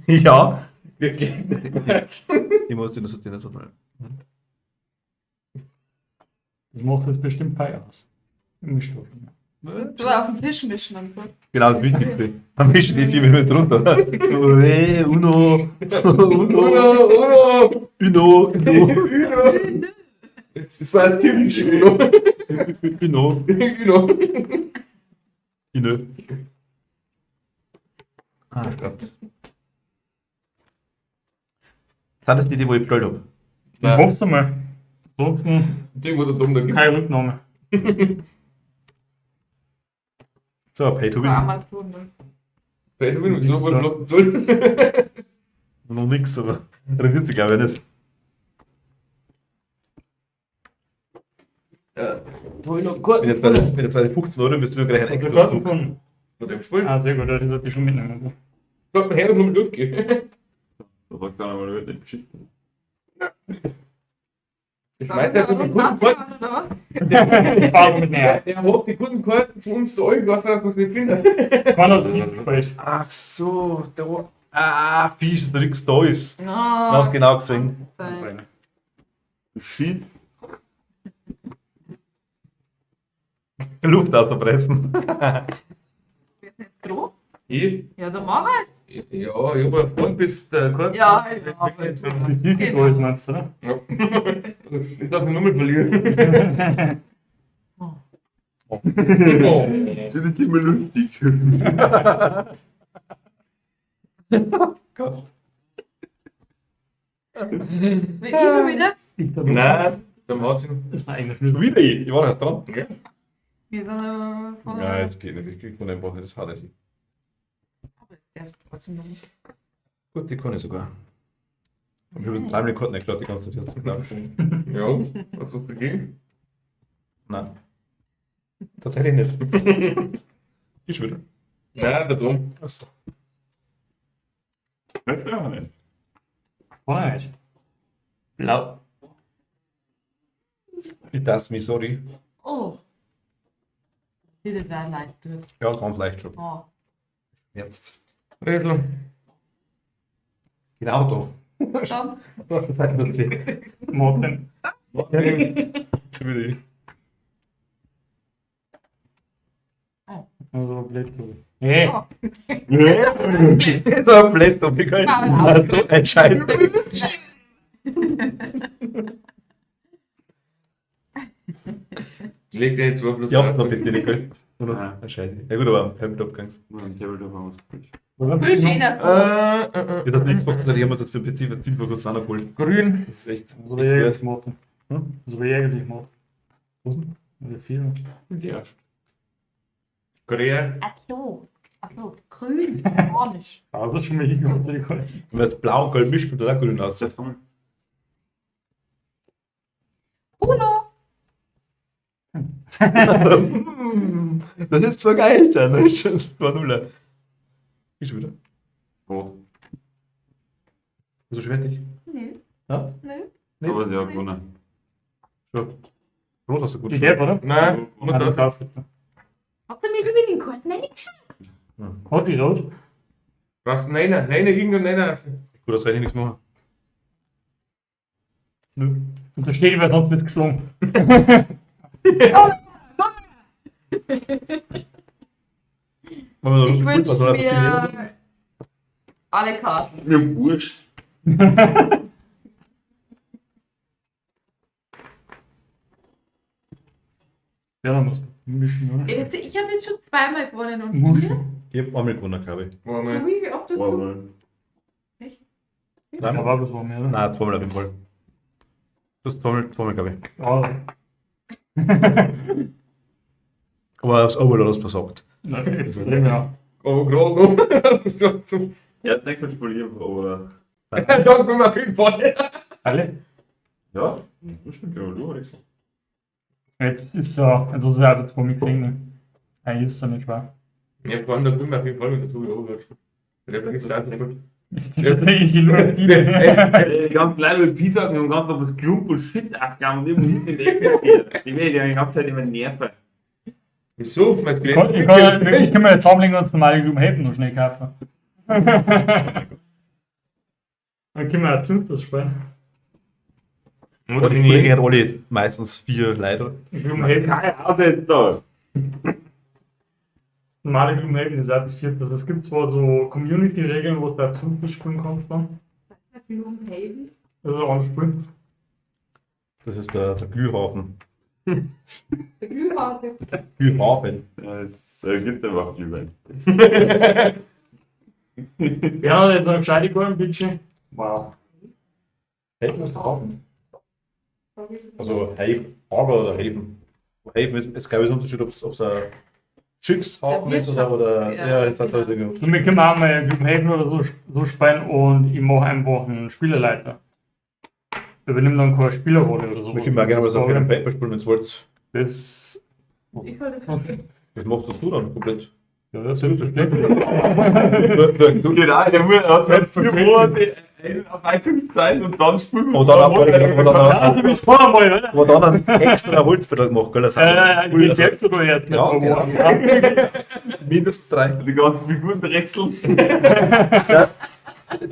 Ja. Das geht nicht. Ich muss dir das so mal. Das macht jetzt bestimmt Feier aus. Im Mischstoff. Du auf dem Tisch mischen und so. Genau, das Wichtigste. Am besten die 4 Minuten runter. Hey, Uno. Uno. Uno. Das war das typische Uno. Uno. Uno. Uno. Ah Gott. Sind das die wo ich bestellt habe? Ich hoffe mal. Ansonsten Die, wo der Dumm da gibt. keine Rücknahme. So, Pay to Bei Win. Amazon. Ne? Pay-to-win, und so wurde bloß Zoll. Noch nix, aber rentiert sich glaube ich nicht. Ja. Hab ich noch Wenn Karten jetzt bei den 15 Euro bist du gleich ein Also extra Karten Zug. von. von dem Spiel. Ah, sehr gut, das sollte ich schon mitnehmen. Sag mal her und nochmal durchgehen. Da sagt keiner mal, wird nicht beschissen. Ich schmeiß einfach die guten Karten. Oder was? Ich fahre mit näher. Der hat die guten Karten von uns zu euch geworfen, dass wir es nicht finden. Kann er nicht gespielt. Ach so, da. Ah, fies, der Rix da ist. Oh, Ganz genau gesehen. Du schießt. Luft aus der Pressen. Wird nicht froh? Ich? Ja, dann mach halt. Ja, ich habe erfahren, bis der Karten. Ja, Das ist diese Gold, meinst du, oder? Ja. Ich darf mich nochmal verlieren. Oh. Das ist immer lustig. Gott. Will ich schon wieder? Nein, der Martin. Das war eigentlich nicht. Wieder ich. Ich war erst dran. Wir sind von Ja, jetzt geht nicht. Ich krieg von einfach nicht das Harte. Aber jetzt darfst du trotzdem noch nicht. Gut, die kann ich sogar. Ich habe schon dreimal die Karten nicht geschaut, die ganze Zeit. Ich glaub, gesehen. Ja, was hast du dagegen? Nein. Tatsächlich nicht. Ich wieder. Nein, der Drum. Achso. Weißt du auch nicht. Oder nicht? Blau. Ich das mich, sorry. Oh. Wie das wäre leid tut. Ja, ganz leicht schon. Oh. Jetzt. Riesel. Genau Dann. da. Nach der Zeit wird es Martin. Martin. schon wieder ich. Also, blöd. Hey, Oh. So ein Blätter, wie geil. Hast du ein Scheiß. Legt er jetzt 2 plus Ich hab's noch bitte, Nicole. Nur noch Ja. ein Scheiße. Ja gut, aber am Tabletop-Gangs. Nur ein Tabletop ausgespielt. was haben Voll schön, wir? dass du. Ist das eine Xbox, das haben wir das für PC für 10 kurz angeholt. Grün. Das ist echt. So wie ärgerlich, Martin. Hm? So wie ärgerlich, Martin. Was denn? Oder viel. Ja. Korea. Achso, grün. Orange. Also schon mal hingekommen zu den Gold. Wenn man jetzt blau und gold mischt, kommt das auch grün aus. Das mal. Uno. Das ist zwar geil sein, das ist schon 2-0. Ich schon wieder. Rot. Bist du schon fertig? Nö. Ja? Nö. Aber sie hat gewonnen. Schon. Rot hast du gut. Die Gelb, oder? Nein, muss Ah, das das. aussitzen. Habt ihr mich gewinnen können? Nein, nix. Hat sie rot? Brauchst du einen? Nein, irgendeinen Neiner. Gut, das werde ich nichts machen. Nö. Und da steht, weil sonst bist du geschlagen. Ich wünsche mir alle Karten. Mir wurscht. Ja, dann muss man mischen, oder? Ich habe jetzt schon zweimal gewonnen und ihr? Ich hab einmal gewonnen, glaube ich. Warte. Wie oft hast du? Aber Ja, Dreimal? war was war mehr, oder? Nein, zweimal auf jeden Fall. Das ist zweimal, glaube ich. Ja. Aber das Overlord hast du versagt. Nein, extrem, ja. Aber gerade so. ja, das nächste Mal spolieren, aber. Da kommen wir auf jeden Fall. Alle? Ja, wurscht nicht, genau, du nichts. Jetzt ist ja, also sie hat jetzt von mir gesehen, ne? Eigentlich ist es ja nicht schwer. Ja, vor allem da kommen wir auf jeden Fall mit dazu. Der vergisst das nicht gut. Ist das eigentlich nur die? Die ganzen Leute mit Pisaken und ganz noch was Klump und Shit abgaben und immer hinten in der Ecke stehen. Die werden ja die ganze Zeit immer nerven. Wieso? Weil es Ich kann mir jetzt zusammenlegen und uns normale Gloomhaven noch schnell kaufen. Dann können wir dazu das spielen. Und die Kollegen hat alle meistens 4 Leute. Gloomhaven, Keine Aussätze da. normale Gloomhaven ist auch das vierte. Also es gibt zwar so Community-Regeln, wo du dazu spielen kannst dann. Gloomhaven. Also auch ein Spiel. Das ist der Glühhafen. Der Glühhase. Glühhafen. Ja, es gibt einfach Glühwein. Ja, jetzt noch gescheite Golden Bitche. Wow. Helfen ist Hafen. Also Harbor oder Hafen. Hafen ist glaube ich ein Unterschied, ob es ein Schiffshafen ist oder Ja. jetzt hat er irgendwie. Und wir können auch mal einen Gloomhaven oder so spielen und ich mache einfach einen Spielerleiter. Übernimm dann keine Spielerrolle oder so. Wir können auch gerne mal so ein Paper spielen, wenn ihr wollt. Das. Ich soll das Das machst du dann komplett. Ja, das ist selbstverständlich. Du Genau, der muss auch seit 4 Monate Einarbeitungszeit und dann spielen wir. Und dann Also wie vorher mal, oder? wo dann ein extra Holzvertrag gemacht, gell? Das Die selbst du erst mit Ja, zwei genau. Wochen. Ja. mindestens 3. Die ganzen Figuren wechseln.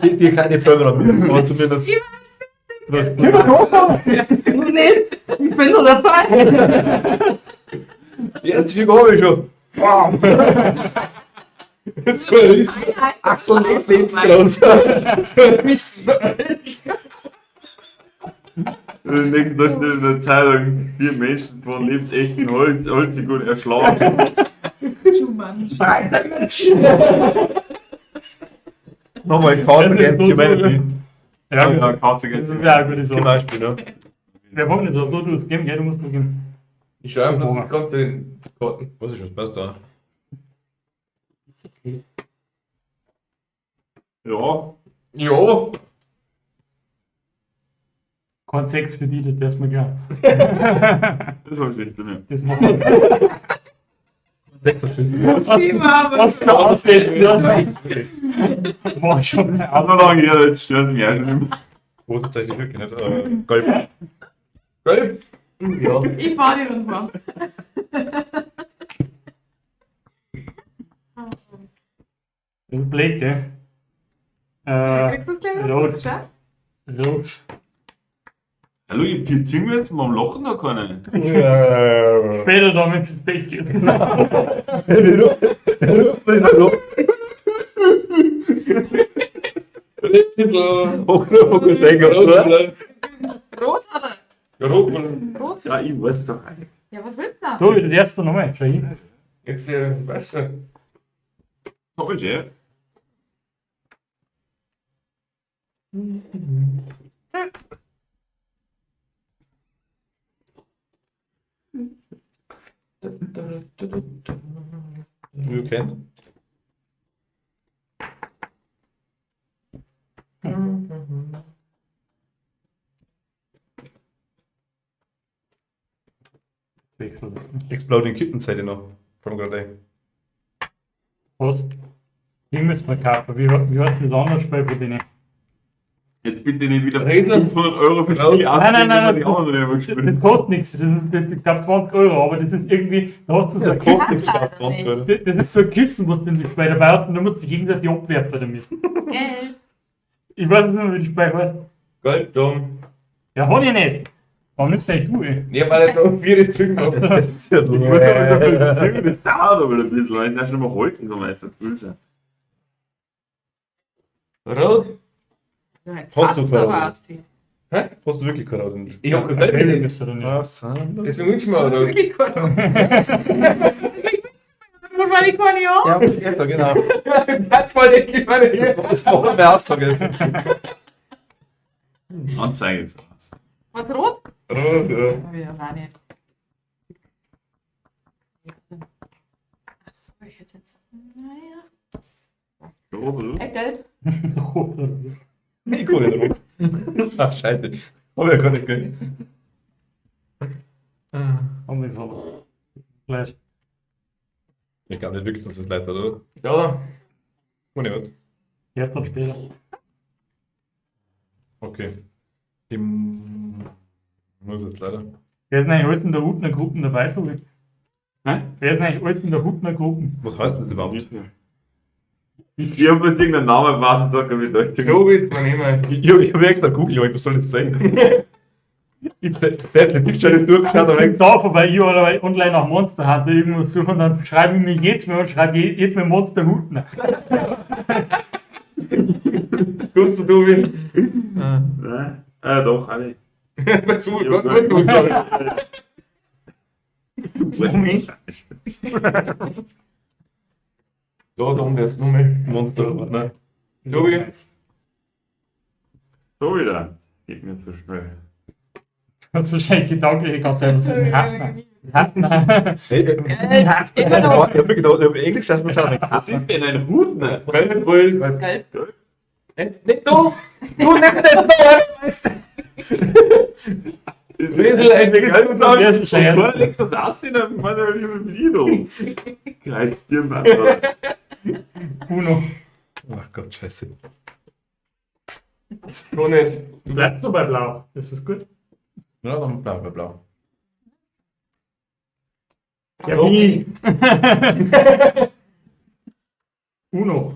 Die keine Firma haben, aber zumindest. Nicht! Ich bin nur dabei! Ja, die Figur habe ich schon. Jetzt so ein riesen Axel lebensgroß. So ein riesen. Und nächsten Tag steht in der Zeitung, 4 Menschen von lebensechten Holzfiguren erschlagen. Nochmal ein Cards Against Humanity. Ja, Ja, gut. Cards Das Against ist ja eine gute Zum Sache. Beispiel, ne? Wir wollen nicht so, du es geben, gell? Du musst nur geben. Ich schreibe noch die ganze den Karten. Was ist das? Passt da. Ja, Ja, Kein Sex für die, das darfst du mir gern. das war schön drin. Das machen wir. 46. Was für Aussätze, ja. War schon. Also lange her, jetzt stört es mich auch schon immer. Wo tatsächlich wirklich nicht. Gelb. gelb. Ja. Ich fahr die Runde. Das ist Blake, gell? Kriegst du das gleich? Rot. Schau. Rot. Hallo, ich ziehen wir jetzt mal am Lochen noch keine. Später da, wenn es ins Bett geht. Rot hat er. Rot. Rot? Ja, ich weiß doch eigentlich. Ja, was willst du da? Du, du darfst da nochmal. Schau hin. Jetzt der, weißt du, Toll, ja. You can. Exploding Kitten seid ihr noch. From gerade. Fast. Ding müssen wir kaufen. Wie heißt das andere Spiel von denen? Jetzt bitte nicht wieder Redner. 500 Euro für Nein, Spiel nein, nein, nein, die anderen drüber gespielt. Das kostet nichts. Das ist, ich glaube, 20 Euro. Aber das ist irgendwie. Da hast du so ein Das Kissen. kostet nichts, glaube 20 Euro. Das ist so ein Kissen, was du in das Spiel dabei hast und du musst dich gegenseitig abwerfen damit. Gelb. Ich weiß nicht mehr, wie das Spiel heißt. gelb, dann. Ja, hab ich nicht. Warum nimmst du nicht du, ey? Ja, weil er da 4 Zügen hat. Ich muss aber dafür bezahlen, das dauert aber ein bisschen, weil es ja schon mal halten kann, weil es so cool ist. Rot. Ja, jetzt Hast du hat's aber Farbe? aussehen. Hast du wirklich keine Augen? Ich hab kein Gelb gelb. ist er dann nicht. Was? Deswegen wünschen wir auch rot. Wirklich gut. Wo war die keine ja? Ja, aber später, genau. Das war die meine. Das war mein Aussage. Anzeige ist raus. Was rot? Rot, ja. Hab ich aber auch nicht. Achso, ich hätte jetzt. Naja. Gelb. Ich kann nicht rot. Ach, scheiße. Hab ich ja gar nicht gehört. Haben wir gesagt. Gleich. Ich glaube nicht wirklich, dass es leid hat, oder? Ja, Ohne was. Erst dann später. Okay. Ich muss jetzt leider. Wer ist denn eigentlich alles in der Hutner Gruppen dabei, Tobi? Hä? Wer ist denn eigentlich alles in der Hutner Gruppen? Was heißt das überhaupt? Ich habe jetzt irgendeinen Namen erwartet, da kann ich durch. Tobi, jetzt mal nehmen. Ich hab extra Google, aber was soll das sein? Ich hab selbst nicht schon durchgeschaut, aber Wenn da vorbei, ich oder online nach Monster Hunter irgendwas suchen, dann schreibe ich mir jetzt mal und schreibe jetzt mal Monster Hutner. Gut zu Tobi. Nein, doch, alle. Zu, Gott, was du da? Da unten ist Nummer. Monster, ne? Tobi. So wieder. geht mir so schnell. Das ist wahrscheinlich gedanklich ganz einfach so ein Härtner. Immer noch. Ich hab mir gedacht, über Englisch, dass man schauen. Was ist denn ein Hut? Ne? Goldwolf. Gelb. Jetzt nicht du! Du nimmst den weißt Riesel, ein Und vorher legst du das aussehen, dann meiner Lieder. Greift dir mal. Uno. Ach Gott, scheiße. So nicht. Du bleibst so bei Blau. Das ist gut. Ja, dann blau, blau. Ja, wie? Uno.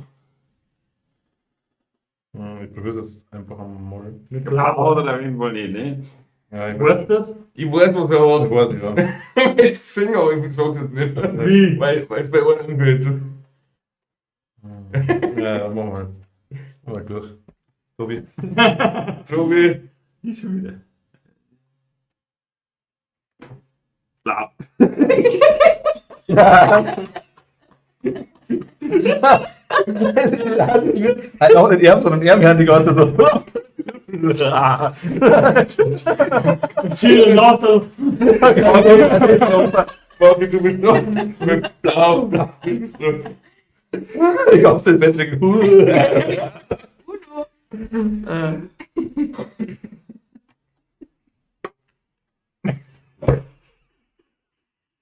Ich probiere das einfach einmal. Mit Blau Blau. oder auf jeden Fall nicht, ne? Ja, ich Wo ist das? Ich weiß, was er weiß hat. nicht, ja. Ich singe, aber ich sag's jetzt nicht. Wie? Weil es bei einem anhört. Ja, mach mal. Mach mal durch. Tobi. So wie. Nicht schon wieder. Blau. Halt auch nicht ernst, sondern er haben die ganze so. Chile Lotto. Warte, du bist noch mit Blau. Was bist du? Ich hab's nicht Patrick. Uno.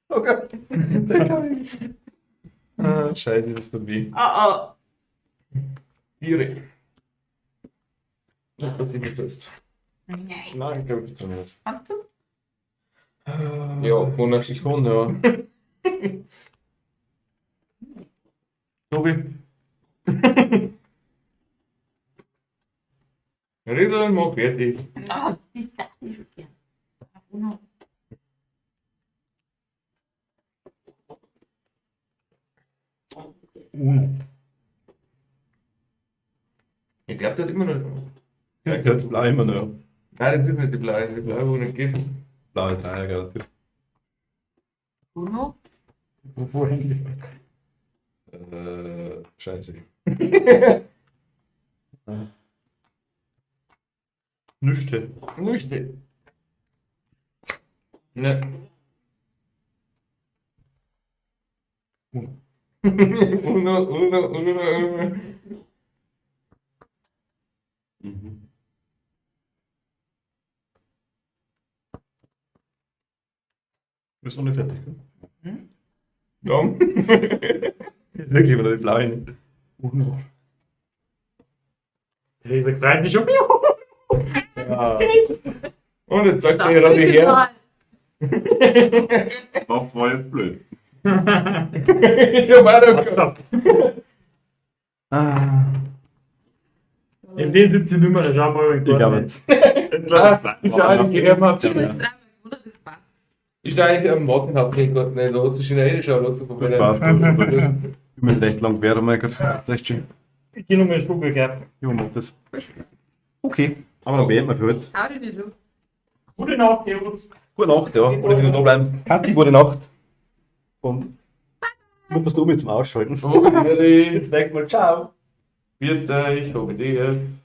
Okay. Scheiße, das tut weh. Oh, Tiere. Nicht, dass ich nicht so ist. oh. Nein. Nein, ich glaube ich nicht. Kannst du? Ja, wonach ich schon, ja. Tobi. Riesel, mach fertig. Ah, die darf ich schon gern. Uno. Uno. Ich glaube, der hat immer noch. Ja, ich glaube, blau immer noch. Nein, das ist nicht die blaue. Die blaue, wo nicht geht. Blaue Dreier, garantiert. Uno. Wo hängt Scheiße. Nüchte. Nüchte. Ne. Uno. Mhm. Bist du noch nicht fertig? Komm. Wirklich, weil die blaue nicht. Uno. Riese greift dich um. Ja. Und jetzt sagt Darf er gerade ich her. mal? Das war jetzt blöd. Ja, weiter. In dem sitzt die Nummer, da schauen wir mal. Ich glaube jetzt. Ist eigentlich Timo ist dreimal gewonnen, das passt. Ist eigentlich am Martin hat sich gerade nicht. Da hat sich schon reingeschaut lassen von meiner. Spaß. Ich bin recht lang gewährt, mein Gott. Das ist echt schön. Die Nummer ist gut gegeben. Ich mach das. Okay, aber dann beenden wir für heute. Hau dich nicht um. Gute Nacht, Servus. Gute Nacht, ja. Oder die da bleiben. Kathi, gute Nacht. Und gut, was du mit zum Ausschalten. Oh, Bis nächstes Mal. Ciao. Wird euch, ob ihr das.